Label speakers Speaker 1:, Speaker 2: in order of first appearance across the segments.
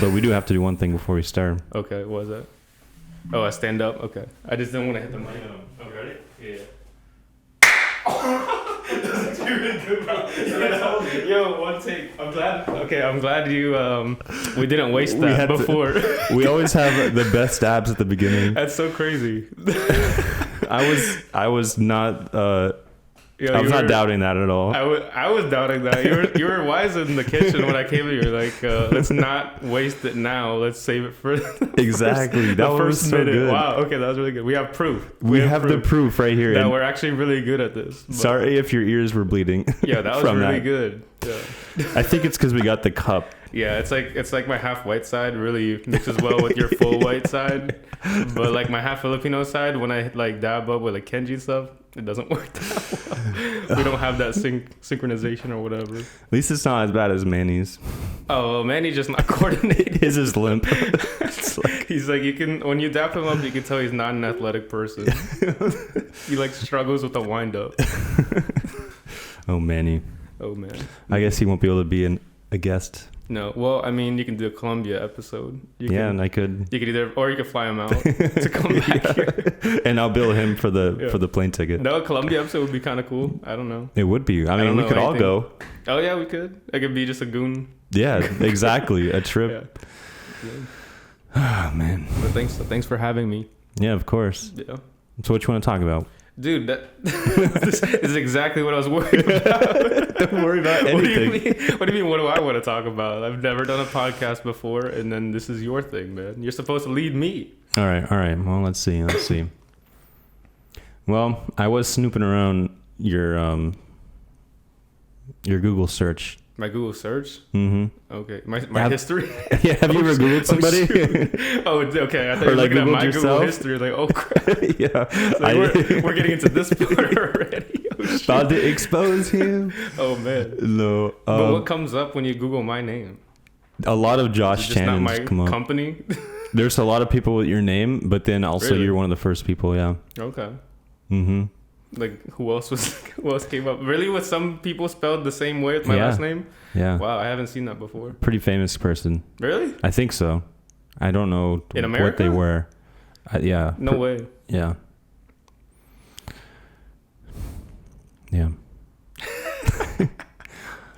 Speaker 1: Although we do have to do one thing before we start.
Speaker 2: Okay, what was that? Oh, I stand up? Okay. I just didn't want to hit the mic. Oh, ready? Yeah. That's really good, bro. Yo, one take. I'm glad you, we didn't waste that before.
Speaker 1: We always have the best abs at the beginning.
Speaker 2: That's so crazy.
Speaker 1: I was not, I was not doubting that at all.
Speaker 2: I was doubting that. You were wise in the kitchen when I came here. Like, let's not waste it now. Let's save it for
Speaker 1: exactly. That was so
Speaker 2: minute.
Speaker 1: good.
Speaker 2: Wow. Okay, that was really good. We have proof.
Speaker 1: We have the proof right here.
Speaker 2: That we're actually really good at this. But
Speaker 1: sorry if your ears were bleeding.
Speaker 2: Yeah, that was really good. Yeah.
Speaker 1: I think it's because we got the cup.
Speaker 2: Yeah, it's like my half white side really mixes well with your full white side, but like my half Filipino side, when I like dab up with like Kenji stuff, it doesn't work that well. We don't have that synchronization or whatever.
Speaker 1: At least it's not as bad as Manny's.
Speaker 2: Oh, well, Manny's just not coordinated.
Speaker 1: His is limp.
Speaker 2: He's like, you can, when you dap him up, you can tell he's not an athletic person. He like struggles with the wind up.
Speaker 1: Oh, Manny.
Speaker 2: Oh man.
Speaker 1: I guess he won't be able to be a guest.
Speaker 2: No, well, I mean, you can do a Colombia episode.
Speaker 1: And I could.
Speaker 2: You could either, or you could fly him out to come back here,
Speaker 1: and I'll bill him for the plane ticket.
Speaker 2: No, a Colombia episode would be kind of cool. I don't know.
Speaker 1: It would be. I mean, we could all go.
Speaker 2: Oh yeah, we could. It could be just a goon.
Speaker 1: Yeah, exactly. A trip.
Speaker 2: Yeah.
Speaker 1: Oh man.
Speaker 2: But thanks for having me.
Speaker 1: Yeah, of course.
Speaker 2: Yeah.
Speaker 1: So what you want to talk about?
Speaker 2: Dude, this is exactly what I was worried about.
Speaker 1: Don't worry about anything.
Speaker 2: What do you mean? What do I want to talk about? I've never done a podcast before, and then this is your thing, man. You're supposed to lead me.
Speaker 1: All right. Well, let's see. Well, I was snooping around your Google search.
Speaker 2: My Google search?
Speaker 1: Mm-hmm.
Speaker 2: Okay. My history?
Speaker 1: Yeah, have you ever Googled somebody?
Speaker 2: Okay. I thought you were looking at my Google history. Like, oh, crap.
Speaker 1: Yeah.
Speaker 2: Like, we're getting into this part already. Oh,
Speaker 1: about to expose him.
Speaker 2: Oh, man.
Speaker 1: No.
Speaker 2: But what comes up when you Google my name?
Speaker 1: A lot of Josh Channons
Speaker 2: not my
Speaker 1: come up.
Speaker 2: Company?
Speaker 1: There's a lot of people with your name, but then also
Speaker 2: Really?
Speaker 1: You're one of the first people, yeah.
Speaker 2: Okay.
Speaker 1: Mm-hmm.
Speaker 2: Like, who else came up? Really? With some people spelled the same way with my last name?
Speaker 1: Yeah.
Speaker 2: Wow, I haven't seen that before.
Speaker 1: Pretty famous person.
Speaker 2: Really?
Speaker 1: I think so. I don't know
Speaker 2: In
Speaker 1: what
Speaker 2: America?
Speaker 1: they were. Yeah.
Speaker 2: No way.
Speaker 1: Yeah. Yeah.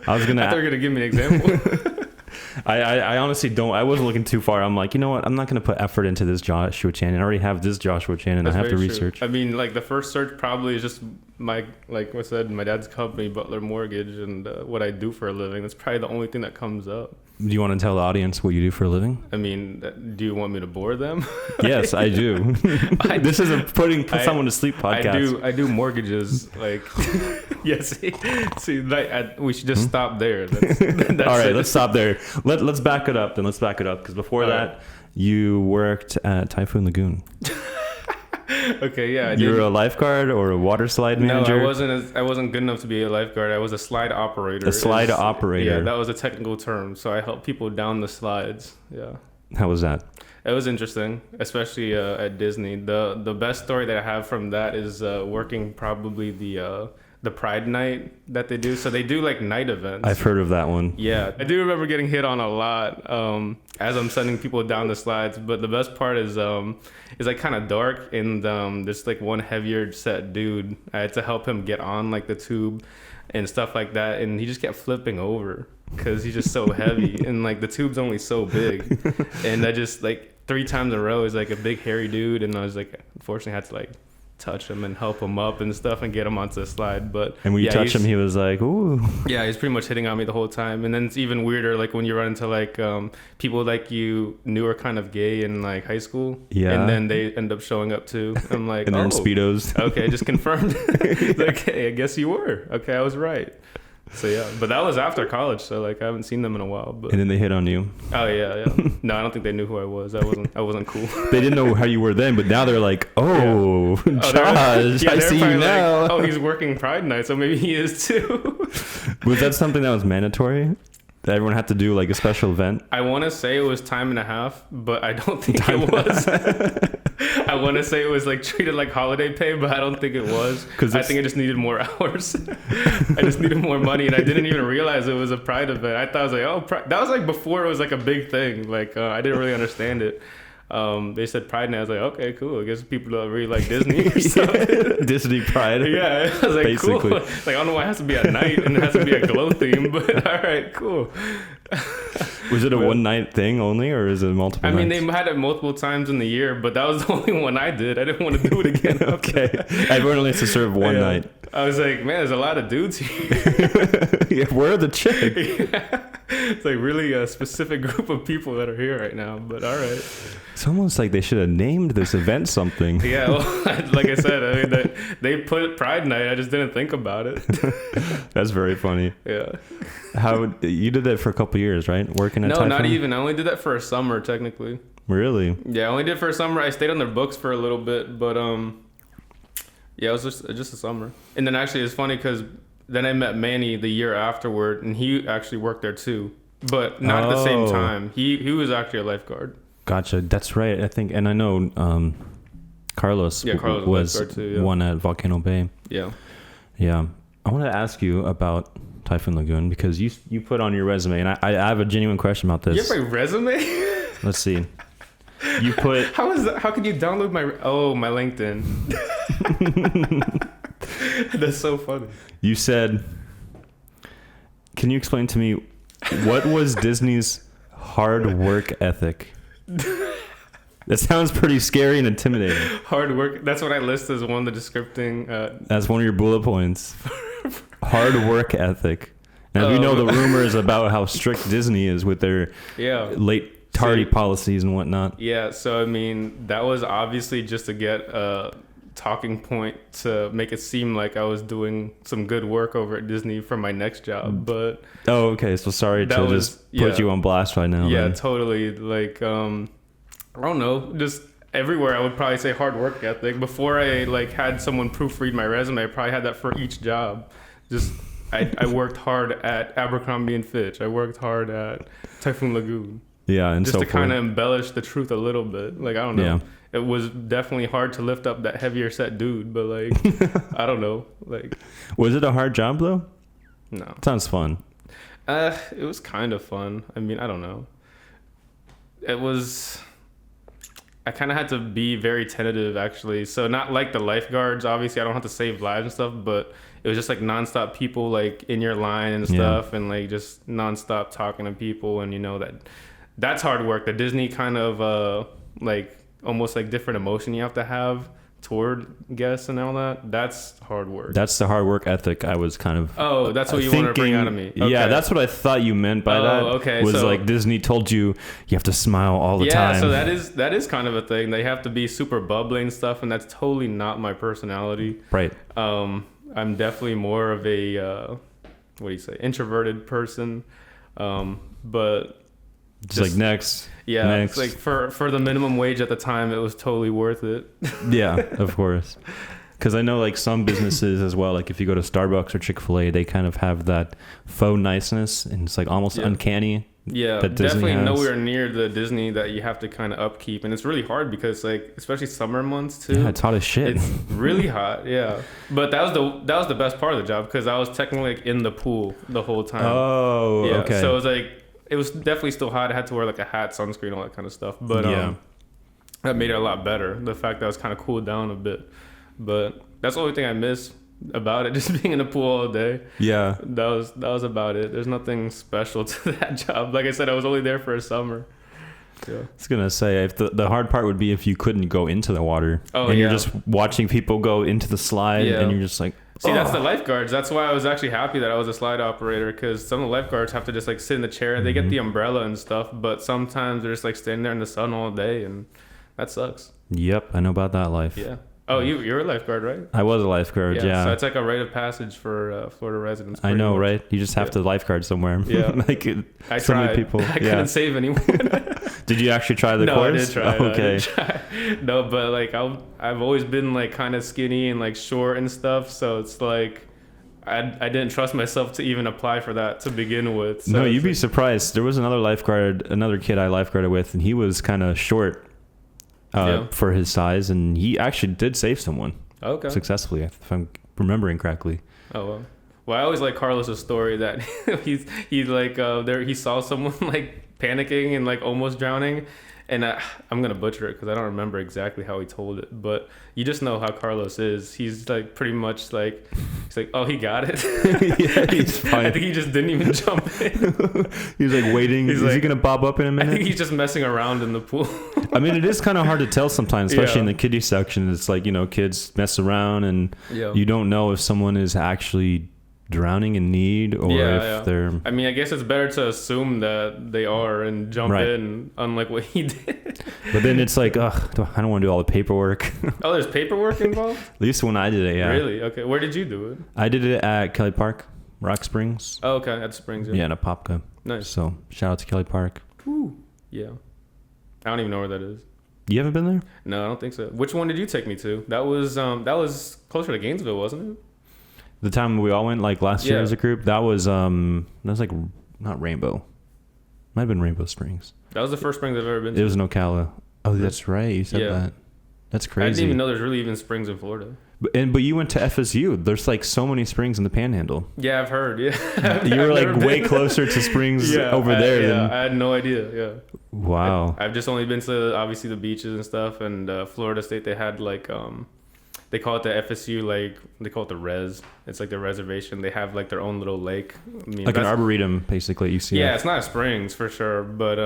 Speaker 1: I thought
Speaker 2: you were going to give me an example.
Speaker 1: I honestly don't. I wasn't looking too far. I'm like, you know what? I'm not going to put effort into this Joshua Channon. I already have this Joshua Channon.
Speaker 2: That's
Speaker 1: I have to
Speaker 2: very
Speaker 1: research.
Speaker 2: True. I mean, like the first search probably is just my, like I said, my dad's company, Butler Mortgage, and what I do for a living. That's probably the only thing that comes up.
Speaker 1: Do you want to tell the audience what you do for a living?
Speaker 2: I mean, do you want me to bore them?
Speaker 1: Yes, I do. This is a putting someone to sleep podcast.
Speaker 2: I do mortgages. Like, yes. See, like, we should just stop there. That's
Speaker 1: all right,
Speaker 2: it.
Speaker 1: let's stop there. Let's back it up. Then let's back it up because before that, you worked at Typhoon Lagoon.
Speaker 2: Okay, yeah.
Speaker 1: You were a lifeguard or a water slide manager?
Speaker 2: No, I wasn't good enough to be a lifeguard. I was a slide operator.
Speaker 1: A slide operator.
Speaker 2: Yeah, that was a technical term. So I helped people down the slides. Yeah.
Speaker 1: How was that?
Speaker 2: It was interesting, especially at Disney. The best story that I have from that is working probably the Pride Night that they do. So they do like night events.
Speaker 1: I've heard of that one.
Speaker 2: Yeah, I do remember getting hit on a lot as I'm sending people down the slides. But the best part is it's like kind of dark, and there's like one heavier set dude. I had to help him get on like the tube and stuff like that, and he just kept flipping over because he's just so heavy, and like the tube's only so big, and I just like 3 times in a row is like a big hairy dude, and I was like, unfortunately, I had to like touch him and help him up and stuff and get him onto the slide. But
Speaker 1: and when you touch him, he was like, ooh.
Speaker 2: Yeah, he's pretty much hitting on me the whole time. And then it's even weirder like when you run into like people like you knew are kind of gay in like high school.
Speaker 1: Yeah.
Speaker 2: And then they end up showing up too. I'm like,
Speaker 1: and they're in Speedos.
Speaker 2: Okay, just confirmed. Like, hey, I guess you were. Okay, I was right. So yeah, but that was after college, so like I haven't seen them in a while. But
Speaker 1: and then they hit on you.
Speaker 2: Oh yeah. No, I don't think they knew who I was. I wasn't cool.
Speaker 1: They didn't know how you were then, but now they're like, oh, yeah. Josh, I see you now.
Speaker 2: Like, oh, he's working Pride Night, so maybe he is too.
Speaker 1: Was that something that was mandatory? That everyone had to do like a special event?
Speaker 2: I want to say it was time and a half, but I don't think it was. I want to say it was like treated like holiday pay, but I don't think it was. I think I just needed more hours. I just needed more money, and I didn't even realize it was a Pride event. I thought I was like, oh, that was like before it was like a big thing. Like I didn't really understand it. They said Pride, and I was like, okay, cool. I guess people don't really like Disney or something.
Speaker 1: Disney Pride.
Speaker 2: Yeah, I was like,
Speaker 1: basically.
Speaker 2: Cool. Like, I don't know why it has to be at night and it has to be a glow theme, but all right, cool.
Speaker 1: Was it a one night thing only, or is it multiple nights?
Speaker 2: They had it multiple times in the year, but that was the only one I did. I didn't want to do it again.
Speaker 1: Okay. Everyone only has to serve one night.
Speaker 2: I was like, man, there's a lot of dudes here.
Speaker 1: Yeah, where are the chicks?
Speaker 2: Yeah. It's like really a specific group of people that are here right now, but all right.
Speaker 1: It's almost like they should have named this event something.
Speaker 2: Yeah, well, like I said, I mean, they put Pride Night. I just didn't think about it.
Speaker 1: That's very funny.
Speaker 2: Yeah.
Speaker 1: How you did that for a couple years, right? Working at
Speaker 2: No,
Speaker 1: Typhoon?
Speaker 2: not even. I only did that for a summer, technically.
Speaker 1: Really?
Speaker 2: Yeah, I only did it for a summer. I stayed on their books for a little bit, but yeah, it was just a summer. And then actually, it's funny because then I met Manny the year afterward, and he actually worked there too, but not at the same time. He was actually a lifeguard.
Speaker 1: Gotcha. That's right. I think, and I know Carlos,
Speaker 2: Carlos
Speaker 1: was
Speaker 2: too, yeah.
Speaker 1: one at Volcano Bay.
Speaker 2: Yeah.
Speaker 1: Yeah. I want to ask you about Typhoon Lagoon because you put on your resume, and I have a genuine question about this.
Speaker 2: You have my resume?
Speaker 1: Let's see. You put...
Speaker 2: How is that? How can you download my LinkedIn? That's so funny.
Speaker 1: You said, can you explain to me what was Disney's hard work ethic? That sounds pretty scary and intimidating.
Speaker 2: Hard work. That's what I list as one of the descripting.
Speaker 1: That's one of your bullet points. Hard work ethic. Now, if you know the rumors about how strict Disney is with their late tardy policies and whatnot.
Speaker 2: Yeah. So, I mean, that was obviously just to get a talking point to make it seem like I was doing some good work over at Disney for my next job. But
Speaker 1: oh, okay. So sorry to just put you on blast right now.
Speaker 2: Yeah,
Speaker 1: man.
Speaker 2: totally. Like, I don't know, just everywhere I would probably say hard work ethic. Before I like had someone proofread my resume, I probably had that for each job. Just I worked hard at Abercrombie and Fitch. I worked hard at Typhoon Lagoon.
Speaker 1: Yeah, and
Speaker 2: just to kind of embellish the truth a little bit. Like, I don't know.
Speaker 1: Yeah.
Speaker 2: It was definitely hard to lift up that heavier set dude, but like I don't know. Like,
Speaker 1: was it a hard job though?
Speaker 2: No.
Speaker 1: Sounds fun.
Speaker 2: It was kind of fun. I mean, I don't know. It was. I kind of had to be very tentative, actually. So not like the lifeguards. Obviously, I don't have to save lives and stuff, but it was just like nonstop people like in your line and stuff, and like just nonstop talking to people, and you know that's hard work. The Disney kind of like almost like different emotion you have to have toward guests and all that. That's hard work.
Speaker 1: That's the hard work ethic I was kind of
Speaker 2: that's what you want to bring out of me. Okay.
Speaker 1: Yeah, that's what I thought you meant by that.
Speaker 2: Okay.
Speaker 1: Was so, like Disney told you have to smile all the time.
Speaker 2: Yeah, so that is kind of a thing. They have to be super bubbly and stuff, and that's totally not my personality.
Speaker 1: Right.
Speaker 2: I'm definitely more of a introverted person. But
Speaker 1: just like next.
Speaker 2: Yeah,
Speaker 1: next.
Speaker 2: Like for the minimum wage at the time, it was totally worth it.
Speaker 1: Yeah, of course. Because I know like some businesses as well, like if you go to Starbucks or Chick-fil-A, they kind of have that faux niceness, and it's like almost uncanny.
Speaker 2: Yeah,
Speaker 1: that Disney
Speaker 2: definitely
Speaker 1: has.
Speaker 2: Nowhere near the Disney that you have to kind of upkeep, and it's really hard because like especially summer months too.
Speaker 1: Yeah, it's hot as shit.
Speaker 2: It's really hot. Yeah, but that was the best part of the job because I was technically like in the pool the whole time.
Speaker 1: Oh,
Speaker 2: yeah.
Speaker 1: okay.
Speaker 2: So it was like it was definitely still hot. I had to wear like a hat, sunscreen, all that kind of stuff. But that made it a lot better. The fact that I was kind of cooled down a bit, but that's the only thing I miss about it, just being in the pool all day.
Speaker 1: Yeah,
Speaker 2: that was about it. There's nothing special to that job. Like I said, I was only there for a summer. Yeah. I
Speaker 1: was gonna say if the hard part would be if you couldn't go into the water and you're just watching people go into the slide and you're just like,
Speaker 2: see, that's the lifeguards. That's why I was actually happy that I was a slide operator, because some of the lifeguards have to just like sit in the chair. They get the umbrella and stuff, but sometimes they're just like standing there in the sun all day, and that sucks.
Speaker 1: Yep, I know about that life.
Speaker 2: Yeah. Oh, you're a lifeguard, right?
Speaker 1: I was a lifeguard, yeah.
Speaker 2: So it's like a rite of passage for Florida residents.
Speaker 1: I know, right? You just have to lifeguard somewhere.
Speaker 2: Yeah.
Speaker 1: Like
Speaker 2: I
Speaker 1: so
Speaker 2: tried.
Speaker 1: many people.
Speaker 2: I couldn't save anyone.
Speaker 1: Did you actually try the course?
Speaker 2: No, I did try.
Speaker 1: Okay.
Speaker 2: No, but like I've always been like kind of skinny and like short and stuff, so it's like I didn't trust myself to even apply for that to begin with. So
Speaker 1: no, you'd be surprised. There was another kid I lifeguarded with, and he was kind of short. for his size, and he actually did save someone successfully, if I'm remembering correctly.
Speaker 2: Oh, well, I always like Carlos's story that he's like he saw someone like panicking and like almost drowning, and I'm gonna butcher it because I don't remember exactly how he told it, but you just know how Carlos is. He's like pretty much like he's like, oh, he got it.
Speaker 1: Yeah, he's fine.
Speaker 2: I think he just didn't even jump in.
Speaker 1: He's like waiting. Is he gonna bob up in a minute?
Speaker 2: I think he's just messing around in the pool.
Speaker 1: I mean, it is kind of hard to tell sometimes, especially in the kiddie section. It's like, kids mess around, and you don't know if someone is actually drowning in need or if they're...
Speaker 2: I mean, I guess it's better to assume that they are and jump in, unlike what he did.
Speaker 1: But then it's like, ugh, I don't want to do all the paperwork.
Speaker 2: Oh, there's paperwork involved?
Speaker 1: At least when I did it, yeah.
Speaker 2: Really? Okay. Where did you do it?
Speaker 1: I did it at Kelly Park, Rock Springs.
Speaker 2: Oh, okay. At Springs,
Speaker 1: Yeah, in Apopka.
Speaker 2: Nice.
Speaker 1: So, shout out to Kelly Park.
Speaker 2: Ooh. Yeah. I don't even know where that is.
Speaker 1: You haven't been there?
Speaker 2: No, I don't think so. Which one did you take me to? That was closer to Gainesville, wasn't it?
Speaker 1: The time we all went, like last year as a group, that was like not Rainbow. Might have been Rainbow Springs.
Speaker 2: That was the first Springs I've ever been to.
Speaker 1: It was in Ocala. Oh, that's right. You said that. That's crazy.
Speaker 2: I didn't even know there's really even springs in Florida.
Speaker 1: But you went to FSU. There's like so many springs in the Panhandle.
Speaker 2: Yeah, I've heard. Yeah,
Speaker 1: you were like way closer to springs over there.
Speaker 2: Yeah, I had no idea. Yeah.
Speaker 1: Wow.
Speaker 2: I've just only been to obviously the beaches and stuff, and Florida State. They had like they call it the FSU, like they call it the res. It's like the reservation. They have like their own little lake. I mean,
Speaker 1: like an arboretum, basically. You see.
Speaker 2: Yeah, it's not a springs for sure, but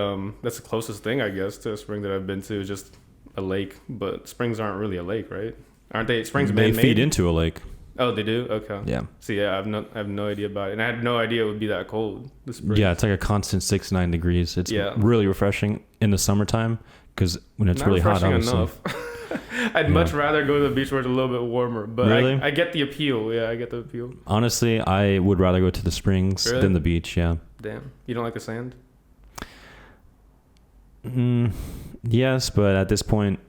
Speaker 2: that's the closest thing I guess to a spring that I've been to. Is just a lake, but springs aren't really a lake, right? Aren't they? Springs
Speaker 1: they
Speaker 2: man-made?
Speaker 1: Feed into a lake.
Speaker 2: Oh, they do? Okay.
Speaker 1: Yeah.
Speaker 2: So yeah, I have no idea about it, and I had no idea it would be that cold.
Speaker 1: Yeah, it's like a constant 6-9 degrees. It's really refreshing in the summertime because when it's really hot, obviously.
Speaker 2: I'd much rather go to the beach where it's a little bit warmer, but
Speaker 1: really?
Speaker 2: I get the appeal. Yeah, I get the appeal.
Speaker 1: Honestly, I would rather go to the springs than the beach. Yeah.
Speaker 2: Damn, you don't like the sand?
Speaker 1: Yes, but at this point,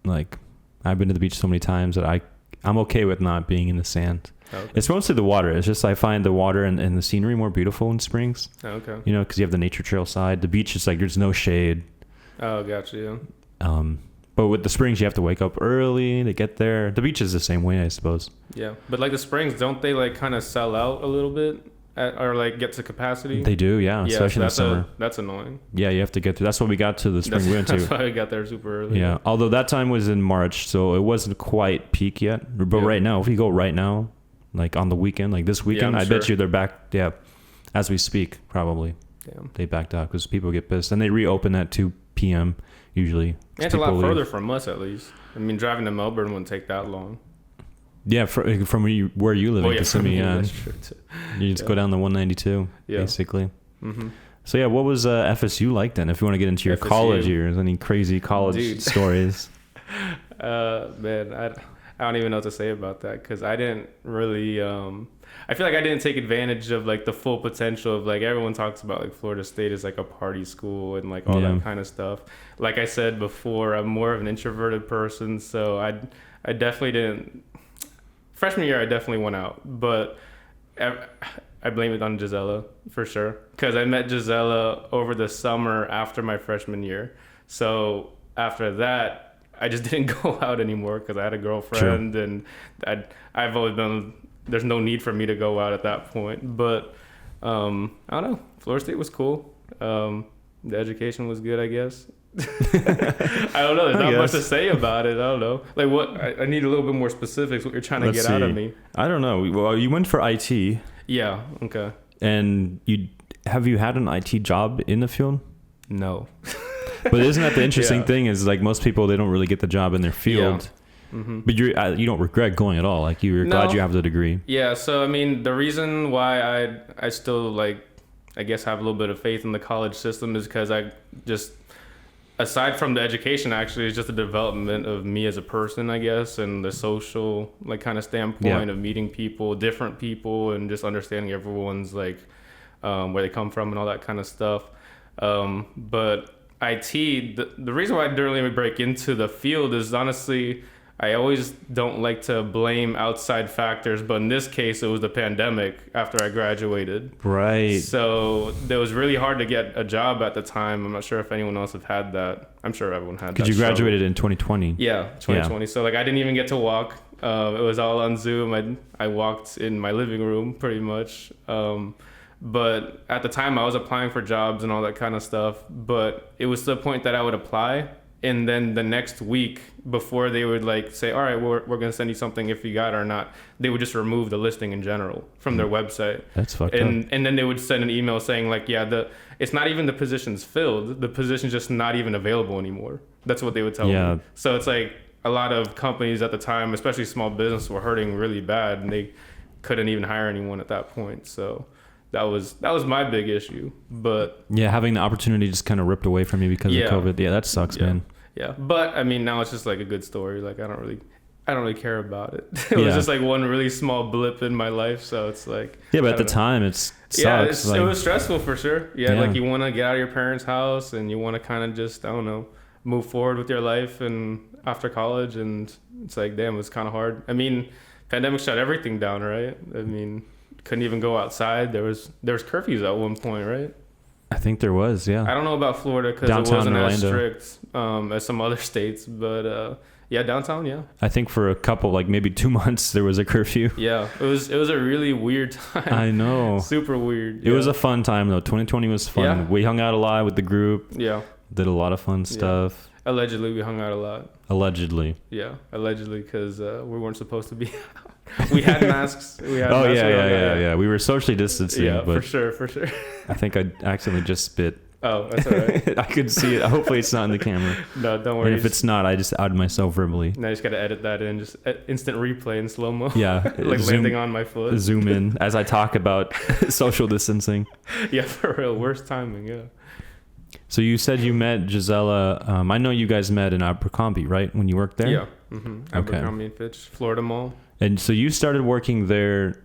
Speaker 1: like I've been to the beach so many times that I'm okay with not being in the sand. Oh, okay. It's mostly the water. It's just I find the water and the scenery more beautiful in springs.
Speaker 2: Oh, okay.
Speaker 1: Because you have the nature trail side. The beach is like there's no shade.
Speaker 2: Oh, gotcha. Yeah.
Speaker 1: But with the springs, you have to wake up early to get there. The beach is the same way, I suppose.
Speaker 2: Yeah, but like the springs, don't they like kind of sell out a little bit or like get to capacity?
Speaker 1: They do, yeah, especially in the summer.
Speaker 2: That's annoying.
Speaker 1: Yeah, you have to get through. That's why we got to the spring we went to.
Speaker 2: That's why we got there super early.
Speaker 1: Yeah, although that time was in March, so it wasn't quite peak yet. But right now, if you go right now, like on the weekend, like this weekend, I bet you they're back. Yeah, as we speak, probably. Damn. They backed out because people get pissed, and they reopen at 2 p.m. usually.
Speaker 2: It's a lot further from us, at least. I mean, driving to Melbourne wouldn't take that long.
Speaker 1: Yeah, from where you live in Kissimmee,
Speaker 2: that's true too.
Speaker 1: You just go down the 192, basically. Mm-hmm. So yeah, what was FSU like then? If you want to get into your college years, any crazy college stories?
Speaker 2: Man, I don't even know what to say about that because I didn't really. I feel like I didn't take advantage of like the full potential of like everyone talks about like Florida State is like a party school and like all that kind of stuff. Like I said before, I'm more of an introverted person, so I definitely didn't. Freshman year, I definitely went out, but I blame it on Gisela for sure because I met Gisela over the summer after my freshman year. So after that, I just didn't go out anymore because I had a girlfriend and I've always been. There's no need for me to go out at that point. But I don't know. Florida State was cool. The education was good, I guess. I don't know. There's not much to say about it. I don't know. Like what? I need a little bit more specifics. What you're trying to get out of me?
Speaker 1: I don't know. Well, you went for IT.
Speaker 2: Yeah. Okay.
Speaker 1: And have you had an IT job in the field?
Speaker 2: No.
Speaker 1: But isn't that the interesting thing? Is like most people they don't really get the job in their field. Yeah. Mm-hmm. But you don't regret going at all. Like you're glad you have the degree.
Speaker 2: Yeah. So I mean, the reason why I still like I guess have a little bit of faith in the college system is because I just aside from the education actually it's just the development of me as a person I guess and the social like kind of standpoint of meeting people, different people, and just understanding everyone's like where they come from and all that kind of stuff. But IT, the reason why I didn't really break into the field is honestly I always don't like to blame outside factors, but in this case, it was the pandemic after I graduated.
Speaker 1: Right.
Speaker 2: So it was really hard to get a job at the time. I'm not sure if anyone else have had that. I'm sure everyone had that.
Speaker 1: Because you graduated in 2020.
Speaker 2: Yeah, 2020. Yeah. So like I didn't even get to walk. It was all on Zoom. I walked in my living room pretty much. But at the time I was applying for jobs and all that kind of stuff. But it was to the point that I would apply. And then the next week before they would like say, all right, we're going to send you something if you got it or not, they would just remove the listing in general from their website.
Speaker 1: That's fucked up.
Speaker 2: And then they would send an email saying like, yeah, it's not even the position's filled. The position's just not even available anymore. That's what they would tell me. So it's like a lot of companies at the time, especially small business, were hurting really bad and they couldn't even hire anyone at that point. So that was my big issue. But
Speaker 1: yeah, having the opportunity just kind of ripped away from you because of COVID. Yeah, that sucks, man.
Speaker 2: Yeah, but I mean, now it's just like a good story. Like I don't really care about it. It was just like one really small blip in my life. So it's like
Speaker 1: but at the time it sucks.
Speaker 2: Yeah, it was stressful for sure. Yeah, like you want to get out of your parents' house and you want to kind of just move forward with your life and after college, and it's like damn, it's kind of hard. I mean, pandemic shut everything down, right? I mean, couldn't even go outside. There was curfews at one point, right?
Speaker 1: I think there was, yeah.
Speaker 2: I don't know about Florida because it wasn't as strict as some other states, but yeah, downtown, yeah.
Speaker 1: I think for a couple, like maybe 2 months, there was a curfew.
Speaker 2: Yeah, it was a really weird time.
Speaker 1: I know.
Speaker 2: Super weird.
Speaker 1: It was a fun time though. 2020 was fun. Yeah. We hung out a lot with the group.
Speaker 2: Yeah.
Speaker 1: Did a lot of fun stuff.
Speaker 2: Allegedly, we hung out a lot.
Speaker 1: Allegedly.
Speaker 2: Yeah, allegedly, because we weren't supposed to be out. We had masks.
Speaker 1: Yeah. We were socially distancing.
Speaker 2: Yeah,
Speaker 1: but
Speaker 2: for sure.
Speaker 1: I think I accidentally just spit.
Speaker 2: Oh, that's all right.
Speaker 1: I could see it. Hopefully it's not in the camera.
Speaker 2: No, don't worry.
Speaker 1: And if it's not, I just outed myself verbally.
Speaker 2: Now I just got to edit that in. Just instant replay in slow-mo.
Speaker 1: Yeah.
Speaker 2: Like landing on my foot.
Speaker 1: Zoom in as I talk about social distancing.
Speaker 2: Yeah, for real. Worst timing, yeah.
Speaker 1: So you said you met Gisela. I know you guys met in Abercrombie, right? When you worked there?
Speaker 2: Yeah. Mm-hmm. Abercrombie and Fitch, Florida Mall.
Speaker 1: And so you started working there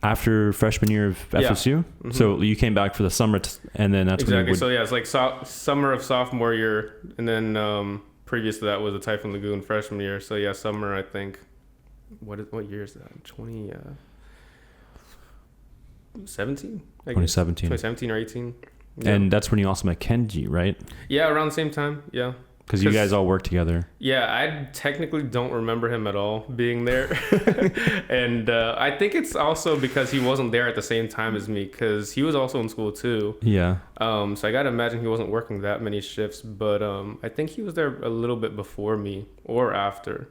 Speaker 1: after freshman year of FSU? Yeah. Mm-hmm. So you came back for the summer and then that's
Speaker 2: exactly. So yeah, it's like summer of sophomore year, and then previous to that was the Typhoon Lagoon freshman year. So yeah, summer, I think. What year is that? 2017? 2017 or 18. Yeah.
Speaker 1: And that's when you also met Kenji, right?
Speaker 2: Yeah, around the same time. Yeah.
Speaker 1: Because you guys all work together.
Speaker 2: Yeah, I technically don't remember him at all being there. And I think it's also because he wasn't there at the same time as me, because he was also in school too.
Speaker 1: Yeah.
Speaker 2: So I got to imagine he wasn't working that many shifts, but I think he was there a little bit before me or after.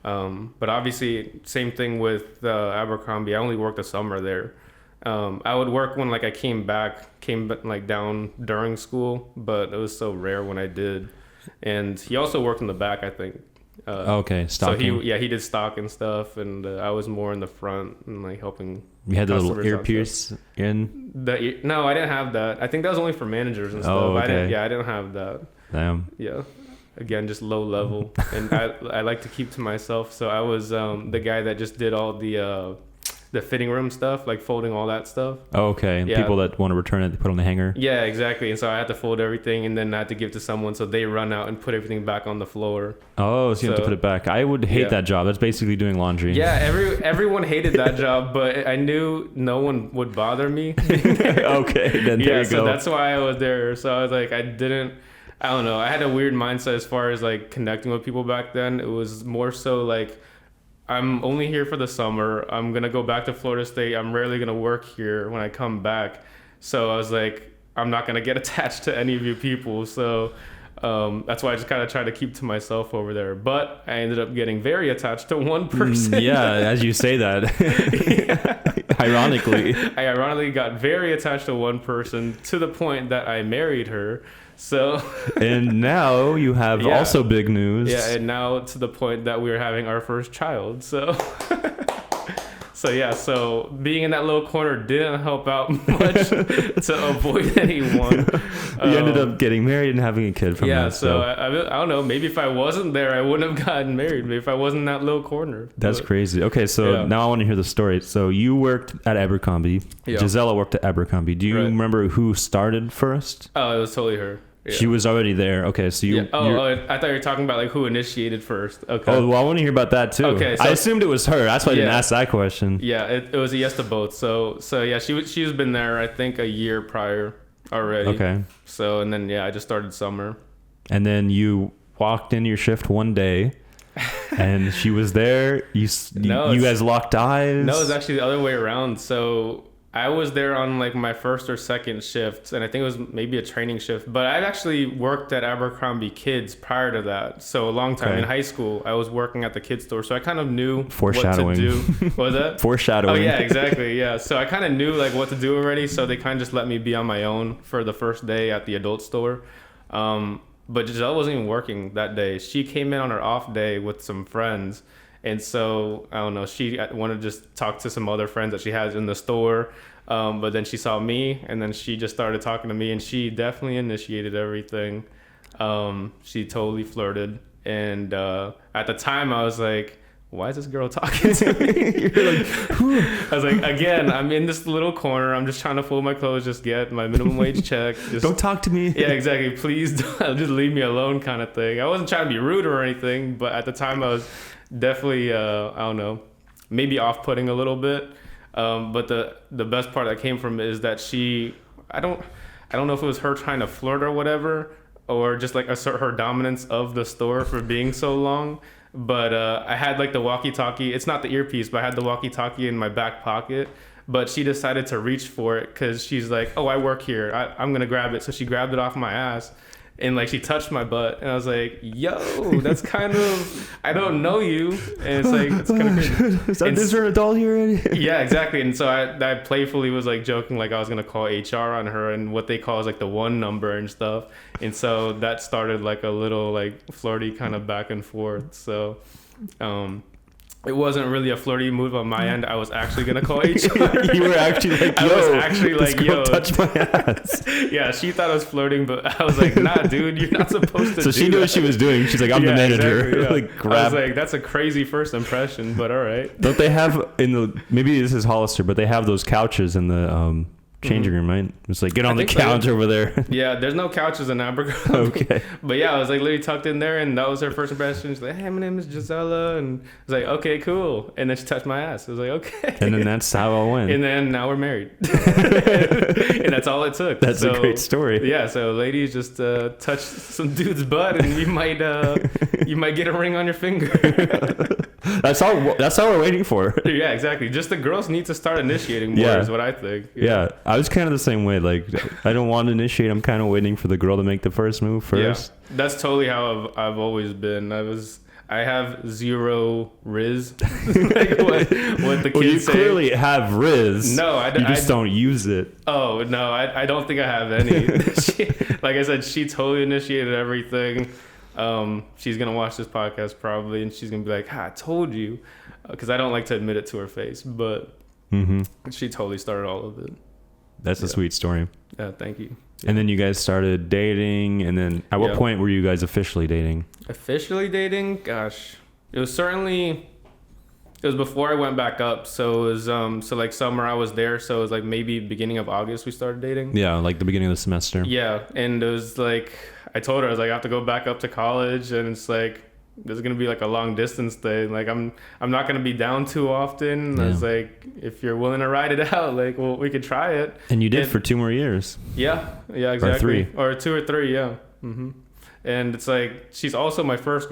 Speaker 2: But obviously, same thing with Abercrombie. I only worked a summer there. I would work when like I came like down during school, but it was so rare when I did. And he also worked in the back, I think.
Speaker 1: Okay, stocking.
Speaker 2: So he did stock and stuff, and I was more in the front and like helping.
Speaker 1: You had the little earpiece in?
Speaker 2: No, I didn't have that. I think that was only for managers and stuff.
Speaker 1: Oh, okay.
Speaker 2: I didn't have that.
Speaker 1: Damn.
Speaker 2: Yeah. Again, just low level, and I like to keep to myself. So I was the guy that just did all the fitting room stuff, like folding all that stuff.
Speaker 1: Oh, okay. And people that want to return it, they put on the hanger.
Speaker 2: Yeah, exactly. And so I had to fold everything, and then I had to give to someone, so they run out and put everything back on the floor.
Speaker 1: Oh, so you have to put it back. I would hate that job. That's basically doing laundry.
Speaker 2: Yeah, everyone hated that job, but I knew no one would bother me.
Speaker 1: Okay, then there you go.
Speaker 2: So that's why I was there. So I was like, I don't know. I had a weird mindset as far as like connecting with people back then. It was more so like, I'm only here for the summer. I'm going to go back to Florida State. I'm rarely going to work here when I come back. So I was like, I'm not going to get attached to any of you people. So that's why I just kind of tried to keep to myself over there. But I ended up getting very attached to one person.
Speaker 1: Yeah, as you say that. Ironically.
Speaker 2: I ironically got very attached to one person to the point that I married her. So
Speaker 1: and now you have also big news.
Speaker 2: Yeah, and now to the point that we're having our first child. So so being in that little corner didn't help out much to avoid anyone.
Speaker 1: You ended up getting married and having a kid from that.
Speaker 2: Yeah, so I don't know. Maybe if I wasn't there, I wouldn't have gotten married. Maybe if I wasn't in that little corner.
Speaker 1: That's crazy. Okay, so now I want to hear the story. So you worked at Abercrombie. Yeah. Gisela worked at Abercrombie. Do you remember who started first?
Speaker 2: Oh, it was totally her.
Speaker 1: She was already there. Okay, so you.
Speaker 2: Yeah. Oh, I thought you were talking about like who initiated first. Okay.
Speaker 1: Oh, well, I want to hear about that too.
Speaker 2: Okay, so,
Speaker 1: I assumed it was her. That's why I didn't ask that question.
Speaker 2: Yeah, it was a yes to both. So yeah, she's been there I think a year prior already. Okay. So and then I just started summer.
Speaker 1: And then you walked in your shift one day. And she was there. You guys locked eyes.
Speaker 2: No, it's actually the other way around. So I was there on like my first or second shift, and I think it was maybe a training shift. But I'd actually worked at Abercrombie Kids prior to that. So a long time in high school, I was working at the kids store, so I kind of knew what to do. What was that?
Speaker 1: Foreshadowing.
Speaker 2: Oh yeah, exactly. Yeah. So I kind of knew like what to do already. So they kind of just let me be on my own for the first day at the adult store. But Gisela wasn't even working that day. She came in on her off day with some friends. And so, I don't know, she wanted to just talk to some other friends that she has in the store. But then she saw me, and then she just started talking to me, and she definitely initiated everything. She totally flirted. And at the time, I was like, why is this girl talking to me? You're like, I was like, again, I'm in this little corner. I'm just trying to fold my clothes, just get my minimum wage check. Just,
Speaker 1: don't talk to me.
Speaker 2: Yeah, exactly. Please don't, just leave me alone kind of thing. I wasn't trying to be rude or anything, but at the time I was definitely, I don't know, maybe off-putting a little bit. But the best part that came from it is that I don't know if it was her trying to flirt or whatever, or just like assert her dominance of the store for being so long. But I had like the walkie-talkie. It's not the earpiece, but I had the walkie-talkie in my back pocket. But she decided to reach for it because she's like, oh, I work here. I'm going to grab it. So she grabbed it off my ass. And like she touched my butt. And I was like, yo, that's kind of, I don't know you. And it's like, it's kind of crazy.
Speaker 1: Is there an adult here already?
Speaker 2: Yeah, exactly. And so I playfully was like joking like I was going to call HR on her and what they call is like the one number and stuff. And so that started like a little like flirty kind of back and forth. So it wasn't really a flirty move on my end. I was actually going to call HR.
Speaker 1: You were actually like, yo,
Speaker 2: I was actually like, yo,
Speaker 1: touch my ass.
Speaker 2: Yeah, she thought I was flirting, but I was like, nah, dude, you're not supposed to.
Speaker 1: So she knew what she was doing. She's like, I'm the manager.
Speaker 2: Exactly, yeah.
Speaker 1: Like, grab.
Speaker 2: I was like, that's a crazy first impression, but all right.
Speaker 1: Don't they have maybe this is Hollister, but they have those couches in the changing room, right? It's like, get on the couch over there.
Speaker 2: Yeah, there's no couches in Abercrombie.
Speaker 1: Okay.
Speaker 2: But yeah, I was like literally tucked in there, and that was her first impression. She's like, hey, my name is Gisela. And I was like, okay, cool. And then she touched my ass. I was like, okay.
Speaker 1: And then that's how it went.
Speaker 2: And then now we're married. And that's all it took.
Speaker 1: That's a great story.
Speaker 2: Yeah, so ladies, just touch some dude's butt, and you might get a ring on your finger.
Speaker 1: That's all we're waiting for.
Speaker 2: Yeah, exactly. Just the girls need to start initiating more is what I think.
Speaker 1: Yeah, I was kind of the same way. Like, I don't want to initiate. I'm kind of waiting for the girl to make the first move first.
Speaker 2: Yeah, that's totally how I've always been. I have zero riz. Like what the kids
Speaker 1: you
Speaker 2: say.
Speaker 1: clearly have riz.
Speaker 2: No,
Speaker 1: you just don't use it.
Speaker 2: Oh, no, I don't think I have any. Like I said, she totally initiated everything. She's going to watch this podcast probably, and she's going to be like, I told you. Because I don't like to admit it to her face, but she totally started all of it.
Speaker 1: That's a sweet story.
Speaker 2: Yeah, thank you. Yeah.
Speaker 1: And then you guys started dating, and then at what point were you guys officially dating?
Speaker 2: Officially dating? Gosh. It was before I went back up. So it was so like summer I was there, so it was like maybe beginning of August we started dating.
Speaker 1: Yeah, like the beginning of the semester.
Speaker 2: Yeah, and it was like I told her I was like I have to go back up to college, and it's like there's gonna be like a long distance thing. Like I'm not gonna be down too often. Yeah. I was like, if you're willing to ride it out, like well we could try it.
Speaker 1: And you did for 2 more years.
Speaker 2: Yeah, exactly. Or 2 or 3, yeah. Mm-hmm. And it's like she's also my first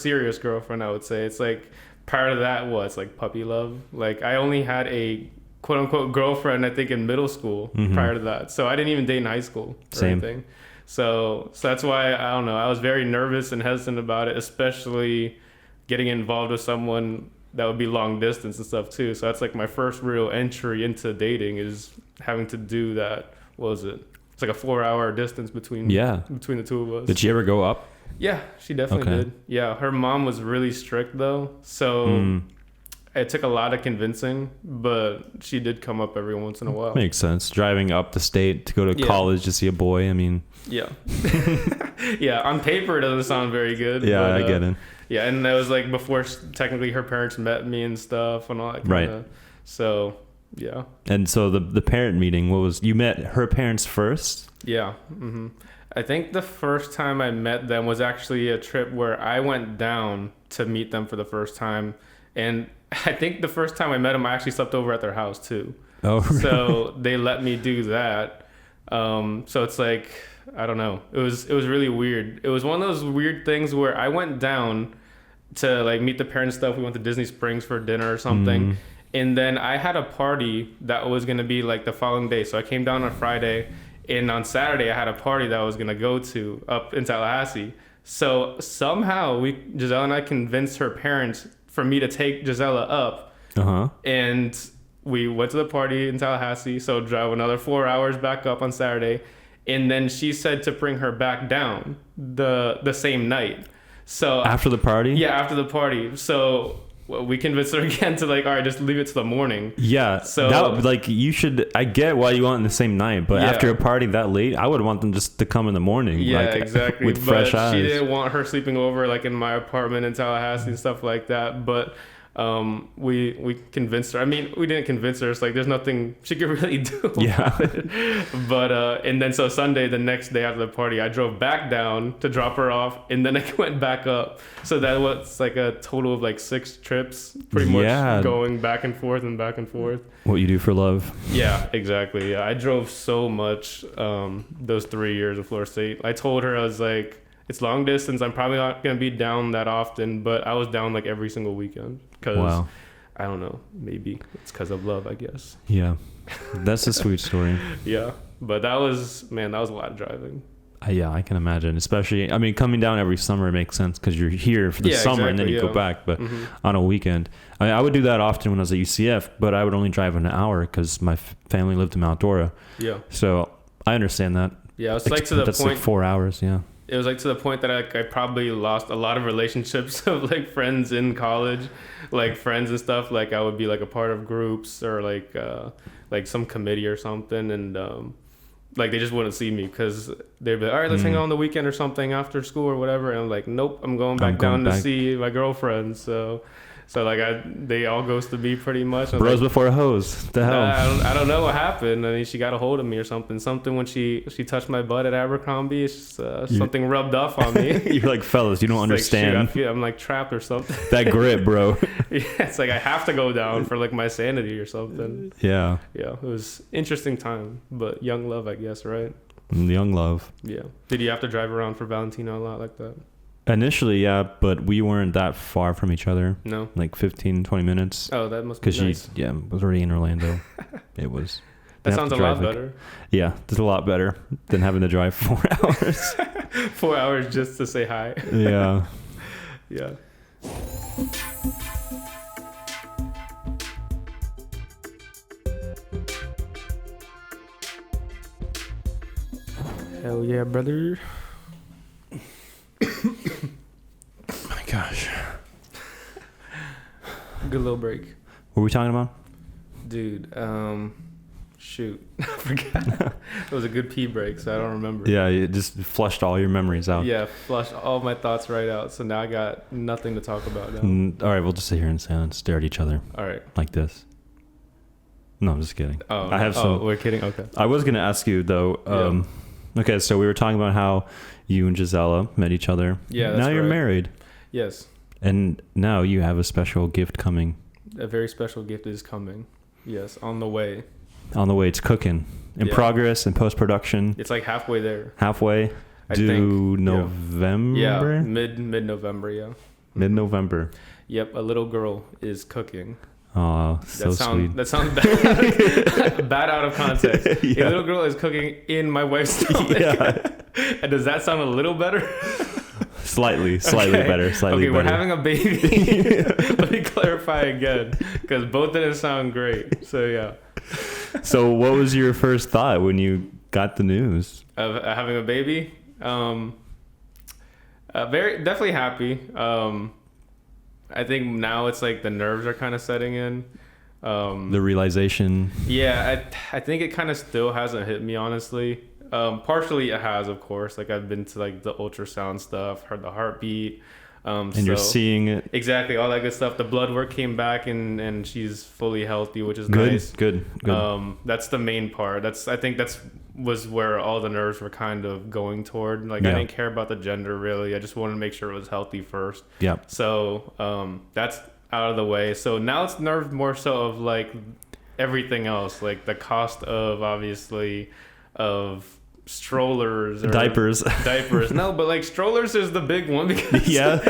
Speaker 2: serious girlfriend. I would say it's like prior to that was like puppy love. Like I only had a quote unquote girlfriend I think in middle school prior to that. So I didn't even date in high school or anything. So that's why, I don't know, I was very nervous and hesitant about it, especially getting involved with someone that would be long distance and stuff too. So that's like my first real entry into dating is having to do that. What was it? It's like a 4-hour distance between the two of us.
Speaker 1: Did she ever go up?
Speaker 2: Yeah, she definitely did. Yeah, her mom was really strict though. So it took a lot of convincing, but she did come up every once in a while.
Speaker 1: Makes sense. Driving up the state to go to college to see a boy, I mean...
Speaker 2: Yeah. Yeah, on paper it doesn't sound very good.
Speaker 1: Yeah, but, I get it.
Speaker 2: Yeah, and that was like before technically her parents met me and stuff and all that kind of. So, yeah.
Speaker 1: And so the parent meeting, you met her parents first?
Speaker 2: Yeah. Mm-hmm. I think the first time I met them was actually a trip where I went down to meet them for the first time. And I think the first time I met them, I actually slept over at their house too.
Speaker 1: Oh, really?
Speaker 2: So they let me do that. So it's like, I don't know. It was really weird. It was one of those weird things where I went down to like meet the parents stuff. We went to Disney Springs for dinner or something. And then I had a party that was going to be like the following day. So I came down on Friday, and on Saturday I had a party that I was going to go to up in Tallahassee. So somehow Gisela and I convinced her parents for me to take Gisela up. And we went to the party in Tallahassee. So drive another 4 hours back up on Saturday. And then she said to bring her back down the same night. So
Speaker 1: after the party?
Speaker 2: Yeah, after the party. So we convinced her again to like, all right, just leave it to the morning.
Speaker 1: Yeah. So that, like, you should, I get why you want in the same night, but after a party that late, I would want them just to come in the morning.
Speaker 2: Yeah,
Speaker 1: like,
Speaker 2: exactly.
Speaker 1: With fresh eyes.
Speaker 2: She didn't want her sleeping over like in my apartment in Tallahassee and stuff like that. But we convinced her. I mean, we didn't convince her. It's like there's nothing she could really do about it. But and then so Sunday, the next day after the party, I drove back down to drop her off, and then I went back up. So that was like a total of like 6 trips, pretty much going back and forth and back and forth.
Speaker 1: What you do for love.
Speaker 2: Yeah, exactly. Yeah, I drove so much those 3 years of Florida State. I told her, I was like, it's long distance. I'm probably not going to be down that often, but I was down like every single weekend. Because, I don't know, maybe it's because of love, I guess.
Speaker 1: Yeah, that's a sweet story.
Speaker 2: Yeah, but that was a lot of driving.
Speaker 1: Yeah, I can imagine. Especially, I mean, coming down every summer makes sense because you're here for the summer and then you go back. But on a weekend, I would do that often when I was at UCF, but I would only drive an hour because my family lived in Mount Dora. Yeah. So I understand that.
Speaker 2: Yeah, it's like to the point.
Speaker 1: That's like 4 hours, yeah.
Speaker 2: It was like to the point that I probably lost a lot of relationships of like friends in college, like friends and stuff. Like I would be like a part of groups or like some committee or something, and like they just wouldn't see me because they'd be like, all right, let's hang out on the weekend or something after school or whatever. And I'm like, nope, I'm going back down to see my girlfriend. So like they all ghosted me pretty much.
Speaker 1: Bros
Speaker 2: like,
Speaker 1: before hoes. The hell?
Speaker 2: I don't know what happened. I mean, she got a hold of me or something. Something when she touched my butt at Abercrombie. Something rubbed off on me.
Speaker 1: You're like, fellas, you don't understand.
Speaker 2: Like, shoot, I'm like trapped or something.
Speaker 1: That grip, bro.
Speaker 2: Yeah, it's like I have to go down for like my sanity or something.
Speaker 1: Yeah.
Speaker 2: Yeah, it was interesting time, but young love, I guess, right?
Speaker 1: Young love.
Speaker 2: Yeah. Did you have to drive around for Valentino a lot like that?
Speaker 1: Initially, yeah, but we weren't that far from each other.
Speaker 2: No.
Speaker 1: Like 15, 20 minutes.
Speaker 2: Oh, that must be nice.
Speaker 1: Because she was already in Orlando. It was.
Speaker 2: That sounds a lot better.
Speaker 1: Yeah, it's a lot better than having to drive 4 hours.
Speaker 2: 4 hours just to say hi.
Speaker 1: Yeah.
Speaker 2: Yeah. Hell yeah, brother.
Speaker 1: My gosh.
Speaker 2: Good little break.
Speaker 1: What were we talking about?
Speaker 2: Dude, shoot. I forgot. It was a good pee break, so I don't remember.
Speaker 1: Yeah, it just flushed all your memories out.
Speaker 2: Yeah, flushed all my thoughts right out. So now I got nothing to talk about now.
Speaker 1: All right, we'll just sit here and stare at each other.
Speaker 2: All right.
Speaker 1: Like this. No, I'm just kidding.
Speaker 2: I have some. Oh, we're kidding? Okay.
Speaker 1: I was going to ask you, though. Okay, so we were talking about how you and Gisela met each other.
Speaker 2: Yeah, that's
Speaker 1: now you're
Speaker 2: right.
Speaker 1: married.
Speaker 2: Yes.
Speaker 1: And now you have a special gift coming.
Speaker 2: A very special gift is coming. Yes, on the way.
Speaker 1: On the way. It's cooking. In progress, in post-production.
Speaker 2: It's like halfway there.
Speaker 1: Halfway? I think. November?
Speaker 2: Yeah, mid-November, yeah.
Speaker 1: Mid-November.
Speaker 2: Yep, a little girl is cooking.
Speaker 1: Oh, so sweet.
Speaker 2: That sounds bad, bad out of context.
Speaker 1: Yeah.
Speaker 2: A little girl is cooking in my wife's stomach. Yeah. And does that sound a little better?
Speaker 1: Slightly
Speaker 2: okay.
Speaker 1: better.
Speaker 2: Okay, we're having a baby. Let me clarify again, because both didn't sound great. So yeah.
Speaker 1: So what was your first thought when you got the news
Speaker 2: of having a baby? Definitely happy. I think now it's like the nerves are kind of setting in.
Speaker 1: The realization.
Speaker 2: Yeah, I think it kind of still hasn't hit me, honestly. Partially it has, of course. Like I've been to like the ultrasound stuff, heard the heartbeat.
Speaker 1: And you're seeing it.
Speaker 2: Exactly, all that good stuff. The blood work came back, and she's fully healthy, which is
Speaker 1: good,
Speaker 2: nice.
Speaker 1: Good.
Speaker 2: That's the main part. I think was where all the nerves were kind of going toward. Like, I didn't care about the gender really. I just wanted to make sure it was healthy first.
Speaker 1: Yeah.
Speaker 2: So that's out of the way. So now it's nerve more so of like everything else, like the cost of obviously of strollers or
Speaker 1: diapers.
Speaker 2: No, but like strollers is the big one because yeah,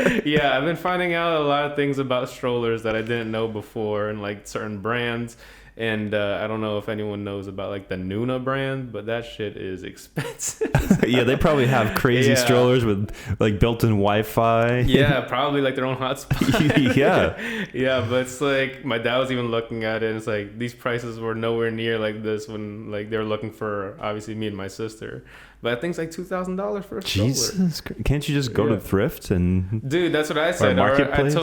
Speaker 2: I've been finding out a lot of things about strollers that I didn't know before, and like certain brands. And I don't know if anyone knows about like the Nuna brand, but that shit is expensive.
Speaker 1: Yeah, they probably have crazy strollers with like built-in Wi-Fi.
Speaker 2: Yeah, probably like their own hotspot.
Speaker 1: Yeah,
Speaker 2: but it's like my dad was even looking at it, and it's like these prices were nowhere near like this when like they were looking for obviously me and my sister. But I think it's like $2,000 for a stroller.
Speaker 1: Jesus, can't you just go to thrift and?
Speaker 2: Dude, that's what I said.
Speaker 1: Marketplace?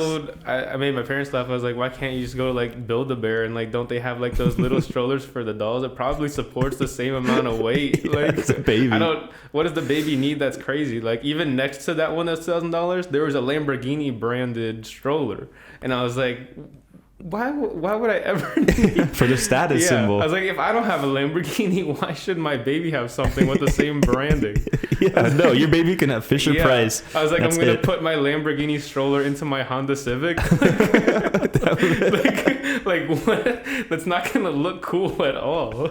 Speaker 2: I made my parents laugh. I was like, why can't you just go to like Build-A-Bear and like don't they have like those little strollers for the dolls? It probably supports the same amount of weight. Like
Speaker 1: it's a baby.
Speaker 2: What does the baby need that's crazy? Like even next to that one that's $2,000, there was a Lamborghini branded stroller, and I was like, why would I ever need
Speaker 1: for the status symbol?
Speaker 2: I was like, if I don't have a Lamborghini, why should my baby have something with the same branding?
Speaker 1: No, your baby can have Fisher Price.
Speaker 2: I was like, I'm gonna put my Lamborghini stroller into my Honda Civic. like what? That's not gonna look cool at all.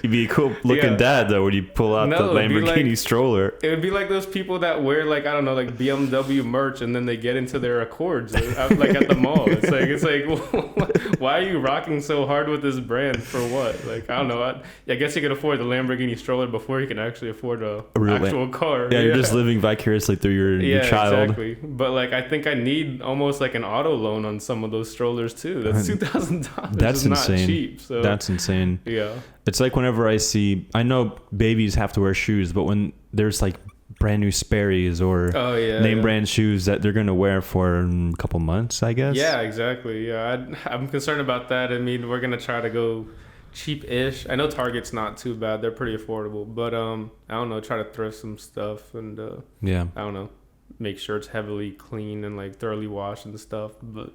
Speaker 1: You'd be a cool looking dad though when you pull out the Lamborghini stroller.
Speaker 2: It would be like those people that wear like, I don't know, like BMW merch, and then they get into their Accords like at the mall. It's like why are you rocking so hard with this brand for what? Like, I don't know. I guess you could afford the Lamborghini stroller before you can actually afford a actual car.
Speaker 1: Yeah, you're just living vicariously through your child.
Speaker 2: Exactly. But like, I think I need almost like an auto loan on some of those strollers too. That's $2,000.
Speaker 1: That's insane.
Speaker 2: Not cheap. So
Speaker 1: that's insane.
Speaker 2: Yeah.
Speaker 1: It's like whenever I know babies have to wear shoes, but when there's like brand new Sperry's or name brand shoes that they're going to wear for a couple months, I guess.
Speaker 2: Yeah, exactly. Yeah, I'm concerned about that. I mean, we're going to try to go cheap-ish. I know Target's not too bad. They're pretty affordable. But I don't know, try to thrift some stuff and I don't know, make sure it's heavily clean and like thoroughly washed and stuff. But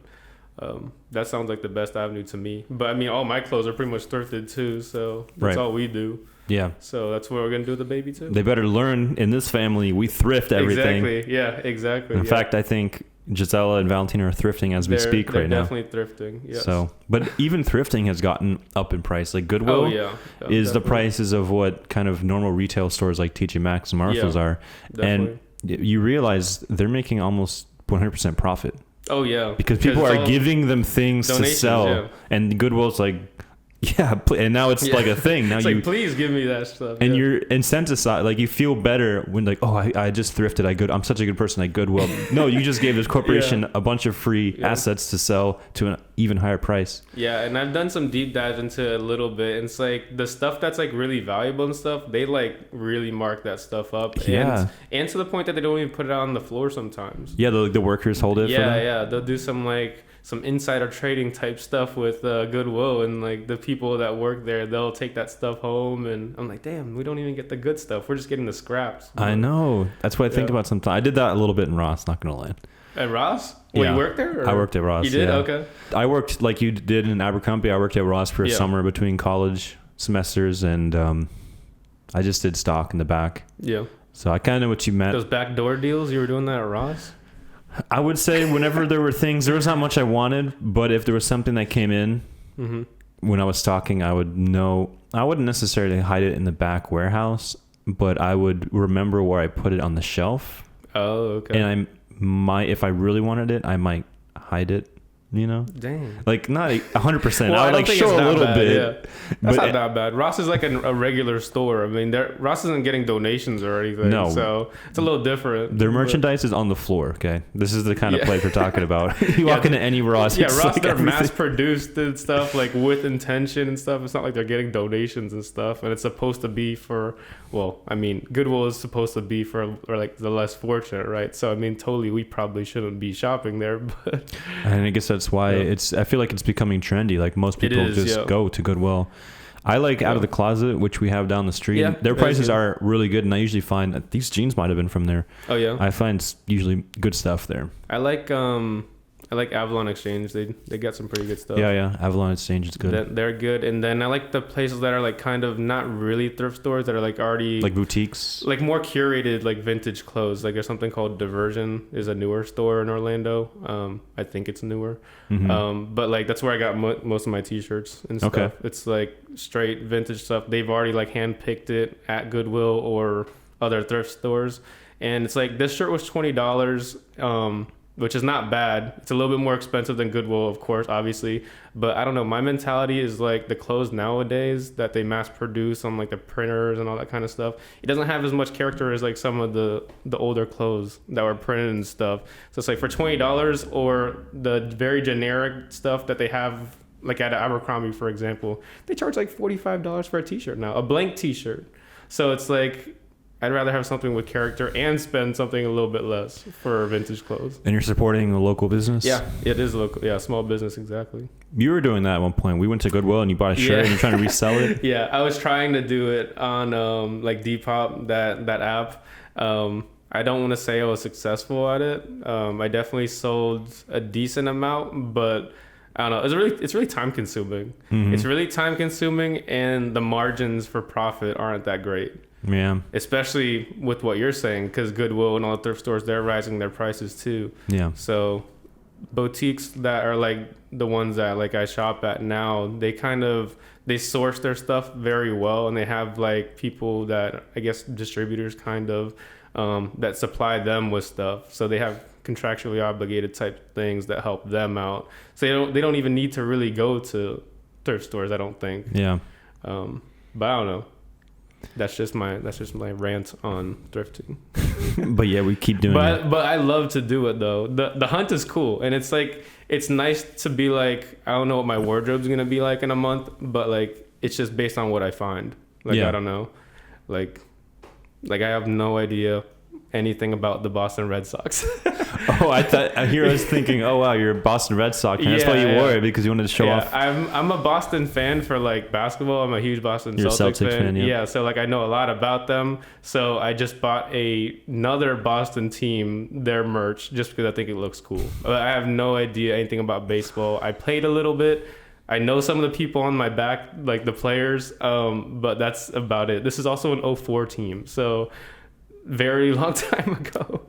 Speaker 2: that sounds like the best avenue to me. But I mean, all my clothes are pretty much thrifted too, so that's all we do.
Speaker 1: Yeah.
Speaker 2: So that's what we're going to do with the baby too.
Speaker 1: They better learn in this family, we thrift everything.
Speaker 2: Exactly. Yeah, exactly.
Speaker 1: In fact, I think Gisela and Valentina are thrifting as we speak right now.
Speaker 2: They're definitely thrifting. Yes.
Speaker 1: So, but even thrifting has gotten up in price. Like Goodwill is
Speaker 2: definitely
Speaker 1: the prices of what kind of normal retail stores like TJ Maxx and Marshall's are.
Speaker 2: Definitely.
Speaker 1: And you realize they're making almost 100% profit.
Speaker 2: Oh, yeah.
Speaker 1: Because people are giving them things to sell. Yeah. And Goodwill's like, yeah, and now it's like a thing. Now
Speaker 2: it's like, please give me that stuff.
Speaker 1: And you're incentivized, like you feel better when like, oh, I just thrifted. I'm such a good person at Goodwill. No, you just gave this corporation a bunch of free assets to sell to an even higher price.
Speaker 2: Yeah, and I've done some deep dives into it a little bit. And it's like the stuff that's like really valuable and stuff, they like really mark that stuff up.
Speaker 1: Yeah.
Speaker 2: And to the point that they don't even put it out on the floor sometimes.
Speaker 1: Yeah, the workers hold it for them.
Speaker 2: Yeah, they'll do some insider trading type stuff with Goodwill, and like the people that work there, they'll take that stuff home, and I'm like, damn, we don't even get the good stuff. We're just getting the scraps.
Speaker 1: I know. That's what I think about sometimes. I did that a little bit in Ross, not gonna lie.
Speaker 2: At Ross? Well, you worked there? Or?
Speaker 1: I worked at Ross.
Speaker 2: You did? Yeah. Okay.
Speaker 1: I worked like you did in Abercrombie. I worked at Ross for a summer between college semesters, and I just did stock in the back. Yeah. So I kind of know what you meant.
Speaker 2: Those backdoor deals, you were doing that at Ross?
Speaker 1: I would say whenever there were things, there was not much I wanted, but if there was something that came in when I was stocking, I would know. I wouldn't necessarily hide it in the back warehouse, but I would remember where I put it on the shelf.
Speaker 2: Oh, okay.
Speaker 1: And if I really wanted it, I might hide it. You know,
Speaker 2: dang,
Speaker 1: like not 100%. I would like show a little bit.
Speaker 2: Yeah. That's not that bad. Ross is like a regular store. I mean, Ross isn't getting donations or anything. No, so it's a little different.
Speaker 1: Their merchandise is on the floor. Okay, this is the kind of place we're talking about. You walk into any Ross.
Speaker 2: Yeah, Ross, like they're mass produced and stuff, like with intention and stuff. It's not like they're getting donations and stuff, and it's supposed to be for. Well, I mean, Goodwill is supposed to be for like the less fortunate, right? So I mean, totally, we probably shouldn't be shopping there, but.
Speaker 1: And I guess that's why I feel like it's becoming trendy. Like most people just go to Goodwill. I like Out of the Closet, which we have down the street.
Speaker 2: Yeah,
Speaker 1: their prices are really good, and I usually find that these jeans might have been from there.
Speaker 2: Oh yeah,
Speaker 1: I find usually good stuff there.
Speaker 2: I like Avalon Exchange. They got some pretty good stuff.
Speaker 1: Yeah. Avalon Exchange is good.
Speaker 2: They're good. And then I like the places that are like kind of not really thrift stores that are like already
Speaker 1: like boutiques,
Speaker 2: like more curated, like vintage clothes. Like there's something called Diversion, is a newer store in Orlando. I think it's newer. Mm-hmm. But like that's where I got most of my t-shirts and stuff. Okay. It's like straight vintage stuff. They've already like handpicked it at Goodwill or other thrift stores. And it's like this shirt was $20. Which is not bad. It's a little bit more expensive than Goodwill, of course, obviously. But I don't know. My mentality is like the clothes nowadays that they mass produce on like the printers and all that kind of stuff. It doesn't have as much character as like some of the older clothes that were printed and stuff. So it's like for $20 or the very generic stuff that they have like at Abercrombie, for example, they charge like $45 for a t-shirt now, a blank t-shirt. So it's like, I'd rather have something with character and spend something a little bit less for vintage clothes.
Speaker 1: And you're supporting a local business?
Speaker 2: Yeah, it is local. Yeah, small business, exactly.
Speaker 1: You were doing that at one point. We went to Goodwill and you bought a shirt and you're trying to resell it?
Speaker 2: Yeah, I was trying to do it on like Depop, that app. I don't want to say I was successful at it. I definitely sold a decent amount, but I don't know. It's really time consuming. Mm-hmm. It's really time consuming, and the margins for profit aren't that great.
Speaker 1: Yeah.
Speaker 2: Especially with what you're saying, because Goodwill and all the thrift stores, they're rising their prices too.
Speaker 1: Yeah.
Speaker 2: So boutiques that are like the ones that like I shop at now, they source their stuff very well, and they have like people that I guess distributors kind of that supply them with stuff. So they have contractually obligated type things that help them out. So they don't even need to really go to thrift stores, I don't think.
Speaker 1: Yeah.
Speaker 2: But I don't know. That's just my rant on thrifting.
Speaker 1: But yeah, we keep doing it.
Speaker 2: But I love to do it though. The hunt is cool, and it's like it's nice to be like, I don't know what my wardrobe's gonna be like in a month, but like it's just based on what I find. Like I don't know, like I have no idea anything about the Boston Red Sox.
Speaker 1: Oh, I was thinking, oh wow, you're a Boston Red Sox fan. That's why you wore it, because you wanted to show off.
Speaker 2: I'm a Boston fan for like basketball. I'm a huge Boston Celtics fan. Yeah, so like I know a lot about them. So I just bought another Boston team, their merch, just because I think it looks cool. I have no idea anything about baseball. I played a little bit. I know some of the people on my back, like the players, but that's about it. This is also an 2004 team, so very long time ago.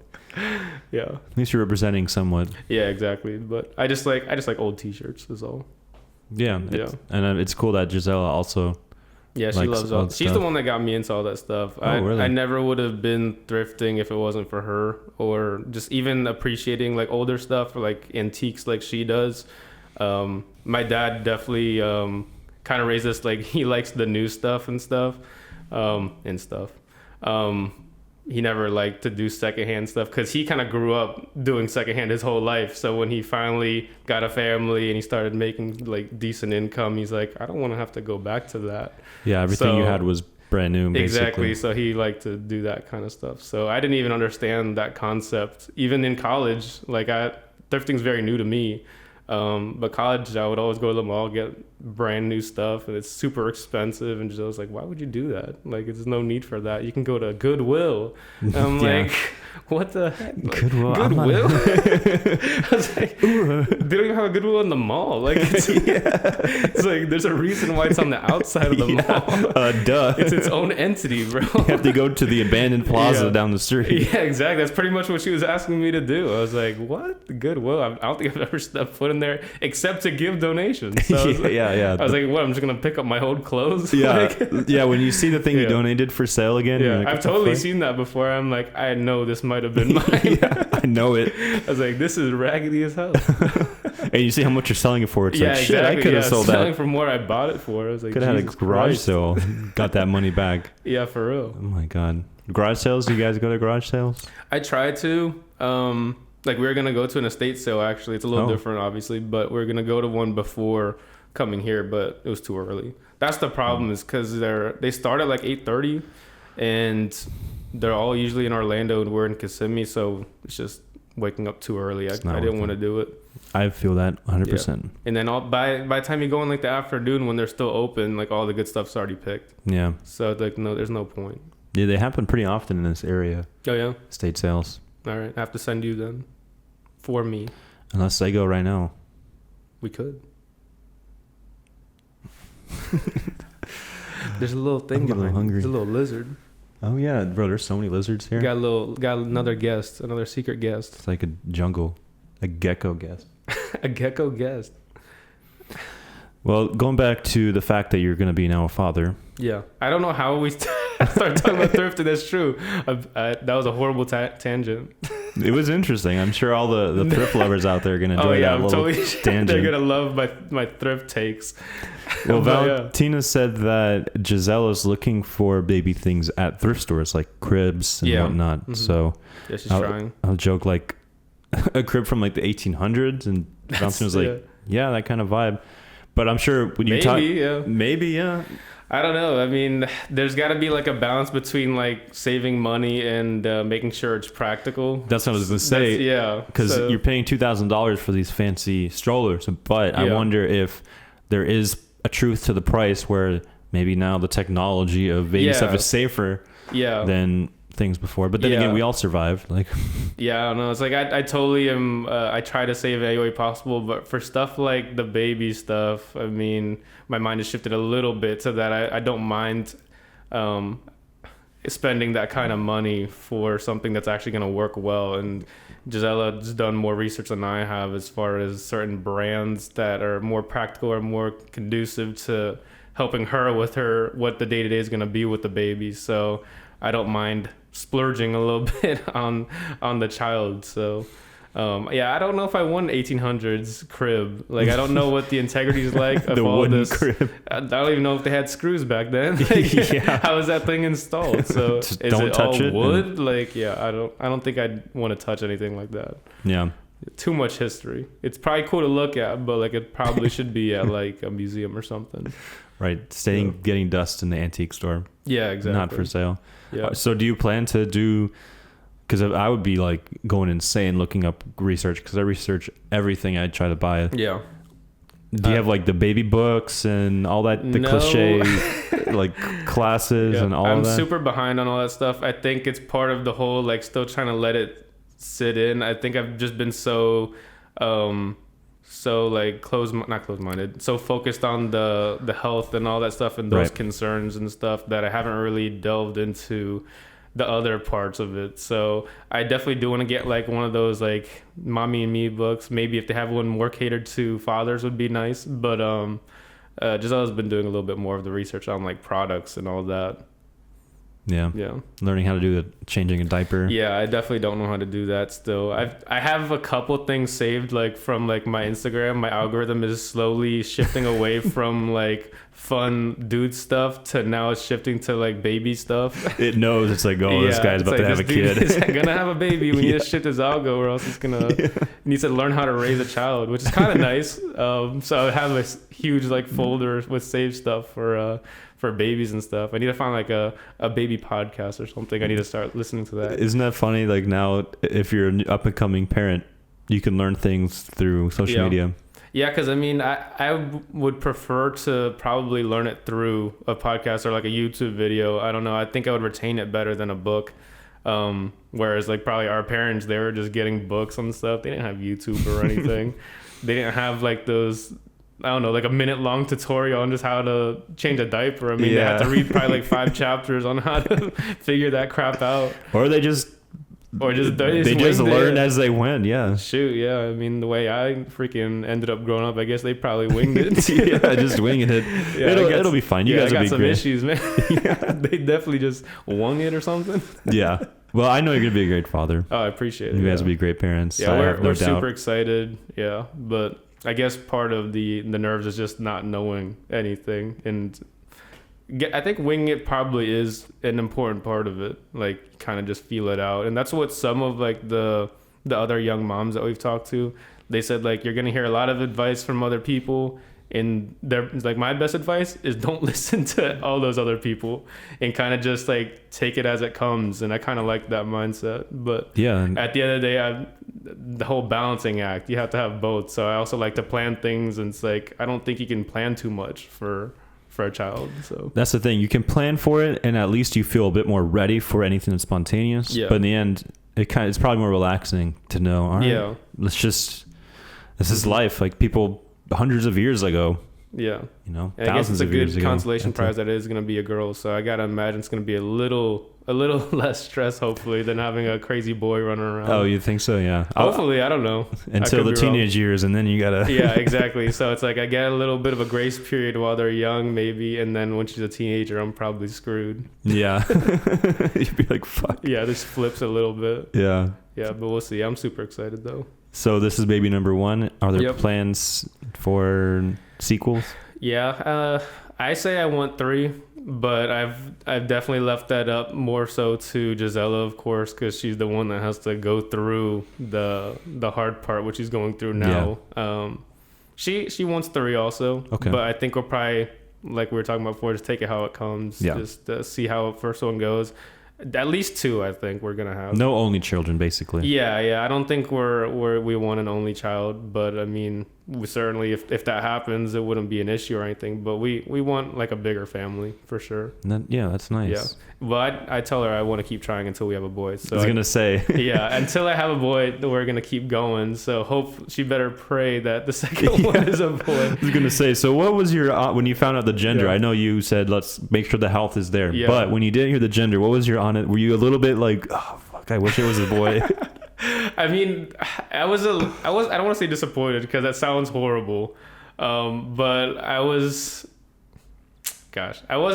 Speaker 2: Yeah.
Speaker 1: At least you're representing somewhat.
Speaker 2: Yeah, exactly. But I just like old t-shirts is all.
Speaker 1: Yeah. And it's cool that Gisela also.
Speaker 2: Yeah, she loves all. She's the one that got me into all that stuff.
Speaker 1: Really?
Speaker 2: I never would have been thrifting if it wasn't for her, or just even appreciating like older stuff or like antiques like she does. My dad definitely kind of raised us like he likes the new stuff and stuff. He never liked to do secondhand stuff because he kind of grew up doing secondhand his whole life. So when he finally got a family and he started making like decent income, he's like, I don't want to have to go back to that.
Speaker 1: Yeah, everything you had was brand new, basically. Exactly.
Speaker 2: So he liked to do that kind of stuff. So I didn't even understand that concept. Even in college, like thrifting's very new to me. But college, I would always go to the mall, get brand new stuff, and it's super expensive. And just, I was like, why would you do that? Like, there's no need for that. You can go to Goodwill. And I'm like, what the heck?
Speaker 1: Goodwill?
Speaker 2: I was like, they don't even have a Goodwill in the mall. Like, it's like, there's a reason why it's on the outside of the mall.
Speaker 1: Duh.
Speaker 2: It's its own entity, bro.
Speaker 1: You have to go to the abandoned plaza down the street.
Speaker 2: Yeah, exactly. That's pretty much what she was asking me to do. I was like, what? Goodwill? I don't think I've ever stepped foot in there except to give donations. So I was like, what? I'm just going to pick up my old clothes?
Speaker 1: Yeah. When you see the thing you donated for sale again.
Speaker 2: Yeah,
Speaker 1: like,
Speaker 2: I've totally seen that before. I'm like, I know this might have been mine.
Speaker 1: I know it.
Speaker 2: I was like, this is raggedy as hell.
Speaker 1: And you see how much you're selling it for. It's like, shit, I could have sold that.
Speaker 2: Selling from where I bought it for. I was like,
Speaker 1: could have had a garage sale. Got that money back.
Speaker 2: Yeah, for real.
Speaker 1: Oh my God. Garage sales? You guys go to garage sales?
Speaker 2: I try to. Like, we were going to go to an estate sale, actually. It's a little different, obviously. But we are going to go to one before coming here, but it was too early. That's the problem, is because they start at like 8:30, and they're all usually in Orlando, and we're in Kissimmee, so it's just waking up too early. I didn't want to do it.
Speaker 1: I feel that 100%.
Speaker 2: Yeah. And then by the time you go in like the afternoon when they're still open, like all the good stuff's already picked.
Speaker 1: Yeah.
Speaker 2: So like no, there's no point.
Speaker 1: Yeah, they happen pretty often in this area.
Speaker 2: Oh yeah.
Speaker 1: Estate sales.
Speaker 2: All right, I have to send you then. For me.
Speaker 1: Unless they go right now.
Speaker 2: We could. There's a little thing.
Speaker 1: I'm getting a little hungry.
Speaker 2: There's a little lizard.
Speaker 1: Oh yeah, bro. There's so many lizards here.
Speaker 2: Got another guest, another secret guest.
Speaker 1: It's like a jungle, a gecko guest.
Speaker 2: A gecko guest.
Speaker 1: Well, going back to the fact that you're going to be now a father.
Speaker 2: Yeah, I don't know how we started talking about thrifting. That's true. That was a horrible tangent.
Speaker 1: It was interesting. I'm sure all the thrift lovers out there are going to enjoy that little tangent.
Speaker 2: They're going to love my thrift takes.
Speaker 1: Well, Valentina said that Gisela's looking for baby things at thrift stores, like cribs and whatnot. Mm-hmm. So
Speaker 2: yeah, she's trying.
Speaker 1: I'll joke like a crib from like the 1800s, and Valentina was like, yeah, that kind of vibe. But I'm sure when you talk, maybe, yeah.
Speaker 2: I don't know. I mean, there's got to be like a balance between like saving money and making sure it's practical.
Speaker 1: That's what I was going to say. Because you're paying $2,000 for these fancy strollers. But I wonder if there is a truth to the price where maybe now the technology of baby stuff is safer than things before. But then again, we all survived. Like,
Speaker 2: yeah, I don't know. It's like I totally am. I try to save any way possible, but for stuff like the baby stuff, I mean, my mind has shifted a little bit so that I don't mind spending that kind of money for something that's actually going to work well. And Gisela's done more research than I have as far as certain brands that are more practical or more conducive to helping her with what the day-to-day is going to be with the baby. So I don't mind splurging a little bit on the child. So I don't know if I want 1800s crib. Like, I don't know what the integrity is like of
Speaker 1: the
Speaker 2: all
Speaker 1: wooden
Speaker 2: this
Speaker 1: crib.
Speaker 2: I don't even know if they had screws back then. Like, how is that thing installed? So
Speaker 1: just
Speaker 2: is
Speaker 1: don't
Speaker 2: it
Speaker 1: touch
Speaker 2: all
Speaker 1: it
Speaker 2: wood? Like, I don't think I'd want to touch anything like that.
Speaker 1: Yeah.
Speaker 2: Too much history. It's probably cool to look at, but like it probably should be at like a museum or something.
Speaker 1: Right. Getting dust in the antique store.
Speaker 2: Yeah, exactly.
Speaker 1: Not for sale.
Speaker 2: Yeah.
Speaker 1: So do you plan to do, because I would be like going insane looking up research, because I research everything I try to buy.
Speaker 2: Yeah.
Speaker 1: Do you have like the baby books and all that, the cliche like classes and all of that?
Speaker 2: I'm super behind on all that stuff. I think it's part of the whole like still trying to let it sit in. I think I've just been so like not closed-minded, so focused on the health and all that stuff and those concerns and stuff that I haven't really delved into the other parts of it. So I definitely do want to get like one of those like mommy and me books. Maybe if they have one more catered to fathers would be nice. But Gisela's been doing a little bit more of the research on like products and all that.
Speaker 1: Yeah. Learning how to do the changing a diaper.
Speaker 2: Yeah, I definitely don't know how to do that still. I have a couple things saved like from like my Instagram. My algorithm is slowly shifting away from like fun dude stuff to now it's shifting to like baby stuff.
Speaker 1: It knows it's like, this guy's about to have a kid.
Speaker 2: He's gonna have a baby. We need to shift his algo or else he's needs to learn how to raise a child, which is kind of nice. So I have a huge like folder with saved stuff for babies and stuff. I need to find like a baby podcast or something. I need to start listening to that.
Speaker 1: Isn't that funny? Like now, if you're an up and coming parent, you can learn things through social media.
Speaker 2: Yeah, because I mean, I would prefer to probably learn it through a podcast or like a YouTube video. I don't know. I think I would retain it better than a book. Whereas like probably our parents, they were just getting books and stuff. They didn't have YouTube or anything. They didn't have like those, I don't know, like a minute long tutorial on just how to change a diaper. I mean, they had to read probably like 5 chapters on how to figure that crap out.
Speaker 1: Or they just learned as they went. Yeah.
Speaker 2: Shoot. Yeah. I mean, the way I freaking ended up growing up, I guess they probably winged it.
Speaker 1: Just winging it. It'll be fine. You guys will be
Speaker 2: some
Speaker 1: great.
Speaker 2: Issues, man. They definitely just wung it or something.
Speaker 1: Yeah. Well, I know you're gonna be a great father.
Speaker 2: Oh, I appreciate it.
Speaker 1: You guys will be great parents.
Speaker 2: Yeah, we're super excited. Yeah, but I guess part of the nerves is just not knowing anything, and I think winging it probably is an important part of it. Like, kind of just feel it out, and that's what some of like the other young moms that we've talked to, they said like you're gonna hear a lot of advice from other people, And they're like, my best advice is don't listen to all those other people and kind of just like take it as it comes. And I kind of like that mindset. But
Speaker 1: yeah,
Speaker 2: at the end of the day, the whole balancing act, you have to have both. So I also like to plan things, and it's like I don't think you can plan too much for a child. So
Speaker 1: that's the thing. You can plan for it, and at least you feel a bit more ready for anything that's spontaneous.
Speaker 2: Yeah.
Speaker 1: But in the end, it's probably more relaxing to know. All right, this is life. Like people hundreds of years ago.
Speaker 2: Yeah.
Speaker 1: You know,
Speaker 2: and
Speaker 1: thousands of years ago.
Speaker 2: I guess it's a good consolation prize that it is going to be a girl. So I got to imagine it's going to be a little less stress, hopefully, than having a crazy boy running around.
Speaker 1: Oh, you think so? Yeah.
Speaker 2: Hopefully, I don't know.
Speaker 1: Until the teenage years, and then you got to...
Speaker 2: Yeah, exactly. So it's like I get a little bit of a grace period while they're young, maybe. And then when she's a teenager, I'm probably screwed.
Speaker 1: Yeah. You'd be like, fuck.
Speaker 2: Yeah, this flips a little bit.
Speaker 1: Yeah.
Speaker 2: Yeah, but we'll see. I'm super excited, though.
Speaker 1: So this is baby number 1. Are there plans for sequels?
Speaker 2: Yeah, I say I want 3, but I've definitely left that up more so to Gisela, of course, because she's the one that has to go through the hard part, which she's going through now. Yeah. She wants 3 also. Okay. But I think we'll probably, like we were talking about before, just take it how it comes. Yeah. Just see how the first one goes. At least 2, I think we're gonna have.
Speaker 1: No only children, basically.
Speaker 2: Yeah. I don't think we want an only child, but I mean, we certainly, if that happens, it wouldn't be an issue or anything. But we want like a bigger family for sure.
Speaker 1: Yeah, that's nice.
Speaker 2: Yeah, but I tell her I want to keep trying until we have a boy. So
Speaker 1: I was gonna say.
Speaker 2: Yeah, until I have a boy, we're gonna keep going. So hope she better pray that the second one is a boy.
Speaker 1: I was gonna say. So what was your when you found out the gender? Yeah. I know you said let's make sure the health is there. Yeah. But when you didn't hear the gender, what was your on it? Were you a little bit like, oh fuck, I wish it was a boy?
Speaker 2: I mean, I don't want to say disappointed because that sounds horrible. But I wasn't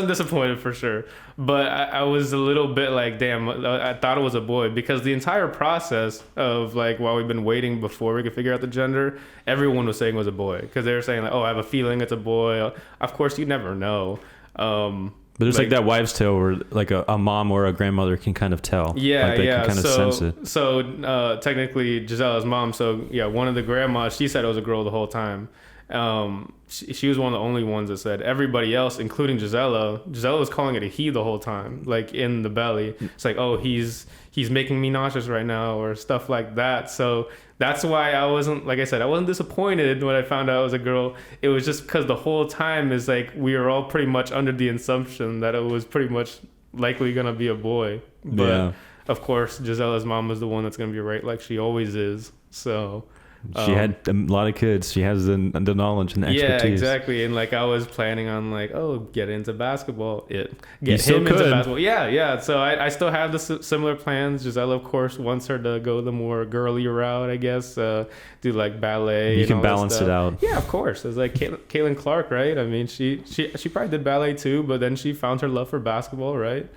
Speaker 2: disappointed for sure. But I was a little bit like, damn, I thought it was a boy, because the entire process of like while we've been waiting before we could figure out the gender, everyone was saying it was a boy, because they were saying like, oh, I have a feeling it's a boy. Of course, you never know.
Speaker 1: But there's like that wives' tale where like a mom or a grandmother can kind of tell.
Speaker 2: Yeah,
Speaker 1: like they can kind of sense it.
Speaker 2: So technically Gisela's mom, so yeah, one of the grandmas, she said it was a girl the whole time. She was one of the only ones that said. Everybody else, including Gisela was calling it a he the whole time, like in the belly. It's like, oh, he's making me nauseous right now, or stuff like that. So that's why I wasn't, like I said, I wasn't disappointed when I found out it was a girl. It was just because the whole time is like we were all pretty much under the assumption that it was pretty much likely gonna be a boy. But of course, Gisela's mom was the one that's gonna be right, like she always is. So
Speaker 1: she had a lot of kids. She has the knowledge and the expertise.
Speaker 2: Yeah, exactly. And like I was planning on like, oh, get into basketball. Get him into basketball. Yeah. So I still have the similar plans. Gisela, of course, wants her to go the more girly route, I guess. Do like ballet.
Speaker 1: You can balance it out.
Speaker 2: Yeah, of course. It's like Caitlin Clark, right? I mean, she probably did ballet too, but then she found her love for basketball, right?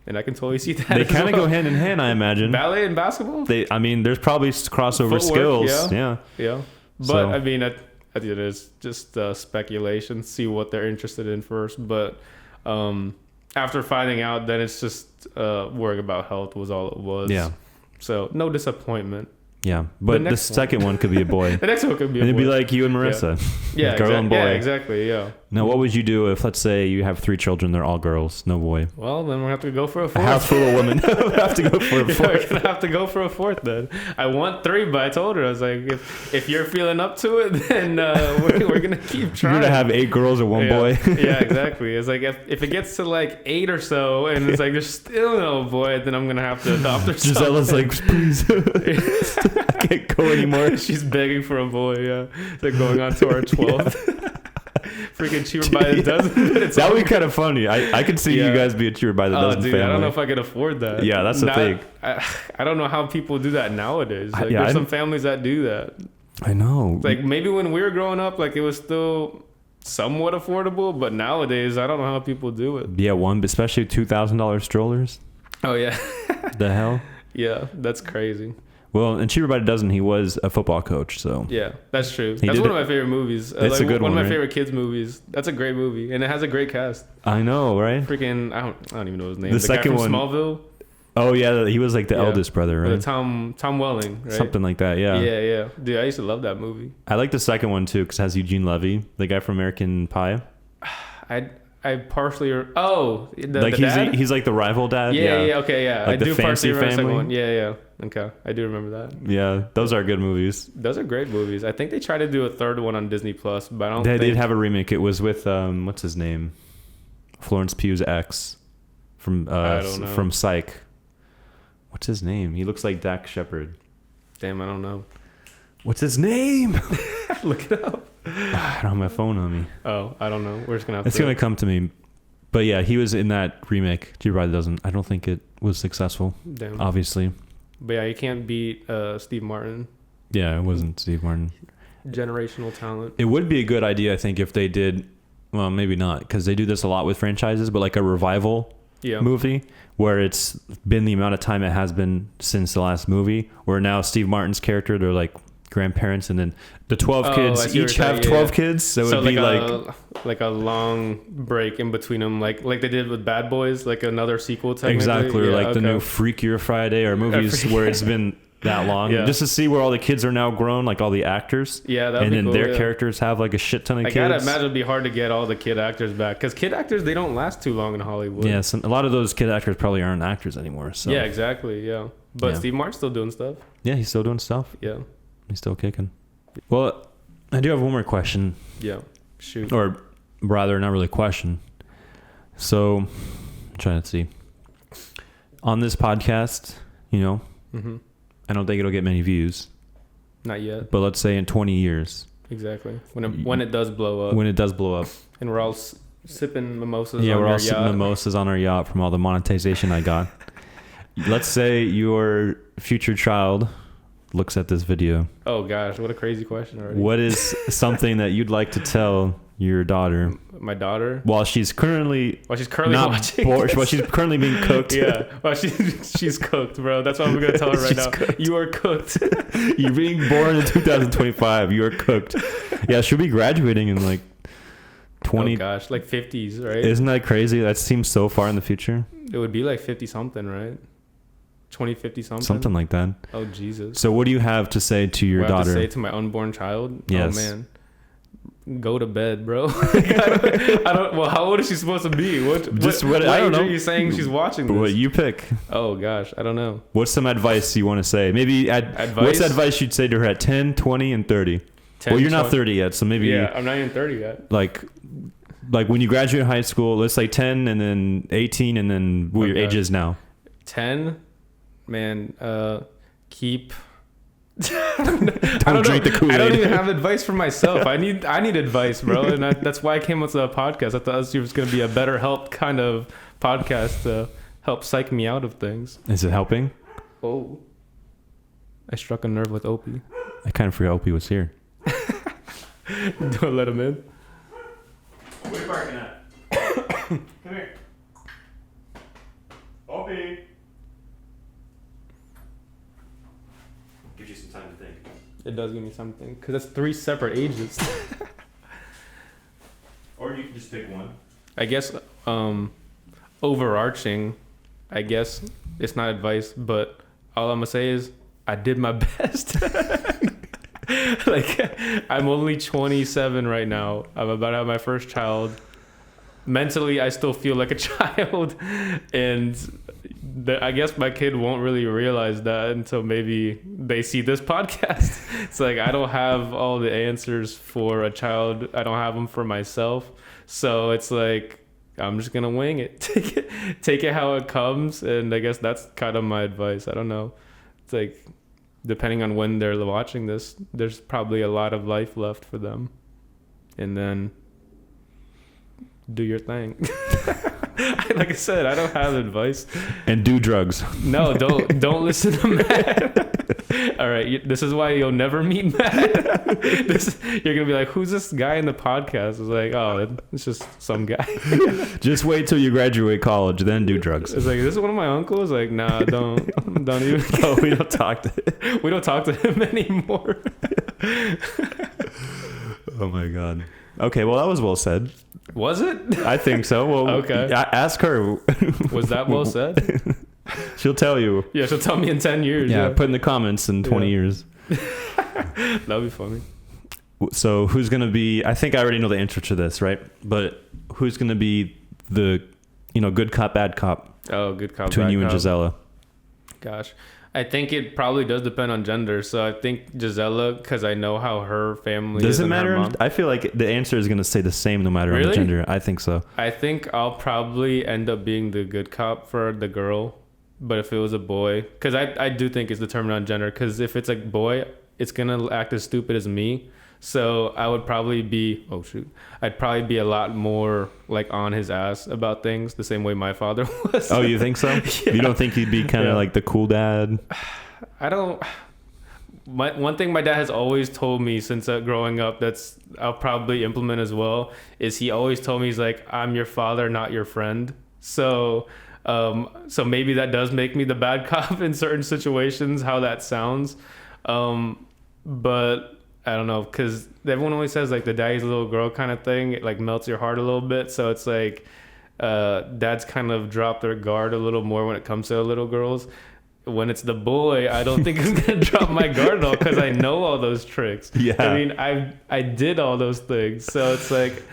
Speaker 2: And I can totally see that.
Speaker 1: They kind of go hand in hand, I imagine.
Speaker 2: Ballet and basketball?
Speaker 1: I mean, there's probably crossover skills. Yeah.
Speaker 2: But so. I mean, it is just speculation. See what they're interested in first. But after finding out, then it's just worrying about health was all it was. Yeah. So no disappointment.
Speaker 1: Yeah, but the second one could be a boy.
Speaker 2: The next one could be a boy.
Speaker 1: It'd be like you and Marissa.
Speaker 2: Yeah,
Speaker 1: girl and boy.
Speaker 2: Yeah, exactly, yeah.
Speaker 1: Now, what would you do if, let's say, you have 3 children, they're all girls, no boy?
Speaker 2: Well, then we'll have to go for a 4th.
Speaker 1: A house full of women. We'll have to go for a 4th.
Speaker 2: We're going to have to go for a 4th then. I want 3, but I told her, I was like, if you're feeling up to it, then we're going to keep trying.
Speaker 1: You're going to have 8 girls or 1 boy.
Speaker 2: Yeah, exactly. It's like, if it gets to like 8 or so, and it's like, there's still no boy, then I'm going to have to adopt or something.
Speaker 1: Gisela's like, please. I can't go anymore.
Speaker 2: She's begging for a boy. Yeah, they're going on to our 12th. Freaking cheaper by the dozen.
Speaker 1: That would be kind of funny. I could see you guys be a cheaper by the dozen family.
Speaker 2: I don't know if I could afford that.
Speaker 1: Yeah, that's the thing.
Speaker 2: I don't know how people do that nowadays. Like, there's some families that do that.
Speaker 1: I know.
Speaker 2: Like maybe when we were growing up, like it was still somewhat affordable, but nowadays I don't know how people do it.
Speaker 1: Yeah, especially $2,000 strollers.
Speaker 2: Oh yeah.
Speaker 1: The hell?
Speaker 2: Yeah, that's crazy.
Speaker 1: Well, in Cheaper by the Dozen, he was a football coach, so...
Speaker 2: Yeah, that's true. That's one of my favorite movies.
Speaker 1: It's a good one,
Speaker 2: One of my favorite kids' movies. That's a great movie, and it has a great cast.
Speaker 1: I know, right?
Speaker 2: Freaking... I don't even know his name.
Speaker 1: The second
Speaker 2: guy from
Speaker 1: one...
Speaker 2: Smallville?
Speaker 1: Oh yeah, he was like the eldest brother, right?
Speaker 2: Tom Welling, right?
Speaker 1: Something like that. Yeah.
Speaker 2: Yeah. Dude, I used to love that movie.
Speaker 1: I like the second one too because it has Eugene Levy, the guy from American Pie.
Speaker 2: I partially
Speaker 1: like
Speaker 2: the dad?
Speaker 1: he's like the rival dad.
Speaker 2: Yeah. Okay, yeah.
Speaker 1: Like
Speaker 2: I
Speaker 1: the
Speaker 2: do
Speaker 1: fancy
Speaker 2: partially remember the second
Speaker 1: family.
Speaker 2: one. Yeah. Okay, I do remember that.
Speaker 1: Yeah, those are good movies.
Speaker 2: Those are great movies. I think they tried to do a third one on Disney Plus, but I don't.
Speaker 1: They did have a remake. It was with what's his name, Florence Pugh's ex from Psych. What's his name? He looks like Dak Shepard.
Speaker 2: Damn, I don't know.
Speaker 1: What's his name?
Speaker 2: Look it up.
Speaker 1: I don't have my phone on me.
Speaker 2: Oh, I don't know. We're just gonna have
Speaker 1: It's gonna come to me. But yeah, he was in that remake. G Ride doesn't. I don't think it was successful.
Speaker 2: Damn.
Speaker 1: Obviously.
Speaker 2: But yeah, you can't beat Steve Martin.
Speaker 1: Yeah, it wasn't Steve Martin.
Speaker 2: Generational talent.
Speaker 1: It would be a good idea, I think, if they did. Well, maybe not, because they do this a lot with franchises. But like a revival movie where it's been the amount of time it has been since the last movie, where now Steve Martin's character, they're like grandparents, and then the 12 kids each have 12 kids, so it would be
Speaker 2: like a long break in between them, like they did with Bad Boys, like another sequel technically.
Speaker 1: Exactly, or like the new Freakier Friday, or movies where it's been that long, just to see where all the kids are now grown, like all the actors, and then cool, their characters have like a shit ton of kids. I gotta
Speaker 2: imagine it'd be hard to get all the kid actors back, because kid actors, they don't last too long in Hollywood.
Speaker 1: Yeah, a lot of those kid actors probably aren't actors anymore. So
Speaker 2: yeah, exactly. Yeah, but Steve Martin's still doing stuff.
Speaker 1: Yeah, he's still doing stuff.
Speaker 2: Yeah,
Speaker 1: he's still kicking. Well, I do have one more question.
Speaker 2: Yeah, shoot.
Speaker 1: Or rather, not really a question. So, I'm trying to see. On this podcast, I don't think it'll get many views.
Speaker 2: Not yet.
Speaker 1: But let's say in 20 years.
Speaker 2: Exactly. When it does blow up.
Speaker 1: When it does blow up.
Speaker 2: And we're all sipping mimosas
Speaker 1: Yeah,
Speaker 2: on
Speaker 1: we're
Speaker 2: our
Speaker 1: all sipping mimosas on our yacht from all the monetization I got. Let's say your future child looks at this video.
Speaker 2: Oh gosh, what a crazy question already.
Speaker 1: What is something that you'd like to tell your daughter?
Speaker 2: My daughter?
Speaker 1: While she's currently
Speaker 2: not watching
Speaker 1: while she's currently being cooked.
Speaker 2: Yeah. Well, she's cooked, bro. That's what I'm going to tell her right now.
Speaker 1: Cooked.
Speaker 2: You are cooked.
Speaker 1: You're being born in 2025. You are cooked. Yeah, she'll be graduating in like 20.
Speaker 2: Oh gosh, like 50s, right?
Speaker 1: Isn't that crazy? That seems so far in the future.
Speaker 2: It would be like 50 something, right? 2050 something.
Speaker 1: Something like that.
Speaker 2: Oh Jesus.
Speaker 1: So what do you have to say to your daughter?
Speaker 2: I have to say to my unborn child?
Speaker 1: Yes.
Speaker 2: Oh man. Go to bed, bro. I don't. Well, how old is she supposed to be? What
Speaker 1: I don't know.
Speaker 2: Are you saying she's watching this?
Speaker 1: What you pick?
Speaker 2: Oh gosh, I don't know.
Speaker 1: What's some advice you want to say? Maybe what's advice you'd say to her at 10, 20, and 30?
Speaker 2: 10,
Speaker 1: well, you're not 30 yet, so maybe.
Speaker 2: Yeah, I'm not even 30 yet.
Speaker 1: Like when you graduate high school, let's say 10, and then 18, and then what your age is now.
Speaker 2: 10, man. Keep.
Speaker 1: Don't drink the Kool-Aid.
Speaker 2: I don't even have advice for myself. I need advice, bro, and that's why I came with the podcast. I thought it was going to be a better help kind of podcast to help psych me out of things.
Speaker 1: Is it helping?
Speaker 2: Oh, I struck a nerve with Opie.
Speaker 1: I kind of forgot Opie was here.
Speaker 2: Don't let him in.
Speaker 1: Where are you barking at? Come here, Opie. Gives you some time to think.
Speaker 2: It does give me something, because that's 3 separate ages.
Speaker 1: Or you can just pick one.
Speaker 2: I guess overarching, I guess it's not advice, but all I'm gonna say is I did my best. Like, I'm only 27 right now. I'm about to have my first child. Mentally, I still feel like a child, and I guess my kid won't really realize that until maybe they see this podcast. It's like, I don't have all the answers for a child. I don't have them for myself. So it's like, I'm just going to wing it. Take it how it comes. And I guess that's kind of my advice. I don't know. It's like, depending on when they're watching this, there's probably a lot of life left for them. And then do your thing. Like I said, I don't have advice.
Speaker 1: And do drugs.
Speaker 2: No, don't listen to Matt. All right, this is why you'll never meet Matt. You're gonna be like, who's this guy in the podcast? It's like, oh, it's just some guy.
Speaker 1: Just wait till you graduate college, then do drugs.
Speaker 2: It's like, this is one of my uncles. Like, nah, don't even.
Speaker 1: No, we don't talk to
Speaker 2: him anymore.
Speaker 1: Oh my god. Okay, well, that was well said.
Speaker 2: Was it?
Speaker 1: I think so. Well,
Speaker 2: okay.
Speaker 1: Ask her.
Speaker 2: Was that well said?
Speaker 1: She'll tell you.
Speaker 2: Yeah, she'll tell me in 10 years.
Speaker 1: Yeah, put in the comments in 20 years.
Speaker 2: That'd be funny.
Speaker 1: So who's going to be, I think I already know the answer to this, right? But who's going to be the, good cop, bad cop?
Speaker 2: Oh, good cop,
Speaker 1: between
Speaker 2: bad
Speaker 1: you
Speaker 2: cop.
Speaker 1: and Gisela.
Speaker 2: Gosh. I think it probably does depend on gender. So I think Gisela, because I know how her family
Speaker 1: does
Speaker 2: is.
Speaker 1: Does it matter? I feel like the answer is going to stay the same no matter on the gender. I think so.
Speaker 2: I think I'll probably end up being the good cop for the girl. But if it was a boy, because I do think it's determined on gender. Because if it's a boy, it's going to act as stupid as me. So I would probably be, I'd probably be a lot more like on his ass about things the same way my father was.
Speaker 1: Oh, you think so? Yeah. You don't think he'd be kind of like the cool dad?
Speaker 2: I don't. One thing my dad has always told me since growing up that's I'll probably implement as well is he always told me, he's like, I'm your father, not your friend. So maybe that does make me the bad cop in certain situations, how that sounds. But I don't know, because everyone always says like the daddy's little girl kind of thing. It like melts your heart a little bit. So it's like dads kind of drop their guard a little more when it comes to little girls. When it's the boy, I don't think I'm going to drop my guard at all because I know all those tricks. Yeah. I mean, I did all those things. So it's like,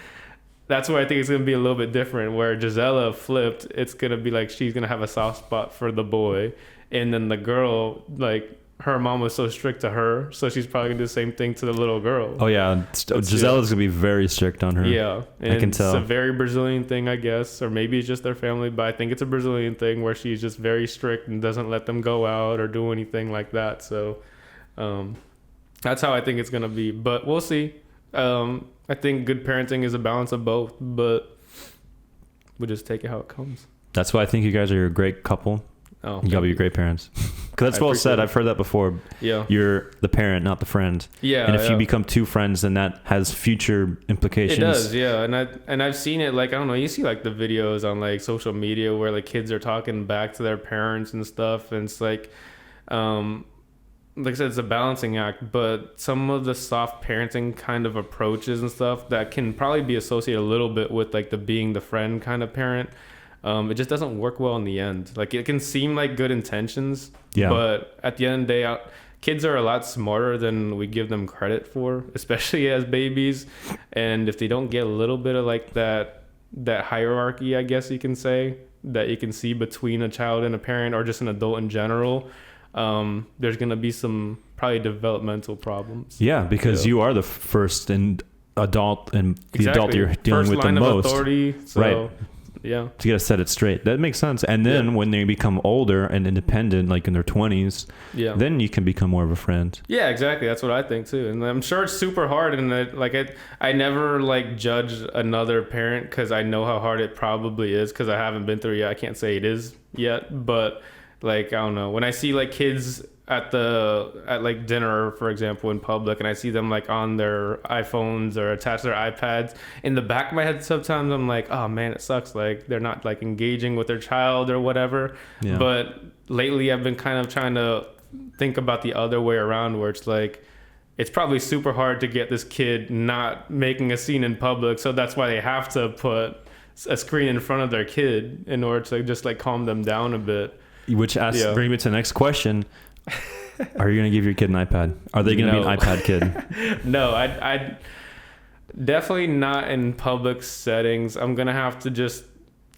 Speaker 2: that's where I think it's going to be a little bit different. Where Gisela flipped, it's going to be like she's going to have a soft spot for the boy. And then the girl, like, her mom was so strict to her, so she's probably gonna do the same thing to the little girl.
Speaker 1: Oh yeah, Gisela's gonna be very strict on her.
Speaker 2: Yeah, and
Speaker 1: I can tell.
Speaker 2: It's a very Brazilian thing, I guess, or maybe it's just their family, but I think it's a Brazilian thing where she's just very strict and doesn't let them go out or do anything like that. So that's how I think it's gonna be, but we'll see. I think good parenting is a balance of both, but we'll just take it how it comes.
Speaker 1: That's why I think you guys are a great couple. Oh, you gotta be great parents. Because that's well said. I've heard that before. Yeah. You're the parent, not the friend. Yeah. And if you become two friends, then that has future implications.
Speaker 2: It does, yeah. And I've seen it, like, I don't know, you see like the videos on like social media where like kids are talking back to their parents and stuff. And it's like I said, it's a balancing act, but some of the soft parenting kind of approaches and stuff that can probably be associated a little bit with like the being the friend kind of parent. It just doesn't work well in the end. Like it can seem like good intentions, but at the end of the day, kids are a lot smarter than we give them credit for, especially as babies. And if they don't get a little bit of like that hierarchy, I guess you can say, that you can see between a child and a parent or just an adult in general, there's going to be some probably developmental problems.
Speaker 1: Yeah, because you are the first adult and the adult you're dealing
Speaker 2: first
Speaker 1: with
Speaker 2: line
Speaker 1: the
Speaker 2: of
Speaker 1: most.
Speaker 2: Authority, so,
Speaker 1: right.
Speaker 2: Yeah.
Speaker 1: So you gotta set it straight. That makes sense. And then when they become older and independent, like in their 20s, then you can become more of a friend.
Speaker 2: Yeah, exactly. That's what I think too. And I'm sure it's super hard. And I never like judge another parent because I know how hard it probably is because I haven't been through it yet. I can't say it is yet, but like, I don't know. When I see like kids at like dinner, for example, in public, and I see them like on their iPhones or attached to their iPads, in the back of my head sometimes I'm like, oh man, it sucks, like they're not like engaging with their child or whatever. But lately I've been kind of trying to think about the other way around, where it's like it's probably super hard to get this kid not making a scene in public, so that's why they have to put a screen in front of their kid in order to just like calm them down a bit.
Speaker 1: Which brings me to the next question. Are you going to give your kid an iPad? Are they going to be an iPad kid?
Speaker 2: No, I definitely not in public settings. I'm going to have to just,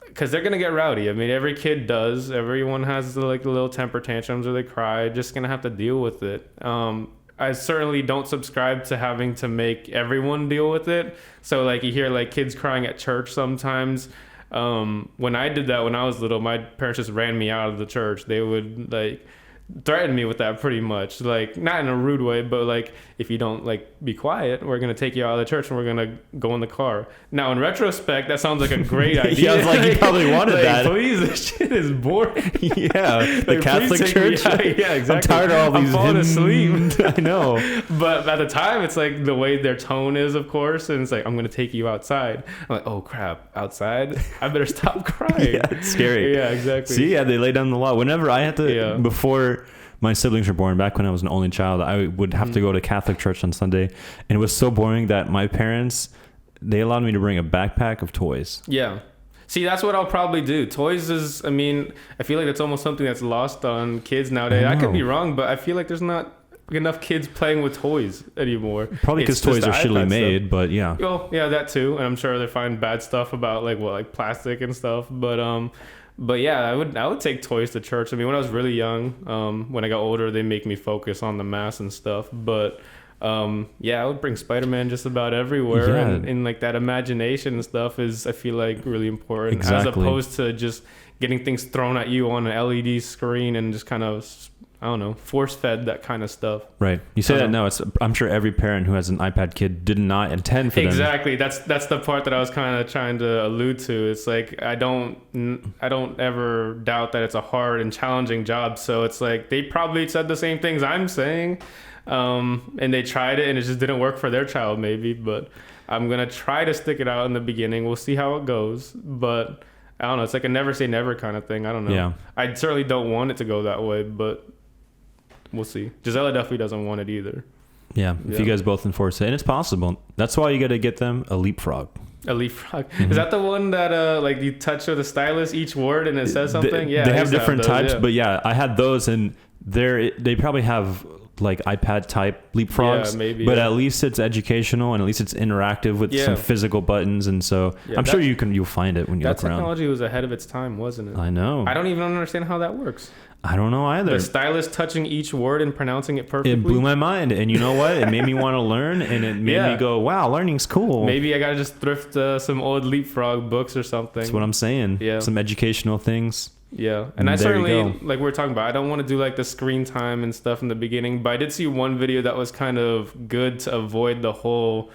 Speaker 2: because they're going to get rowdy. I mean, every kid does. Everyone has like the little temper tantrums or they cry. Just going to have to deal with it. I certainly don't subscribe to having to make everyone deal with it. So like you hear like kids crying at church sometimes. When I did that when I was little, my parents just ran me out of the church. They would like threatened me with that pretty much, like not in a rude way, but like if you don't like be quiet, we're gonna take you out of the church and we're gonna go in the car. Now in retrospect, that sounds like a great idea.
Speaker 1: Yeah, I was like, you probably wanted
Speaker 2: like,
Speaker 1: that.
Speaker 2: Please, this shit is boring.
Speaker 1: Yeah, the Catholic Church.
Speaker 2: Yeah, exactly.
Speaker 1: I'm tired of all these.
Speaker 2: I'm falling asleep.
Speaker 1: I know.
Speaker 2: But at the time, it's like the way their tone is, of course, and it's like I'm gonna take you outside. I'm like, oh crap, outside? I better stop crying.
Speaker 1: Yeah, it's scary.
Speaker 2: Yeah, exactly.
Speaker 1: See, they lay down the law. Whenever I had to, before my siblings were born, back when I was an only child, I would have to go to Catholic church on Sunday. And it was so boring that my parents, they allowed me to bring a backpack of toys.
Speaker 2: Yeah. See, that's what I'll probably do. Toys is, I mean, I feel like it's almost something that's lost on kids nowadays. I could be wrong, but I feel like there's not enough kids playing with toys anymore.
Speaker 1: Probably because toys are shittily made, but yeah.
Speaker 2: Well, yeah, that too. And I'm sure they find bad stuff about like plastic and stuff. But yeah, I would take toys to church. I mean, when I was really young, when I got older, they make me focus on the mass and stuff. But yeah, I would bring Spider-Man just about everywhere. Yeah. And like that imagination and stuff is, I feel like, really important. Exactly. As opposed to just getting things thrown at you on an LED screen and just kind of, I don't know, force-fed that kind of stuff. Right. You say that now. I'm sure every parent who has an iPad kid did not intend for them. Exactly. That's the part that I was kind of trying to allude to. It's like I don't ever doubt that it's a hard and challenging job. So it's like they probably said the same things I'm saying, and they tried it and it just didn't work for their child maybe. But I'm gonna try to stick it out in the beginning. We'll see how it goes. But I don't know. It's like a never say never kind of thing. I don't know. Yeah. I certainly don't want it to go that way, but we'll see. Gisela definitely doesn't want it either. Yeah, if you guys both enforce it, and it's possible. That's why you got to get them a leapfrog. A leapfrog. Mm-hmm. Is that the one that like you touch with a stylus each word and it says something? They have different types, but yeah, I had those, and they probably have like iPad type leapfrogs. Yeah, maybe. But at least it's educational and at least it's interactive with some physical buttons, and so I'm sure you'll find it when you look around. That technology was ahead of its time, wasn't it? I know. I don't even understand how that works. I don't know either. The stylus touching each word and pronouncing it perfectly. It blew my mind. And you know what? It made me want to learn, and it made me go, wow, learning's cool. Maybe I got to just thrift some old Leapfrog books or something. That's what I'm saying. Yeah. Some educational things. Yeah. And I certainly, like we were talking about, I don't want to do like the screen time and stuff in the beginning, but I did see one video that was kind of good to avoid the whole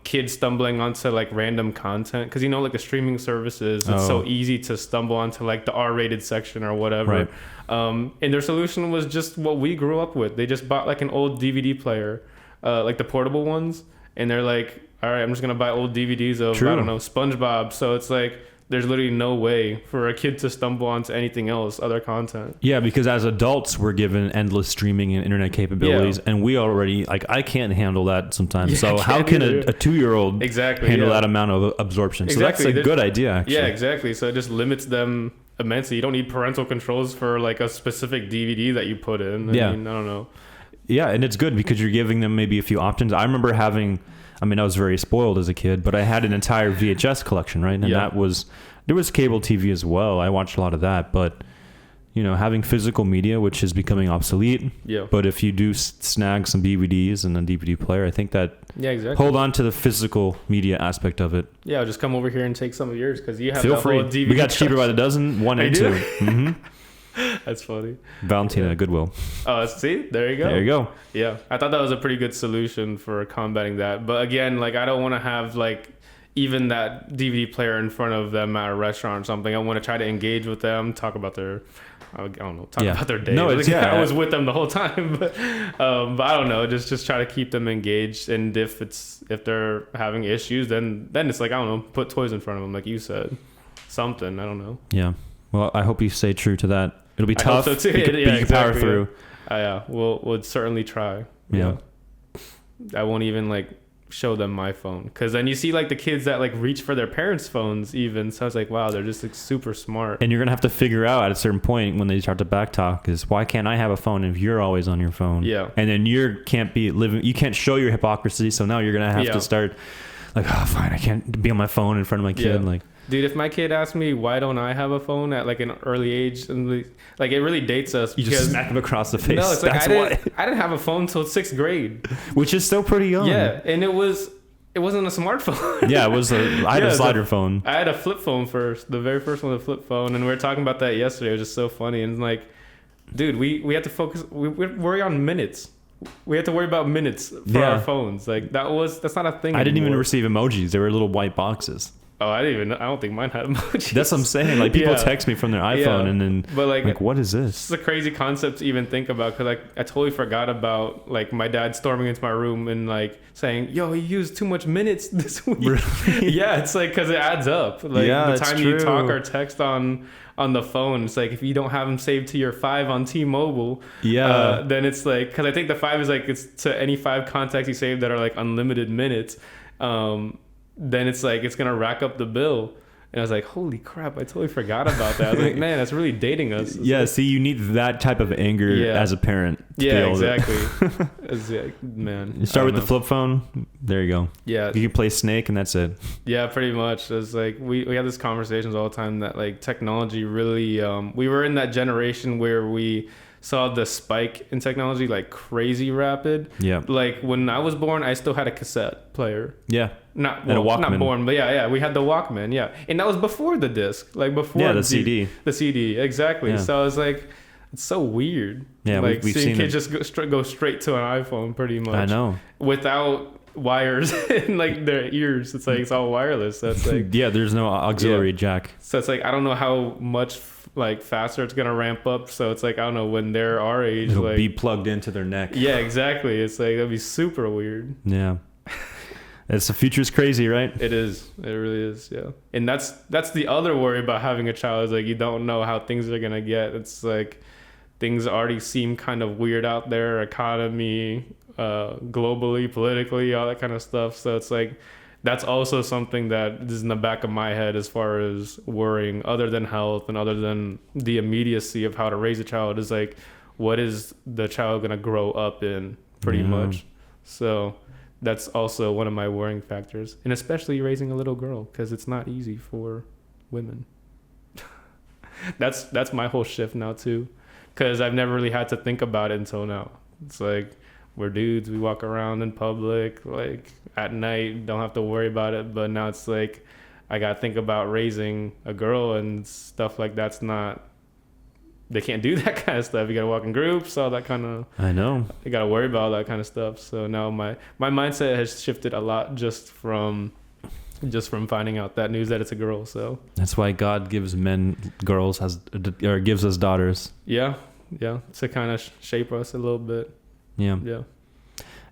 Speaker 2: kids stumbling onto like random content, because like the streaming services, it's so easy to stumble onto like the R-rated section or whatever. Right. And their solution was just what we grew up with. They just bought like an old DVD player, like the portable ones, and they're like, all right, I'm just gonna buy old DVDs of I don't know, SpongeBob. So it's like there's literally no way for a kid to stumble onto anything else, other content. Yeah, because as adults, we're given endless streaming and internet capabilities, and we already, like, I can't handle that sometimes. Yeah, so how can a 2-year-old handle that amount of absorption? Exactly. So that's a good idea, actually. Yeah, exactly. So it just limits them immensely. You don't need parental controls for, like, a specific DVD that you put in. I mean, I don't know. Yeah, and it's good because you're giving them maybe a few options. I remember I was very spoiled as a kid, but I had an entire VHS collection, right? And there was cable TV as well. I watched a lot of that, but having physical media, which is becoming obsolete. Yeah. But if you do snag some DVDs and a DVD player, I think that hold on to the physical media aspect of it. Yeah, I'll just come over here and take some of yours because you have Feel free. Whole DVD. We got cheaper by the dozen, 1 and 2. Mm-hmm. That's funny. Valentina Goodwill. Oh, see, there you go. There you go. Yeah, I thought that was a pretty good solution for combating that. But again, like I don't want to have like even that DVD player in front of them at a restaurant or something. I want to try to engage with them, talk about their, I don't know, about their day. No, it's, I was with them the whole time, but I don't know, just try to keep them engaged. And if they're having issues, then it's like, I don't know, put toys in front of them, like you said, something. I don't know. Yeah. Well, I hope you stay true to that. It'll be tough. I hope so too. But you can power through. Yeah. We'll certainly try. Yeah. I won't even like show them my phone, because then you see like the kids that like reach for their parents' phones even. So I was like, wow, they're just like super smart. And you're gonna have to figure out at a certain point when they start to backtalk is, why can't I have a phone if you're always on your phone? Yeah. And then you can't show your hypocrisy. So now you're gonna have to start like, oh fine, I can't be on my phone in front of my kid. Like, dude, if my kid asked me why don't I have a phone at like an early age, and like it really dates us. You just smack him across the face. No, it's like I didn't have a phone until 6th grade, which is still pretty young. Yeah, and it wasn't a smartphone. Yeah, I had a slider phone. I had a flip phone first, the very first one, the flip phone, and we were talking about that yesterday. It was just so funny, and like, dude, we had to focus. We worry on minutes. We had to worry about minutes for our phones. Like that's not a thing. I didn't even receive emojis. They were little white boxes. Oh, I don't think mine had emojis. That's what I'm saying. Like, people text me from their iPhone, and then, but like, what is this? It's a crazy concept to even think about, because like I totally forgot about like my dad storming into my room and like saying, "Yo, he used too much minutes this week." Really? Yeah, it's like, because it adds up. Like the time you talk or text on the phone, it's like if you don't have them saved to your 5 on T-Mobile, then it's like, because I think the 5 is like it's to any 5 contacts you save that are like unlimited minutes. Then it's like it's gonna rack up the bill. And I was like, holy crap, I totally forgot about that. I was like, man, that's really dating us.
Speaker 1: Yeah,
Speaker 2: like,
Speaker 1: see, you need that type of anger as a parent.
Speaker 2: Yeah, exactly. Man.
Speaker 1: You start with the flip phone. There you go.
Speaker 2: Yeah.
Speaker 1: You can play Snake and that's it.
Speaker 2: Yeah, pretty much. It's like we have these conversations all the time that like technology really, we were in that generation where we saw the spike in technology like crazy rapid.
Speaker 1: Yeah.
Speaker 2: Like when I was born, I still had a cassette player.
Speaker 1: Yeah.
Speaker 2: Not born, but yeah, we had the Walkman, yeah, and that was before the disc, like before
Speaker 1: the CD.
Speaker 2: The CD, exactly. Yeah. So I was like, it's so weird.
Speaker 1: Yeah,
Speaker 2: like
Speaker 1: we've
Speaker 2: seeing
Speaker 1: seen
Speaker 2: kids just go straight to an iPhone, pretty much.
Speaker 1: I know.
Speaker 2: Without wires in like their ears, it's like it's all wireless. So it's like
Speaker 1: yeah, there's no auxiliary jack.
Speaker 2: So it's like I don't know how much like faster it's gonna ramp up. So it's like I don't know when they're our age,
Speaker 1: it'll
Speaker 2: like
Speaker 1: be plugged into their neck.
Speaker 2: Yeah, exactly. It's like that'd be super weird.
Speaker 1: Yeah. The future's crazy, right?
Speaker 2: It is. It really is. Yeah. And that's the other worry about having a child is like you don't know how things are gonna get. It's like things already seem kind of weird out there, economy, globally, politically, all that kind of stuff. So it's like that's also something that is in the back of my head as far as worrying, other than health and other than the immediacy of how to raise a child, is like what is the child gonna grow up in, pretty much. So that's also one of my worrying factors, and especially raising a little girl, because it's not easy for women. That's my whole shift now too, because I've never really had to think about it until now. It's like we're dudes, we walk around in public, like at night, don't have to worry about it. But now it's like I gotta think about raising a girl and stuff like that's not. They can't do that kind of stuff. You gotta walk in groups, all that kind of.
Speaker 1: I know.
Speaker 2: You gotta worry about all that kind of stuff. So now my mindset has shifted a lot just from finding out that news that it's a girl. So
Speaker 1: that's why God gives men girls or gives us daughters.
Speaker 2: Yeah, to kind of shape us a little bit. Yeah.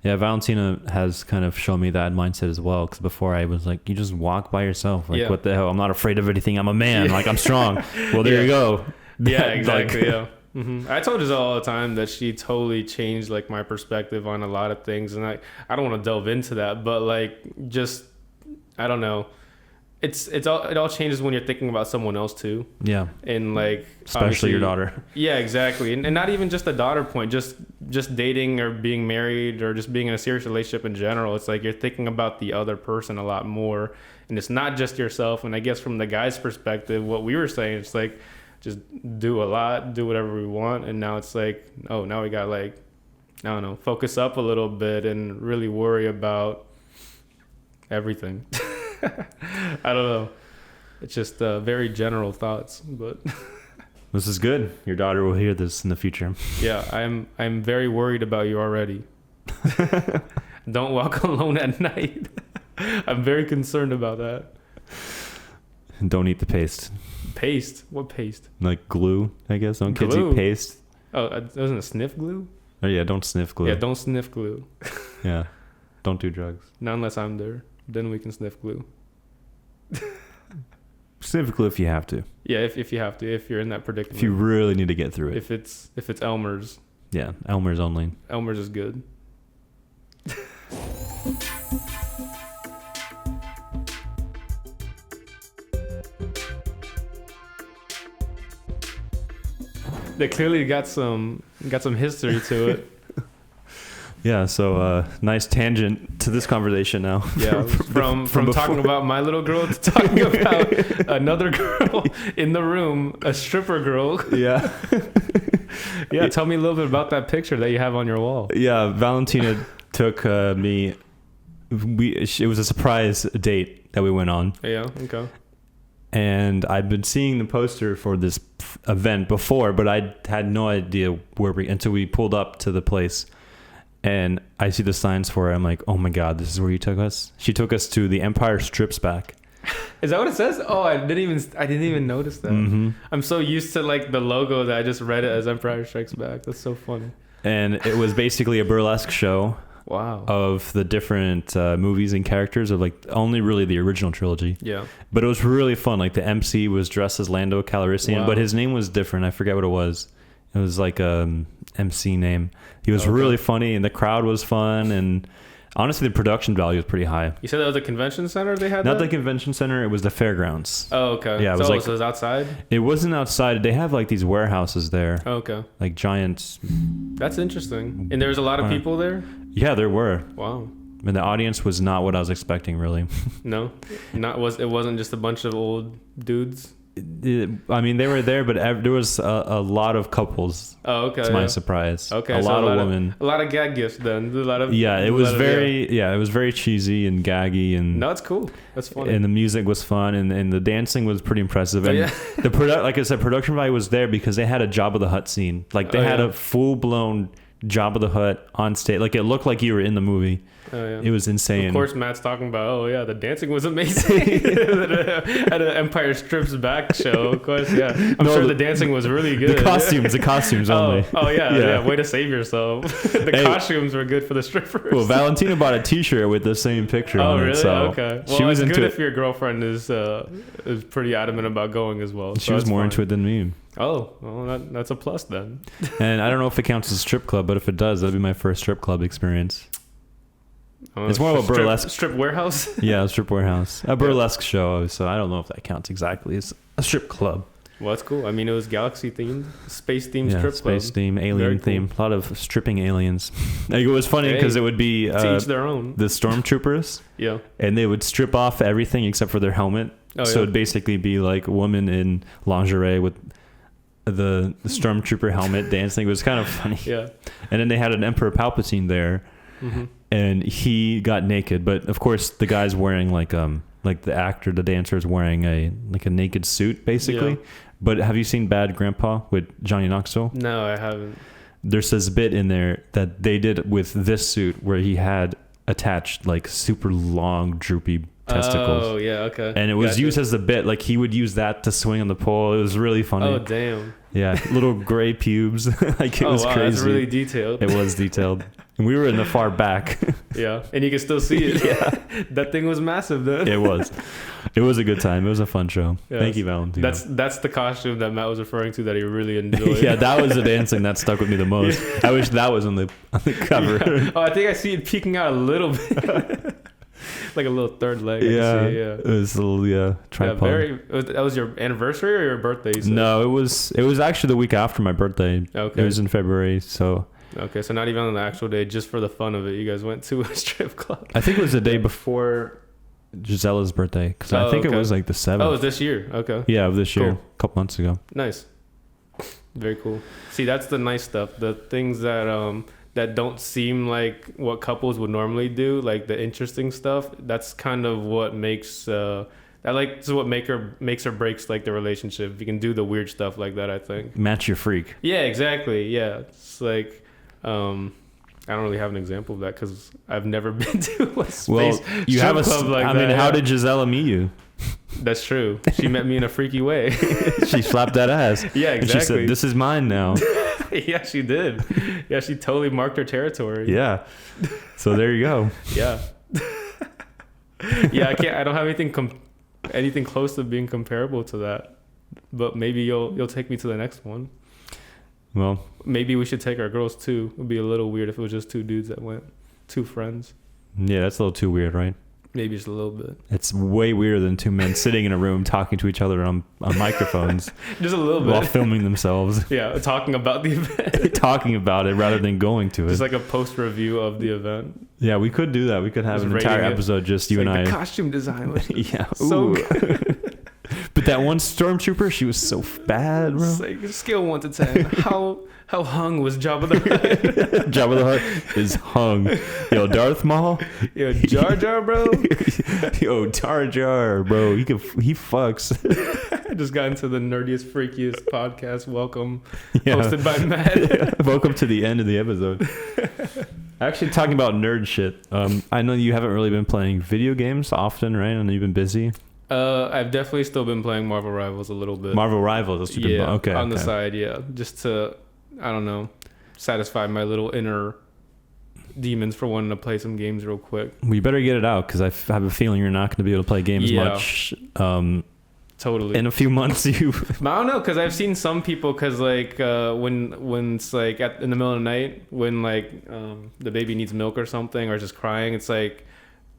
Speaker 1: Valentina has kind of shown me that mindset as well. Because before I was like, you just walk by yourself. Like, what the hell? I'm not afraid of anything. I'm a man. Like, I'm strong. Well, there you go.
Speaker 2: Yeah, exactly. Yeah. Mm-hmm. I told Gisela all the time that she totally changed like my perspective on a lot of things, and I don't want to delve into that, but like just I don't know. It all changes when you're thinking about someone else too. Yeah. And like
Speaker 1: especially your daughter.
Speaker 2: Yeah, exactly. And not even just a daughter point, just dating or being married or just being in a serious relationship in general. It's like you're thinking about the other person a lot more, and it's not just yourself. And I guess from the guy's perspective, what we were saying, it's like just do a lot, do whatever we want. And now it's like, oh, now we got like, I don't know, focus up a little bit and really worry about everything. I don't know. It's just very general thoughts, but
Speaker 1: this is good. Your daughter will hear this in the future.
Speaker 2: Yeah, I'm very worried about you already. Don't walk alone at night. I'm very concerned about that.
Speaker 1: And don't eat the paste.
Speaker 2: Paste? What paste?
Speaker 1: Like glue, I guess. Don't kids eat paste?
Speaker 2: Oh, it wasn't a sniff glue?
Speaker 1: Oh yeah, don't sniff glue.
Speaker 2: Yeah, don't sniff glue.
Speaker 1: Yeah, don't do drugs.
Speaker 2: Not unless I'm there. Then we can sniff glue.
Speaker 1: Sniff glue if you have to.
Speaker 2: Yeah, if you have to, if you're in that predicament.
Speaker 1: If you really need to get through it.
Speaker 2: If it's Elmer's.
Speaker 1: Yeah, Elmer's only.
Speaker 2: Elmer's is good. They clearly got some history to it.
Speaker 1: Yeah, so nice tangent to this conversation now.
Speaker 2: Yeah, from talking about my little girl to talking about another girl in the room, a stripper girl.
Speaker 1: Yeah.
Speaker 2: Yeah, tell me a little bit about that picture that you have on your wall.
Speaker 1: Yeah, Valentina took me. It was a surprise date that we went on.
Speaker 2: Yeah, okay.
Speaker 1: And I'd been seeing the poster for this event before, but I had no idea until we pulled up to the place. And I see the signs for it. I'm like, oh my God, this is where you took us? She took us to the Empire Strips Back.
Speaker 2: Is that what it says? Oh, I didn't even notice that. Mm-hmm. I'm so used to like the logo that I just read it as Empire Strikes Back. That's so funny.
Speaker 1: And it was basically a burlesque show.
Speaker 2: Wow.
Speaker 1: Of the different movies and characters of like only really the original trilogy.
Speaker 2: Yeah.
Speaker 1: But it was really fun. Like the MC was dressed as Lando Calrissian, but his name was different. I forget what it was. It was like a MC name. He was really funny, and the crowd was fun. And Honestly, the production value was pretty high.
Speaker 2: You said that was a convention center they had?
Speaker 1: Not the convention center, it was the fairgrounds.
Speaker 2: Oh, okay.
Speaker 1: Yeah, it was
Speaker 2: so it was outside?
Speaker 1: It wasn't outside. They have like these warehouses there.
Speaker 2: Oh, okay.
Speaker 1: Like giant.
Speaker 2: That's interesting. And there was a lot of people there?
Speaker 1: Yeah, there were.
Speaker 2: Wow.
Speaker 1: And the audience was not what I was expecting, really.
Speaker 2: No? It wasn't just a bunch of old dudes?
Speaker 1: I mean, they were there, but there was a lot of couples.
Speaker 2: Oh, okay.
Speaker 1: To my surprise.
Speaker 2: Okay.
Speaker 1: A lot of women.
Speaker 2: A lot of gag gifts then.
Speaker 1: It was very cheesy and gaggy, and
Speaker 2: no, it's cool. That's funny.
Speaker 1: And the music was fun, and the dancing was pretty impressive. And like I said, production value was there because they had a Jabba the Hutt scene. Like they had a full blown Jabba the Hutt on stage. Like it looked like you were in the movie. Oh, yeah. It was insane.
Speaker 2: Of course, Matt's talking about, the dancing was amazing at an Empire Strips Back show. Of course, yeah. I'm sure the dancing was really good.
Speaker 1: The costumes only.
Speaker 2: Yeah. Way to save yourself. Costumes were good for the strippers.
Speaker 1: Well, Valentina bought a T-shirt with the same picture on
Speaker 2: really?
Speaker 1: it. So
Speaker 2: okay. Well, she was into it. If your girlfriend is pretty adamant about going as well.
Speaker 1: She was more into it than me.
Speaker 2: Oh, well, that's a plus then.
Speaker 1: And I don't know if it counts as a strip club, but if it does, that'd be my first strip club experience. It's more of a burlesque
Speaker 2: strip warehouse.
Speaker 1: Yeah, a strip warehouse, a burlesque show. So I don't know if that counts exactly as a strip club.
Speaker 2: Well, that's cool. I mean, it was galaxy themed, space themed strip club.
Speaker 1: Space theme, alien theme, a lot of stripping aliens. Like it was funny because it would be
Speaker 2: to each their own.
Speaker 1: The stormtroopers.
Speaker 2: Yeah,
Speaker 1: and they would strip off everything except for their helmet. So it'd basically be like a woman in lingerie with the stormtrooper helmet dancing. It was kind of funny.
Speaker 2: Yeah,
Speaker 1: and then they had an Emperor Palpatine there. Mm-hmm. And he got naked, but of course the guy's wearing like the dancer is wearing a naked suit basically. Yeah. But have you seen Bad Grandpa with Johnny Knoxville?
Speaker 2: No, I haven't.
Speaker 1: There's this bit in there that they did with this suit where he had attached like super long droopy testicles.
Speaker 2: Oh yeah, okay.
Speaker 1: And it was used as a bit, like he would use that to swing on the pole. It was really funny.
Speaker 2: Oh damn.
Speaker 1: Yeah, little gray pubes. Like it was crazy.
Speaker 2: That's really detailed.
Speaker 1: It was detailed. And we were in the far back.
Speaker 2: Yeah, and you can still see it.
Speaker 1: Yeah.
Speaker 2: That thing was massive then.
Speaker 1: It was. It was a good time. It was a fun show. Yes. Thank you, Valentina.
Speaker 2: That's the costume that Matt was referring to that he really enjoyed.
Speaker 1: Yeah, that was the dancing that stuck with me the most. Yeah. I wish that was on the cover.
Speaker 2: Yeah. Oh, I think I see it peeking out a little bit. Like a little third leg.
Speaker 1: Yeah, it was a little tripod.
Speaker 2: That was your anniversary or your birthday?
Speaker 1: No, it was actually the week after my birthday. Okay, it was in February. So
Speaker 2: not even on the actual day, just for the fun of it, you guys went to a strip club.
Speaker 1: I think it was the day before Gisela's birthday because I think it was like the 7th.
Speaker 2: Oh, it was this year. Okay.
Speaker 1: Yeah, this year, a couple months ago.
Speaker 2: Nice. Very cool. See, that's the nice stuff. The things that don't seem like what couples would normally do, like the interesting stuff. That's kind of what makes this is what makes or breaks like the relationship. If you can do the weird stuff like that, I think.
Speaker 1: Match your freak.
Speaker 2: Yeah, exactly. Yeah, it's like I don't really have an example of that because I've never been to a space
Speaker 1: you have
Speaker 2: club like that.
Speaker 1: I mean, how did Gisela meet you?
Speaker 2: That's true. She met me in a freaky way.
Speaker 1: She slapped that ass.
Speaker 2: Yeah, exactly.
Speaker 1: And she said, "This is mine now."
Speaker 2: Yeah, she did. Yeah, she totally marked her territory.
Speaker 1: Yeah. So there you go.
Speaker 2: Yeah. Yeah, I don't have anything close to being comparable to that. But maybe you'll take me to the next one.
Speaker 1: Well,
Speaker 2: maybe we should take our girls too. It would be a little weird if it was just two dudes that went, two friends.
Speaker 1: Yeah, that's a little too weird, right?
Speaker 2: Maybe just a little bit.
Speaker 1: It's way weirder than two men sitting in a room talking to each other on microphones.
Speaker 2: Just a little bit.
Speaker 1: While filming themselves.
Speaker 2: Yeah, talking about the event.
Speaker 1: Talking about it rather than going to it.
Speaker 2: Just like a post review of the event.
Speaker 1: Yeah, we could do that. We could have an entire episode just you and I.
Speaker 2: The costume design was
Speaker 1: yeah,
Speaker 2: so good.
Speaker 1: But that one stormtrooper, she was so bad, bro.
Speaker 2: It's like scale 1 to 10. How hung was Jabba the Hutt?
Speaker 1: Jabba the Hutt is hung. Yo, Darth Maul.
Speaker 2: Yo, Jar Jar, bro.
Speaker 1: Yo, Jar Jar, bro. He fucks.
Speaker 2: I just got into the nerdiest, freakiest podcast. Welcome, hosted by Matt.
Speaker 1: Welcome to the end of the episode. Actually, talking about nerd shit. I know you haven't really been playing video games often, right? I know you've been busy.
Speaker 2: I've definitely still been playing Marvel Rivals a little bit.
Speaker 1: Marvel Rivals, that's
Speaker 2: okay. On the side, yeah, just to, I don't know, satisfy my little inner demons for wanting to play some games real quick.
Speaker 1: Well, you better get it out because I have a feeling you're not going to be able to play games much
Speaker 2: Totally.
Speaker 1: In a few months, you.
Speaker 2: I don't know, because I've seen some people, because like when it's like in the middle of the night, when like the baby needs milk or something, or just crying, it's like,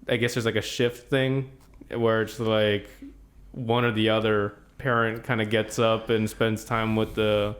Speaker 2: I guess there's like a shift thing where it's like one or the other parent kind of gets up and spends time with the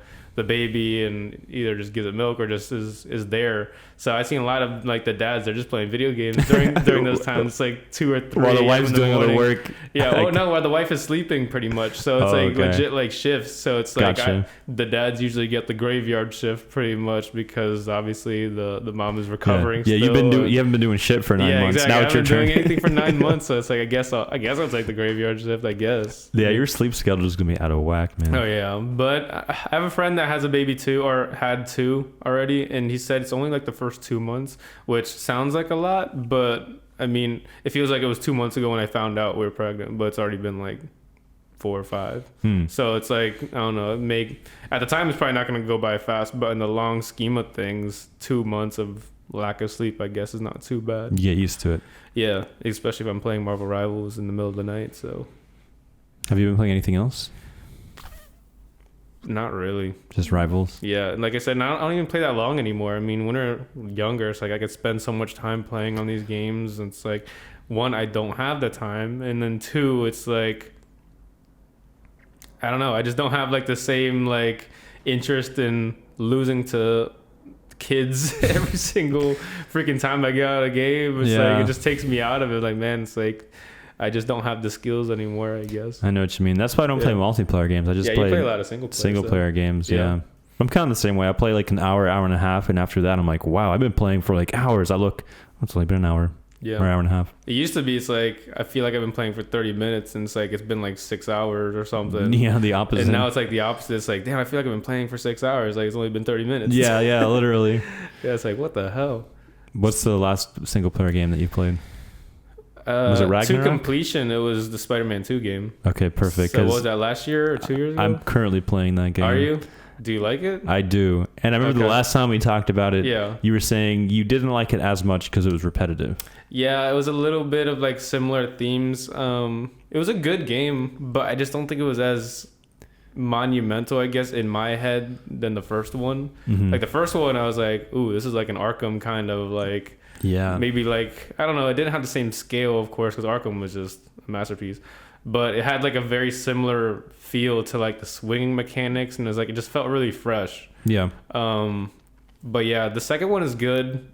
Speaker 2: baby and either just gives it milk or just is there. So I've seen a lot of like the dads, they're just playing video games during those times. It's like 2 or 3
Speaker 1: while the wife's doing other work.
Speaker 2: Yeah. Oh no, while the wife is sleeping pretty much. So it's legit like shifts. So it's like
Speaker 1: gotcha.
Speaker 2: The dads usually get the graveyard shift pretty much, because obviously the mom is recovering.
Speaker 1: Yeah, you haven't been doing shit for 9 months.
Speaker 2: Exactly.
Speaker 1: Now it's your turn.
Speaker 2: Doing anything for 9 months. So it's like I guess I'll take the graveyard shift. I guess.
Speaker 1: Yeah, your sleep schedule is gonna be out of whack, man.
Speaker 2: Oh yeah, but I have a friend that has a baby too, or had 2 already, and he said it's only like the first 2 months, which sounds like a lot, but I mean, it feels like it was 2 months ago when I found out we were pregnant, but it's already been like 4 or 5. So it's like, I don't know, at the time it's probably not going to go by fast, but in the long scheme of things, 2 months of lack of sleep, I guess, is not too bad.
Speaker 1: Get used to it.
Speaker 2: Yeah, especially if I'm playing Marvel Rivals in the middle of the night. So
Speaker 1: have you been playing anything else?
Speaker 2: Not really.
Speaker 1: Just Rivals?
Speaker 2: Yeah, like I said, I don't even play that long anymore. I mean, when we were younger, it's like I could spend so much time playing on these games, and it's like, 1, I don't have the time, and then 2, it's like, I don't know, I just don't have like the same like interest in losing to kids every single freaking time I get out of a game. It's like, it just takes me out of it. Like, man, it's like, I just don't have the skills anymore, I guess.
Speaker 1: I know what you mean. That's why I don't play multiplayer games. I just play,
Speaker 2: you play a lot of single
Speaker 1: player games. Yeah. I'm kind of the same way. I play like an hour and a half, and after that I'm like, wow, I've been playing for like hours. It's only been an hour. Or hour and a half.
Speaker 2: It used to be, it's like, I feel like I've been playing for 30 minutes, and it's like it's been like 6 hours or something.
Speaker 1: Yeah, the opposite.
Speaker 2: And now it's like the opposite. It's like, damn, I feel like I've been playing for 6 hours. Like, it's only been 30 minutes.
Speaker 1: Yeah, literally.
Speaker 2: Yeah, it's like, what the hell?
Speaker 1: What's the last single player game that you played? Was it Ragnarok?
Speaker 2: To completion, it was the Spider-Man 2 game.
Speaker 1: Okay, perfect.
Speaker 2: So what was that, last year or 2 years ago?
Speaker 1: I'm currently playing that game.
Speaker 2: Are you? Do you like it?
Speaker 1: I do. And I remember the last time we talked about it, you were saying you didn't like it as much because it was repetitive. Yeah,
Speaker 2: it was a little bit of like similar themes. It was a good game, but I just don't think it was as monumental, I guess, in my head than the first one. Like the first one, I was like, ooh, this is like an Arkham kind of like... Yeah. Maybe like, I don't know, it didn't have the same scale, of course, because Arkham was just a masterpiece. But it had like a very similar feel to like the swinging mechanics, and it was like, it just felt really fresh. Yeah. But yeah, the second one is good.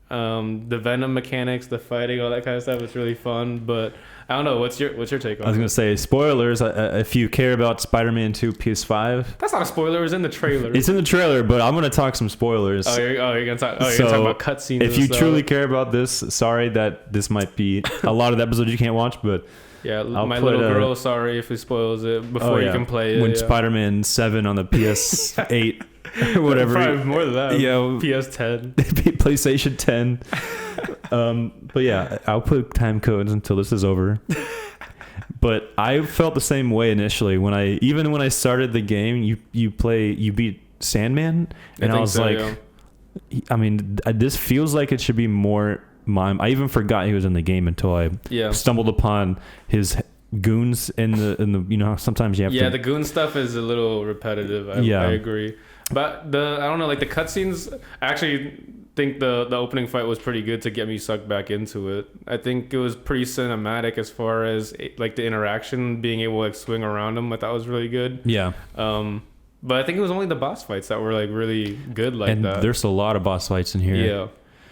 Speaker 2: The Venom mechanics, the fighting, all that kind of stuff, it's really fun. But I don't know, what's your take on it?
Speaker 1: I was gonna say spoilers. If you care about Spider-Man 2 PS5,
Speaker 2: that's not a spoiler. It was in the trailer.
Speaker 1: It's in the trailer, but I'm gonna talk some spoilers.
Speaker 2: You're gonna talk about cutscenes.
Speaker 1: If you truly care about this, sorry that this might be a lot of the episodes you can't watch, but
Speaker 2: yeah, my little girl, sorry if it spoils it before you can play it.
Speaker 1: When Spider-Man 7 on the PS8 or whatever,
Speaker 2: probably more than that.
Speaker 1: Yeah,
Speaker 2: PS10,
Speaker 1: PlayStation 10. But yeah, I'll put time codes until this is over. But I felt the same way initially when I started the game. You beat Sandman, and I was so, like, yeah. I mean, this feels like it should be more mime. I even forgot he was in the game until I stumbled upon his goons in the sometimes you have to.
Speaker 2: The goon stuff is a little repetitive. I agree. But I don't know, like the cutscenes, I actually think the opening fight was pretty good to get me sucked back into it. I think it was pretty cinematic as far as like the interaction, being able to like swing around them. I thought was really good. Yeah. But I think it was only the boss fights that were like really good like that.
Speaker 1: There's a lot of boss fights in here. Yeah.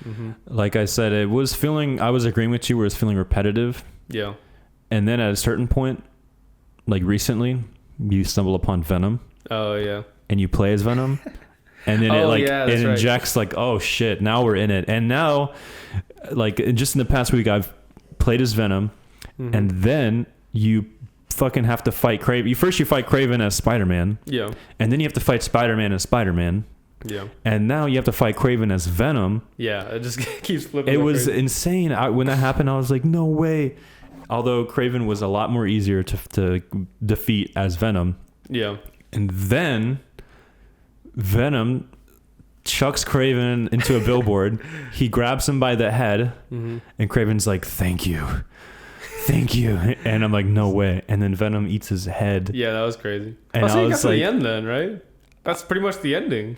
Speaker 1: Mm-hmm. Like I said, I was agreeing with you where it's feeling repetitive. Yeah. And then at a certain point, like recently, you stumble upon Venom. Oh yeah. And you play as Venom. And then it injects like, oh shit, now we're in it. And now, like just in the past week, I've played as Venom, and then you fucking have to fight Kraven. First you fight Kraven as Spider-Man. Yeah. And then you have to fight Spider-Man as Spider-Man. Yeah. And now you have to fight Kraven as Venom.
Speaker 2: Yeah, it just keeps flipping.
Speaker 1: It was insane. When that happened, I was like, no way. Although Kraven was a lot more easier to defeat as Venom. Yeah. And then Venom chucks Kraven into a billboard. He grabs him by the head, and Kraven's like, thank you. thank you. And I'm like, no way. And then Venom eats his head.
Speaker 2: Yeah, that was crazy.
Speaker 1: And
Speaker 2: so
Speaker 1: I
Speaker 2: you got
Speaker 1: was
Speaker 2: to
Speaker 1: like,
Speaker 2: the end then, right? That's pretty much the ending.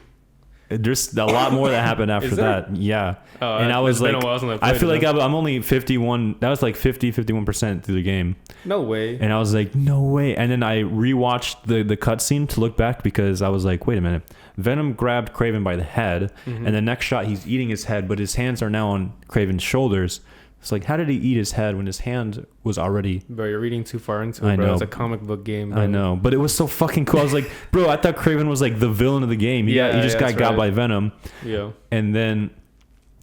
Speaker 1: there's a lot more that happened after that. Yeah.
Speaker 2: Oh,
Speaker 1: and I was like, I feel like
Speaker 2: it.
Speaker 1: I'm only 51. That was like 51% through the game.
Speaker 2: No way.
Speaker 1: And I was like, no way. And then I rewatched the cutscene to look back because I was like, wait a minute. Venom grabbed Kraven by the head, and the next shot he's eating his head, but his hands are now on Kraven's shoulders. It's like, how did he eat his head when his hand was already...
Speaker 2: Bro, you're reading too far into it, bro.
Speaker 1: I know.
Speaker 2: It's a comic book game, bro.
Speaker 1: I know, but it was so fucking cool. I was like, bro, I thought Kraven was like the villain of the game. He just got by Venom.
Speaker 2: Yeah.
Speaker 1: And then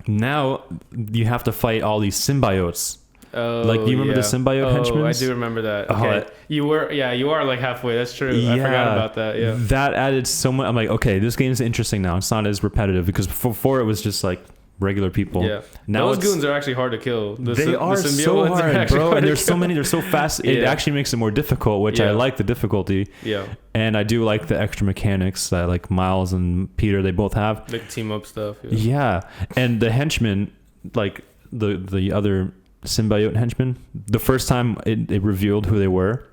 Speaker 1: now you have to fight all these symbiotes.
Speaker 2: Oh,
Speaker 1: like, do you remember the symbiote henchmen?
Speaker 2: I do remember that. Okay. You are like halfway. That's true. I forgot about that. Yeah.
Speaker 1: That added so much. I'm like, okay, this game is interesting now. It's not as repetitive because before it was just like regular people.
Speaker 2: Yeah.
Speaker 1: Now
Speaker 2: those goons are actually hard to kill.
Speaker 1: They are so hard, bro. And there's so many. They're so fast. It actually makes it more difficult, which I like the difficulty.
Speaker 2: Yeah.
Speaker 1: And I do like the extra mechanics that like Miles and Peter, they both have.
Speaker 2: Like team up stuff.
Speaker 1: Yeah. And the henchmen, like the other symbiote henchmen, the first time it revealed who they were,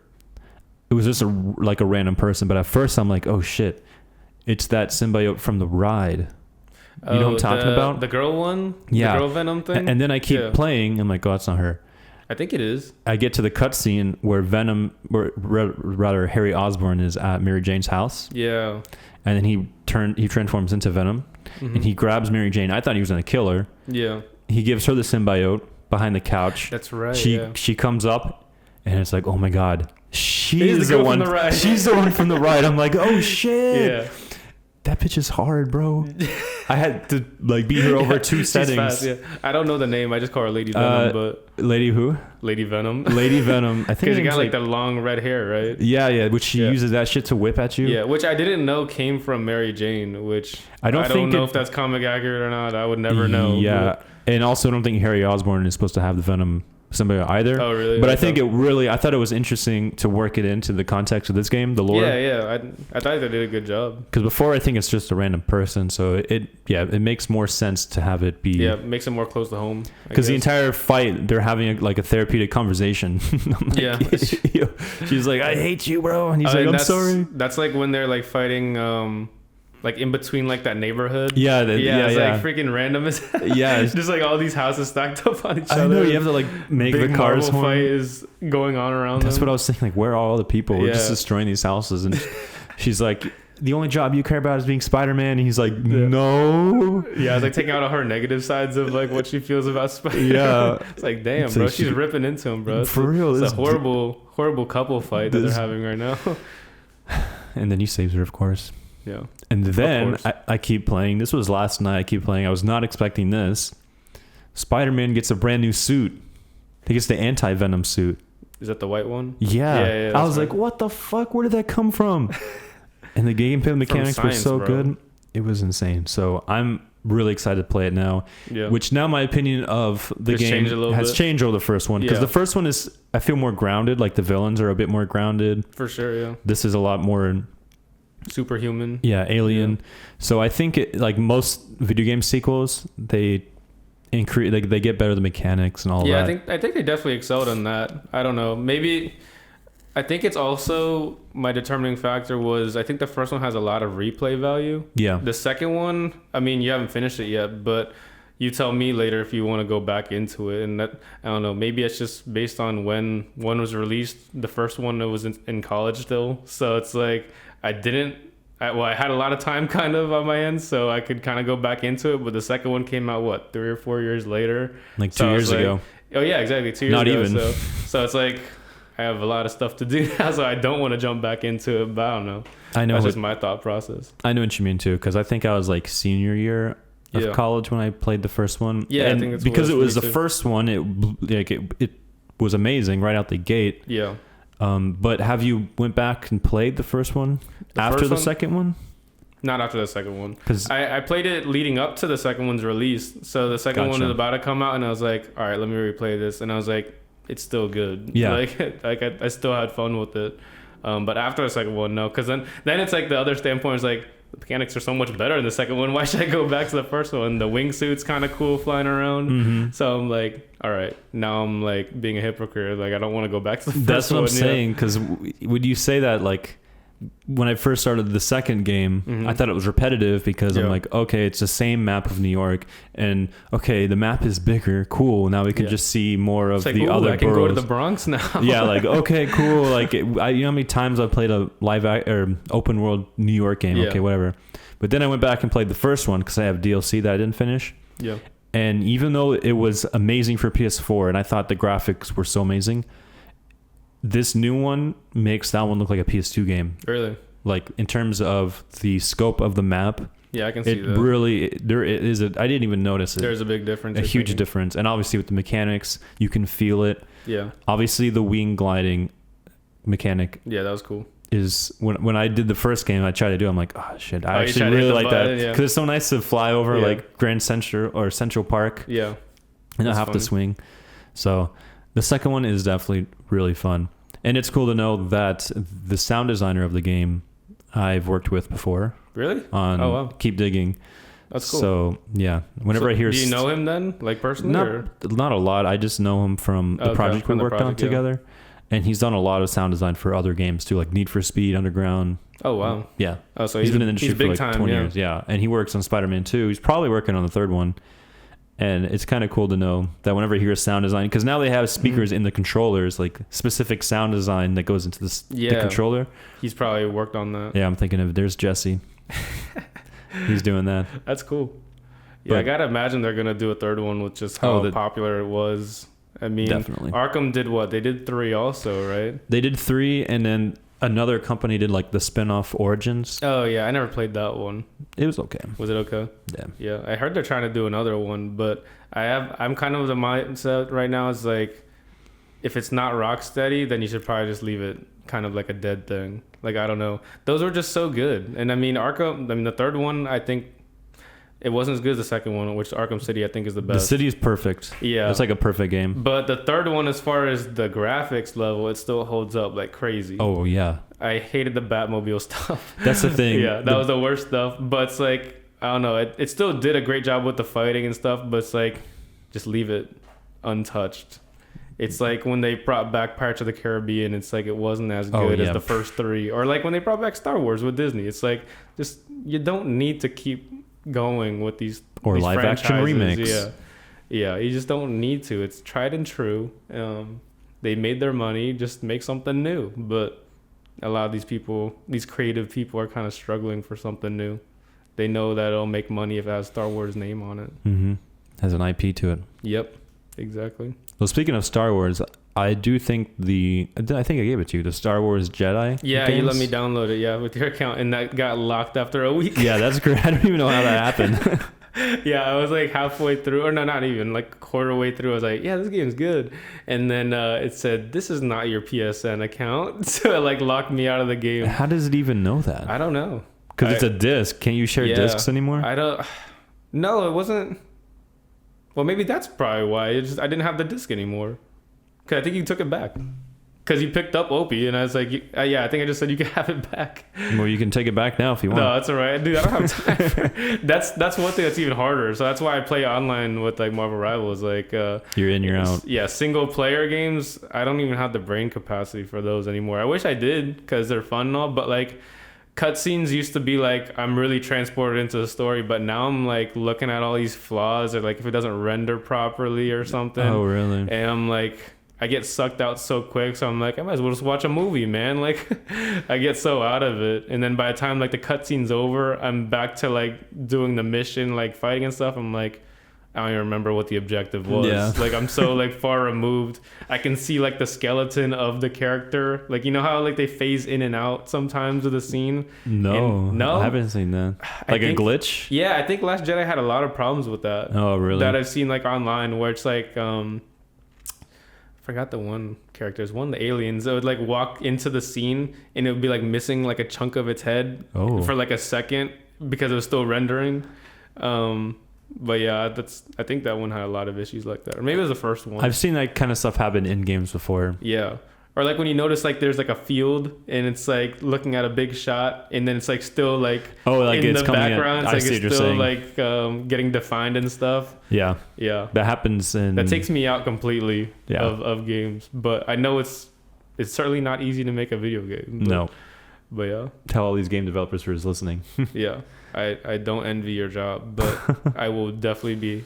Speaker 1: it was just a random person. But at first I'm like, oh shit, it's that symbiote from the ride. You know what I'm talking about?
Speaker 2: The girl one?
Speaker 1: Yeah.
Speaker 2: The girl Venom thing?
Speaker 1: And then I keep playing. I'm like, oh, that's not her.
Speaker 2: I think it is.
Speaker 1: I get to the cutscene where rather Harry Osborn is at Mary Jane's house.
Speaker 2: Yeah.
Speaker 1: And then he transforms into Venom. And he grabs Mary Jane. I thought he was going to kill her.
Speaker 2: Yeah.
Speaker 1: He gives her the symbiote behind the couch.
Speaker 2: That's right.
Speaker 1: She comes up and it's like, oh my God. She's the one from the ride. She's the one from the ride. I'm like, oh shit.
Speaker 2: Yeah.
Speaker 1: That bitch is hard, bro. I had to like beat her over two settings.
Speaker 2: Fast, yeah. I don't know the name. I just call her Lady Venom, but
Speaker 1: Lady who?
Speaker 2: Lady Venom.
Speaker 1: Lady Venom. I think
Speaker 2: because she got like the long red hair, right?
Speaker 1: Yeah, which she uses that shit to whip at you.
Speaker 2: Yeah, which I didn't know came from Mary Jane. Which I don't know if that's comic accurate or not. I would never know.
Speaker 1: Yeah, and also I don't think Harry Osborn is supposed to have the Venom symbiote either.
Speaker 2: Oh, really?
Speaker 1: But I thought it was interesting to work it into the context of this game, the lore.
Speaker 2: Yeah. I thought they did a good job.
Speaker 1: Because before I think it's just a random person, so it makes more sense to have it be.
Speaker 2: Yeah, it makes it more close to home.
Speaker 1: Because the entire fight, they're having a therapeutic conversation. She's like, I hate you, bro. And he's like, I'm sorry.
Speaker 2: That's like when they're like fighting like in between like that neighborhood.
Speaker 1: It's
Speaker 2: like freaking random as
Speaker 1: yeah.
Speaker 2: Just like all these houses stacked up on each other.
Speaker 1: I know, you have to like make
Speaker 2: big
Speaker 1: the cars
Speaker 2: Marvel fight is going on around
Speaker 1: That's
Speaker 2: them.
Speaker 1: what I was thinking, like where are all the people? We're just destroying these houses. And she's like, the only job you care about is being Spider-Man. And he's like, no.
Speaker 2: Yeah, it's like taking out all her negative sides of like what she feels about Spider-Man. Yeah. It's like, damn, bro, she's ripping into him, bro.
Speaker 1: For real.
Speaker 2: It's a horrible couple fight that they're having right now.
Speaker 1: And then he saves her, of course.
Speaker 2: Yeah.
Speaker 1: And then I keep playing. This was last night. I keep playing. I was not expecting this. Spider-Man gets a brand new suit. He gets the anti-Venom suit.
Speaker 2: Is that the white one?
Speaker 1: Yeah. I was like, what the fuck? Where did that come from? And the gameplay mechanics were so good. It was insane. So I'm really excited to play it now. Yeah. Which now my opinion of the game has changed over the first one. Because the first one is, I feel more grounded. Like the villains are a bit more grounded.
Speaker 2: For sure, yeah.
Speaker 1: This is a lot more...
Speaker 2: superhuman.
Speaker 1: Yeah, alien. Yeah. So I think like most video game sequels, they increase, like they get better the mechanics and all that.
Speaker 2: Yeah, I think they definitely excelled on that. I don't know. Maybe I think it's also my determining factor was I think the first one has a lot of replay value. Yeah. The second one, I mean, you haven't finished it yet, but you tell me later if you want to go back into it. And that, I don't know, maybe it's just based on when one was released. The first one was in college still. So it's like I had a lot of time kind of on my end, so I could kind of go back into it. But the second one came out, 3 or 4 years later?
Speaker 1: Like 2 years ago.
Speaker 2: Oh, yeah, exactly. 2 years
Speaker 1: Not
Speaker 2: ago.
Speaker 1: even.
Speaker 2: So it's like I have a lot of stuff to do now, so I don't want to jump back into it. But I don't know.
Speaker 1: I know.
Speaker 2: That's just my thought process.
Speaker 1: I know what you mean, too, because I think I was like senior year of college when I played the first one.
Speaker 2: Yeah,
Speaker 1: and
Speaker 2: I think that's
Speaker 1: because it was the
Speaker 2: too.
Speaker 1: first one, it was amazing right out the gate.
Speaker 2: Yeah.
Speaker 1: But have you went back and played the first one after the second one?
Speaker 2: Not after the second one. Because I played it leading up to the second one's release. So the second one was about to come out, and I was like, all right, let me replay this. And I was like, it's still good. Yeah. Like I still had fun with it. But after the second one, no. Because then it's like the other standpoint is like, the mechanics are so much better in the second one. Why should I go back to the first one? The wingsuit's kind of cool flying around. Mm-hmm. So I'm like, all right, now I'm like being a hypocrite. Like I don't want to go back to the first one.
Speaker 1: That's what I'm saying. Because would you say that like when I first started the second game, mm-hmm. I thought it was repetitive because I'm like, okay, it's the same map of New York, and okay, the map is bigger. Cool. Now we can just see more of the other boroughs. I can go
Speaker 2: to the Bronx now.
Speaker 1: Yeah, like okay, cool. Like you know how many times I played a or open world New York game? Okay, whatever. But then I went back and played the first one because I have DLC that I didn't finish.
Speaker 2: Yeah.
Speaker 1: And even though it was amazing for PS4, and I thought the graphics were so amazing, this new one makes that one look like a PS2 game.
Speaker 2: Really?
Speaker 1: Like in terms of the scope of the map.
Speaker 2: Yeah, I can see that.
Speaker 1: There is I didn't even notice it.
Speaker 2: There's a big difference.
Speaker 1: A huge difference. And obviously with the mechanics, you can feel it.
Speaker 2: Yeah.
Speaker 1: Obviously the wing gliding mechanic.
Speaker 2: Yeah, that was cool.
Speaker 1: Is when I did the first game, I tried to do it, I'm like, oh shit, I actually really like that. Because it's so nice to fly over like Grand Central or Central Park.
Speaker 2: Yeah.
Speaker 1: And not have to swing. So the second one is definitely really fun. And it's cool to know that the sound designer of the game I've worked with before.
Speaker 2: Really?
Speaker 1: On Keep Digging.
Speaker 2: That's cool.
Speaker 1: So, yeah. Whenever I hear...
Speaker 2: Do you know him then? Like personally?
Speaker 1: Not a lot. I just know him from the project we worked on together. And he's done a lot of sound design for other games too, like Need for Speed, Underground.
Speaker 2: Oh, wow.
Speaker 1: Yeah.
Speaker 2: Oh, so
Speaker 1: he's been in the industry for like 20 years. Yeah. And he works on Spider-Man 2. He's probably working on the third one. And it's kind of cool to know that whenever you hear sound design, because now they have speakers in the controllers, like specific sound design that goes into the controller.
Speaker 2: He's probably worked on that.
Speaker 1: Yeah, I'm thinking of there's Jesse. He's doing that.
Speaker 2: That's cool. Yeah, I gotta imagine they're gonna do a third one with just how popular it was. I mean, definitely. Arkham did what? They did 3 also, right?
Speaker 1: They did 3, and then another company did like the spin-off Origins.
Speaker 2: Oh yeah, I never played that one.
Speaker 1: It was okay.
Speaker 2: Was it okay?
Speaker 1: Yeah.
Speaker 2: Yeah, I heard they're trying to do another one, but I'm kind of the mindset right now is like, if it's not Rocksteady, then you should probably just leave it kind of like a dead thing. Like I don't know, those were just so good. And I mean the third one, I think it wasn't as good as the second one, which Arkham City I think is the best.
Speaker 1: The city is perfect.
Speaker 2: Yeah,
Speaker 1: it's like a perfect game.
Speaker 2: But the third one, as far as the graphics level, it still holds up like crazy.
Speaker 1: Oh yeah,
Speaker 2: I hated the Batmobile stuff.
Speaker 1: That's the thing.
Speaker 2: Yeah, that was the worst stuff. But it's like, I don't know, it still did a great job with the fighting and stuff, but it's like, just leave it untouched. It's like when they brought back Pirates of the Caribbean, it's like it wasn't as good as the first 3. Or like when they brought back Star Wars with Disney, it's like, just, you don't need to keep going with these
Speaker 1: live action remakes.
Speaker 2: Yeah, you just don't need to. It's tried and true. They made their money, just make something new. But a lot of these creative people are kind of struggling for something new. They know that it'll make money if it has Star Wars name on it.
Speaker 1: Mm-hmm. Has an IP to it.
Speaker 2: Yep, exactly.
Speaker 1: Well, speaking of Star Wars, I do think I think I gave it to you, the Star Wars Jedi
Speaker 2: Yeah, games. You let me download it, with your account, and that got locked after a week.
Speaker 1: Yeah, that's great. I don't even know how that happened.
Speaker 2: Yeah, I was like halfway through, or no, not even, like a quarter way through. I was like, yeah, this game's good. And then it said, this is not your PSN account. So it like locked me out of the game.
Speaker 1: How does it even know that?
Speaker 2: I don't know.
Speaker 1: Because it's a disc. Can't you share discs anymore?
Speaker 2: No, it wasn't. Well, maybe that's probably why. I didn't have the disc anymore. Because I think you took it back. Because you picked up Opie, and I was like, yeah, I think I just said you can have it back.
Speaker 1: Well, you can take it back now if you want.
Speaker 2: No, that's all right. Dude, I don't have time. That's one thing that's even harder. So that's why I play online with like Marvel Rivals. Like
Speaker 1: you're in, you're out.
Speaker 2: Yeah, single player games, I don't even have the brain capacity for those anymore. I wish I did because they're fun and all, but like cutscenes used to be like I'm really transported into the story, but now I'm like looking at all these flaws or like if it doesn't render properly or something.
Speaker 1: Oh, really?
Speaker 2: And I'm like, I get sucked out so quick, so I'm like, I might as well just watch a movie, man. Like, I get so out of it, and then by the time like the cutscene's over, I'm back to like doing the mission, like fighting and stuff. I'm like, I don't even remember what the objective was. Yeah. Like I'm so like far removed. I can see like the skeleton of the character. Like you know how like they phase in and out sometimes of the scene.
Speaker 1: No, I haven't seen that. Like a glitch.
Speaker 2: Yeah, I think Last Jedi had a lot of problems with that.
Speaker 1: Oh, really?
Speaker 2: That I've seen like online where it's like I forgot the one character. There's one of the aliens that would like walk into the scene and it would be like missing like a chunk of its head for like a second because it was still rendering. But yeah, I think that one had a lot of issues like that. Or maybe it was the first one.
Speaker 1: I've seen that kind of stuff happen in games before.
Speaker 2: Yeah. Or like when you notice like there's like a field and it's like looking at a big shot and then it's like still like
Speaker 1: like
Speaker 2: in
Speaker 1: it's
Speaker 2: the background,
Speaker 1: I
Speaker 2: it's
Speaker 1: see
Speaker 2: like it's still like getting defined and stuff.
Speaker 1: Yeah. That happens
Speaker 2: that takes me out completely of games. But I know it's certainly not easy to make a video game. But yeah.
Speaker 1: Tell all these game developers who is listening.
Speaker 2: Yeah. I don't envy your job, but I will definitely be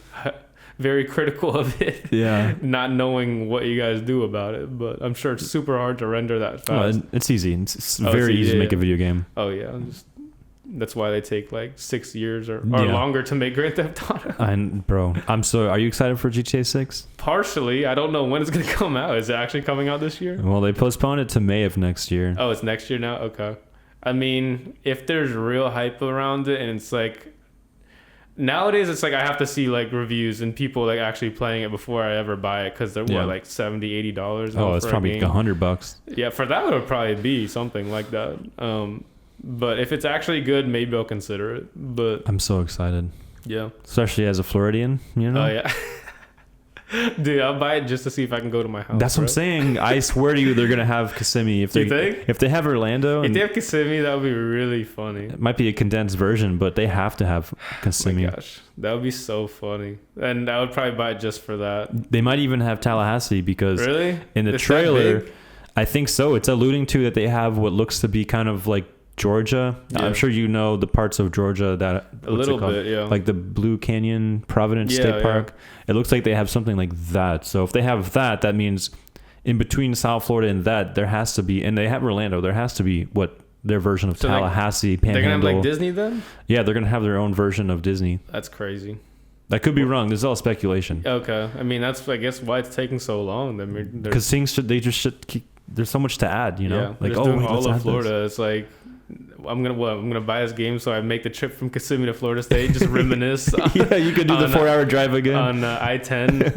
Speaker 2: very critical of it. Yeah. Not knowing what you guys do about it, but I'm sure it's super hard to render that fast.
Speaker 1: It's easy. It's very easy to make a video game.
Speaker 2: Oh yeah. That's why they take like 6 years or longer to make Grand Theft Auto.
Speaker 1: Are you excited for GTA 6?
Speaker 2: Partially. I don't know when it's going to come out. Is it actually coming out this year?
Speaker 1: Well, they postponed it to May of next year.
Speaker 2: Oh, it's next year now? Okay. I mean, if there's real hype around it and it's like, nowadays it's like I have to see like reviews and people like actually playing it before I ever buy it because they're like $70-$80.
Speaker 1: Oh, it's probably $100.
Speaker 2: Yeah, for that it would probably be something like that. But if it's actually good, maybe I'll consider it. But
Speaker 1: I'm so excited.
Speaker 2: Yeah,
Speaker 1: especially as a Floridian, you know.
Speaker 2: Oh yeah. Dude, I'll buy it just to see if I can go to my house.
Speaker 1: That's what I'm saying. I swear to you, they're gonna have Kissimmee. If they have Orlando,
Speaker 2: if they have Kissimmee, that would be really funny.
Speaker 1: It might be a condensed version, but they have to have Kissimmee.
Speaker 2: Oh my gosh, that would be so funny, and I would probably buy it just for that.
Speaker 1: They might even have Tallahassee because
Speaker 2: really
Speaker 1: in the trailer, I think so. It's alluding to that they have what looks to be kind of like Georgia. Yeah. I'm sure you know the parts of Georgia that
Speaker 2: a little bit, yeah,
Speaker 1: like the Blue Canyon Providence State Park. Yeah. It looks like they have something like that. So if they have that, that means in between South Florida and that, there has to be, and they have Orlando, there has to be what their version of Tallahassee, Panhandle.
Speaker 2: They're gonna have like Disney then?
Speaker 1: Yeah, they're gonna have their own version of Disney.
Speaker 2: That's crazy.
Speaker 1: That could be wrong. This is all speculation.
Speaker 2: Okay, I mean that's I guess why it's taking so long.
Speaker 1: Because things should keep. There's so much to add, you know.
Speaker 2: Yeah, like all of Florida. It's like I'm gonna buy this game so I make the trip from Kissimmee to Florida State, just reminisce.
Speaker 1: Yeah, you could do the 4-hour drive again
Speaker 2: on I-10.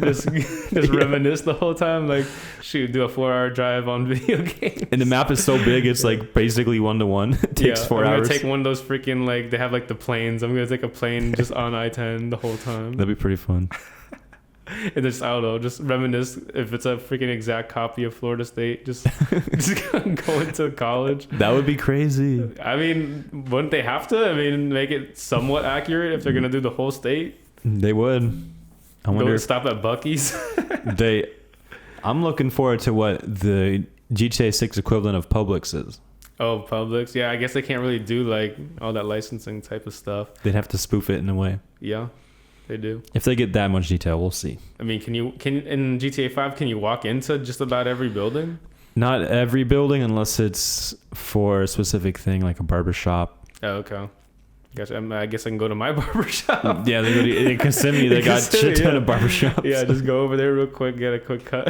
Speaker 2: just reminisce the whole time. Like, shoot, do a 4-hour drive on video games.
Speaker 1: And the map is so big, it's like basically 1-to-1. It takes 4 hours.
Speaker 2: I'm gonna take one of those freaking like they have like the planes. I'm gonna take a plane just on I-10 the whole time.
Speaker 1: That'd be pretty fun.
Speaker 2: And just I don't know, just reminisce if it's a freaking exact copy of Florida State. Just going to college.
Speaker 1: That would be crazy.
Speaker 2: I mean, wouldn't they have to? I mean, make it somewhat accurate if they're gonna do the whole state.
Speaker 1: They would. I wonder.
Speaker 2: Go stop at Buc-ee's.
Speaker 1: I'm looking forward to what the GTA 6 equivalent of Publix is.
Speaker 2: Oh, Publix. Yeah, I guess they can't really do like all that licensing type of stuff.
Speaker 1: They'd have to spoof it in a way.
Speaker 2: Yeah. They do.
Speaker 1: If they get that much detail, we'll see.
Speaker 2: I mean, can in GTA 5 can you walk into just about every building?
Speaker 1: Not every building unless it's for a specific thing like a barber shop.
Speaker 2: Oh, okay. I guess I can go to my barbershop.
Speaker 1: Yeah, they go to in Kissimmee. They got shit ton of barbershops.
Speaker 2: Yeah, just go over there real quick, get a quick cut.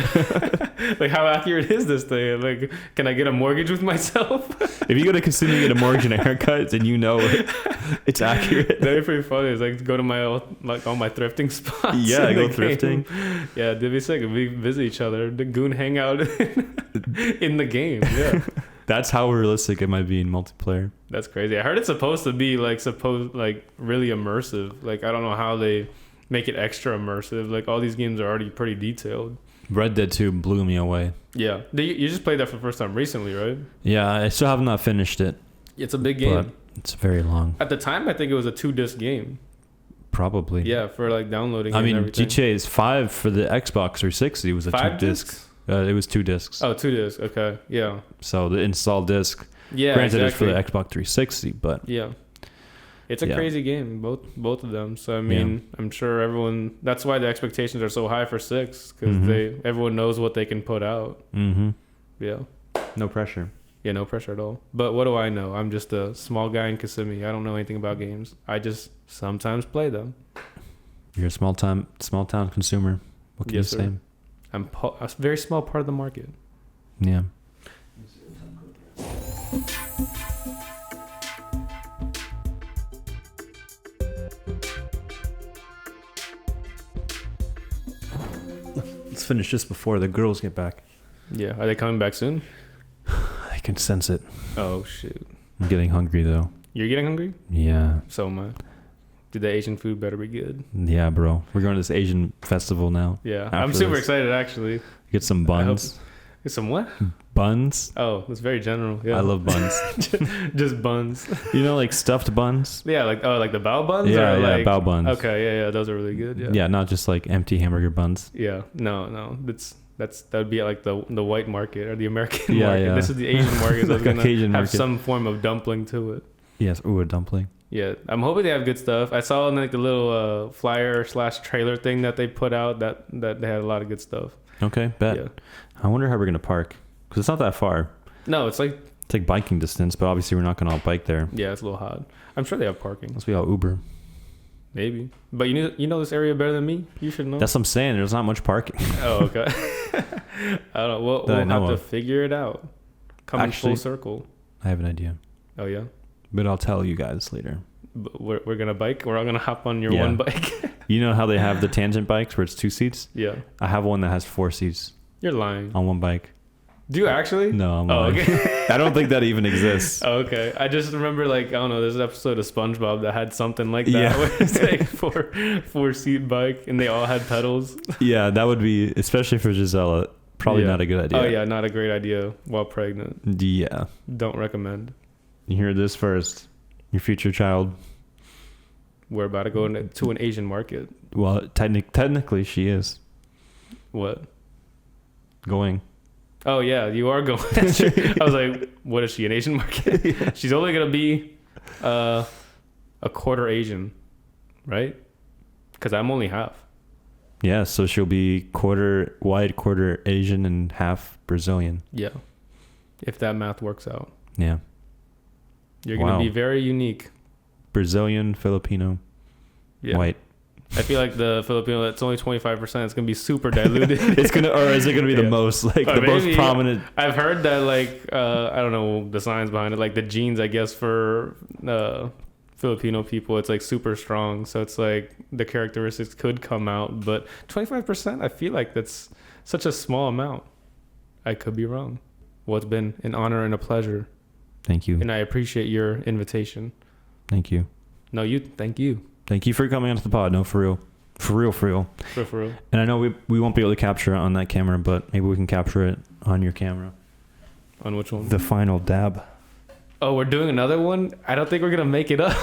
Speaker 2: Like, how accurate is this thing? Like, can I get a mortgage with myself?
Speaker 1: If you go to Kissimmee and get a mortgage and a haircut, then you know it's accurate.
Speaker 2: That'd be pretty funny. It's like go to my all my thrifting spots.
Speaker 1: Yeah, go thrifting.
Speaker 2: Yeah, they'd be sick. We visit each other. The goon hangout in the game. Yeah.
Speaker 1: That's how realistic it might be in multiplayer.
Speaker 2: That's crazy. I heard it's supposed to be like really immersive. Like, I don't know how they make it extra immersive. Like, all these games are already pretty detailed.
Speaker 1: Red Dead 2 blew me away.
Speaker 2: Yeah. You just played that for the first time recently, right?
Speaker 1: Yeah, I still have not finished it.
Speaker 2: It's a big game.
Speaker 1: But it's very long.
Speaker 2: At the time, I think it was a 2-disc game.
Speaker 1: Probably.
Speaker 2: Yeah, for like downloading.
Speaker 1: I mean, GTA is 5 for the Xbox 360 was a 2-disc. It was 2 discs.
Speaker 2: Oh, 2 discs. Okay, yeah.
Speaker 1: So the install disc.
Speaker 2: Yeah,
Speaker 1: granted, it's for the Xbox 360, but
Speaker 2: yeah, it's a crazy game. Both of them. So I mean, I'm sure everyone. That's why the expectations are so high for 6 because everyone knows what they can put out.
Speaker 1: Mm-hmm.
Speaker 2: Yeah.
Speaker 1: No pressure.
Speaker 2: Yeah, no pressure at all. But what do I know? I'm just a small guy in Kissimmee. I don't know anything about games. I just sometimes play them.
Speaker 1: You're a small town consumer. What can you say?
Speaker 2: I'm a very small part of the market.
Speaker 1: Yeah. Let's finish just before the girls get back.
Speaker 2: Yeah. Are they coming back soon?
Speaker 1: I can sense it.
Speaker 2: Oh, shoot.
Speaker 1: I'm getting hungry, though.
Speaker 2: You're getting hungry?
Speaker 1: Yeah.
Speaker 2: So am I. Dude, the Asian food better be good.
Speaker 1: Yeah, bro. We're going to this Asian festival now.
Speaker 2: Yeah. I'm super excited, actually.
Speaker 1: Get some buns.
Speaker 2: Get some what?
Speaker 1: Buns.
Speaker 2: Oh, it's very general. Yeah,
Speaker 1: I love buns.
Speaker 2: Just buns.
Speaker 1: You know, like stuffed buns.
Speaker 2: Yeah, like the bao buns.
Speaker 1: Yeah,
Speaker 2: or like,
Speaker 1: bao buns.
Speaker 2: Okay, yeah, those are really good. Yeah.
Speaker 1: Yeah, not just like empty hamburger buns.
Speaker 2: Yeah, no, that would be like the white market or the American
Speaker 1: Yeah,
Speaker 2: market.
Speaker 1: yeah.
Speaker 2: This is the Asian market. So
Speaker 1: Like
Speaker 2: it's gonna
Speaker 1: Cajun
Speaker 2: have
Speaker 1: market.
Speaker 2: some form of dumpling to it.
Speaker 1: Yes, ooh, a dumpling.
Speaker 2: Yeah, I'm hoping they have good stuff. I saw in like the little flyer / trailer thing that they put out that they had a lot of good stuff.
Speaker 1: Okay, bet.
Speaker 2: Yeah.
Speaker 1: I wonder how we're gonna park because it's not that far.
Speaker 2: No, it's like
Speaker 1: biking distance, but obviously we're not gonna all bike there.
Speaker 2: yeah, it's a little hot. I'm sure they have parking.
Speaker 1: Unless we all Uber.
Speaker 2: Maybe, but you know this area better than me. You should know.
Speaker 1: That's what I'm saying. There's not much parking.
Speaker 2: Oh, okay. I don't know. We'll have to figure it out. Coming full circle.
Speaker 1: I have an idea.
Speaker 2: Oh yeah.
Speaker 1: But I'll tell you guys later.
Speaker 2: But we're gonna bike. We're all gonna hop on your one bike.
Speaker 1: You know how they have the tangent bikes where it's 2 seats?
Speaker 2: Yeah.
Speaker 1: I have one that has 4 seats.
Speaker 2: You're lying.
Speaker 1: On one bike.
Speaker 2: Do you actually?
Speaker 1: No, I'm lying.
Speaker 2: Okay.
Speaker 1: I don't think that even exists.
Speaker 2: Oh, okay. I just remember like I don't know. There's an episode of SpongeBob that had something like that.
Speaker 1: Yeah.
Speaker 2: Where it's like four seat bike and they all had pedals.
Speaker 1: Yeah, that would be, especially for Gisela, probably not a good idea.
Speaker 2: Oh yeah, not a great idea while pregnant.
Speaker 1: Yeah.
Speaker 2: Don't recommend.
Speaker 1: You hear this first. Your future child.
Speaker 2: We're about to go to an Asian market.
Speaker 1: Well, technically she is
Speaker 2: What?
Speaker 1: going.
Speaker 2: Oh yeah, you are going. I was like, what is she, an Asian market?
Speaker 1: Yeah.
Speaker 2: She's only gonna be a quarter Asian, right? Because I'm only half.
Speaker 1: Yeah, so she'll be quarter white, quarter Asian, and half Brazilian.
Speaker 2: Yeah, if that math works out.
Speaker 1: Yeah.
Speaker 2: You're gonna be very unique.
Speaker 1: Brazilian, Filipino, white.
Speaker 2: I feel like the Filipino that's only 25%. It's gonna be super diluted.
Speaker 1: It's gonna, or is it gonna be the most the most prominent?
Speaker 2: I've heard that like I don't know the science behind it. Like the genes, I guess for Filipino people, it's like super strong. So it's like the characteristics could come out, but 25%. I feel like that's such a small amount. I could be wrong. Well, it's been an honor and a pleasure.
Speaker 1: Thank you.
Speaker 2: And I appreciate your invitation.
Speaker 1: Thank you.
Speaker 2: No, thank you.
Speaker 1: Thank you for coming onto the pod. No, for real. For real.
Speaker 2: For real.
Speaker 1: And I know we won't be able to capture it on that camera, but maybe we can capture it on your camera.
Speaker 2: On which one?
Speaker 1: The final dab.
Speaker 2: Oh, we're doing another one? I don't think we're going to make it up.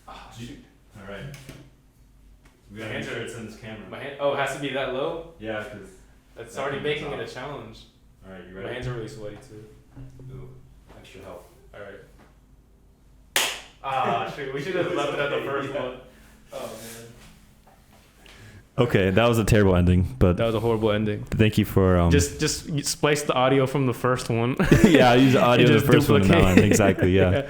Speaker 1: Oh, shoot. All right. We gotta make sure it's in this camera.
Speaker 2: It has to be that low?
Speaker 1: Yeah, because
Speaker 2: That's already making it a challenge.
Speaker 1: All right, you ready?
Speaker 2: My hands are really sweaty too.
Speaker 1: Ooh, extra help.
Speaker 2: All right. Ah, shoot. We should have left it at the first one. Oh, man.
Speaker 1: Okay, that was a terrible ending, but
Speaker 2: That was a horrible ending.
Speaker 1: thank you for
Speaker 2: Just splice the audio from the first one.
Speaker 1: yeah, I use audio in the first one and that one. Exactly, yeah.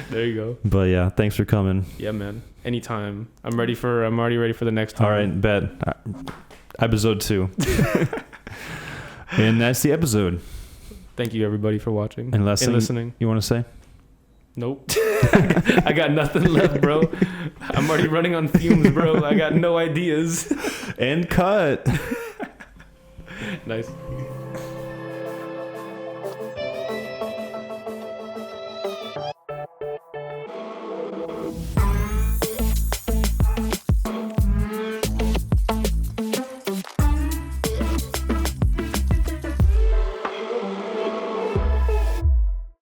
Speaker 2: There you go.
Speaker 1: But yeah, thanks for coming.
Speaker 2: Yeah, man. Anytime. I'm already ready for the next time.
Speaker 1: All right, bet. Episode 2. And that's the episode.
Speaker 2: Thank you everybody for watching
Speaker 1: And
Speaker 2: and listening.
Speaker 1: You want to say?
Speaker 2: Nope. I got nothing left, bro. I'm already running on fumes, bro. I got no ideas.
Speaker 1: And cut.
Speaker 2: Nice.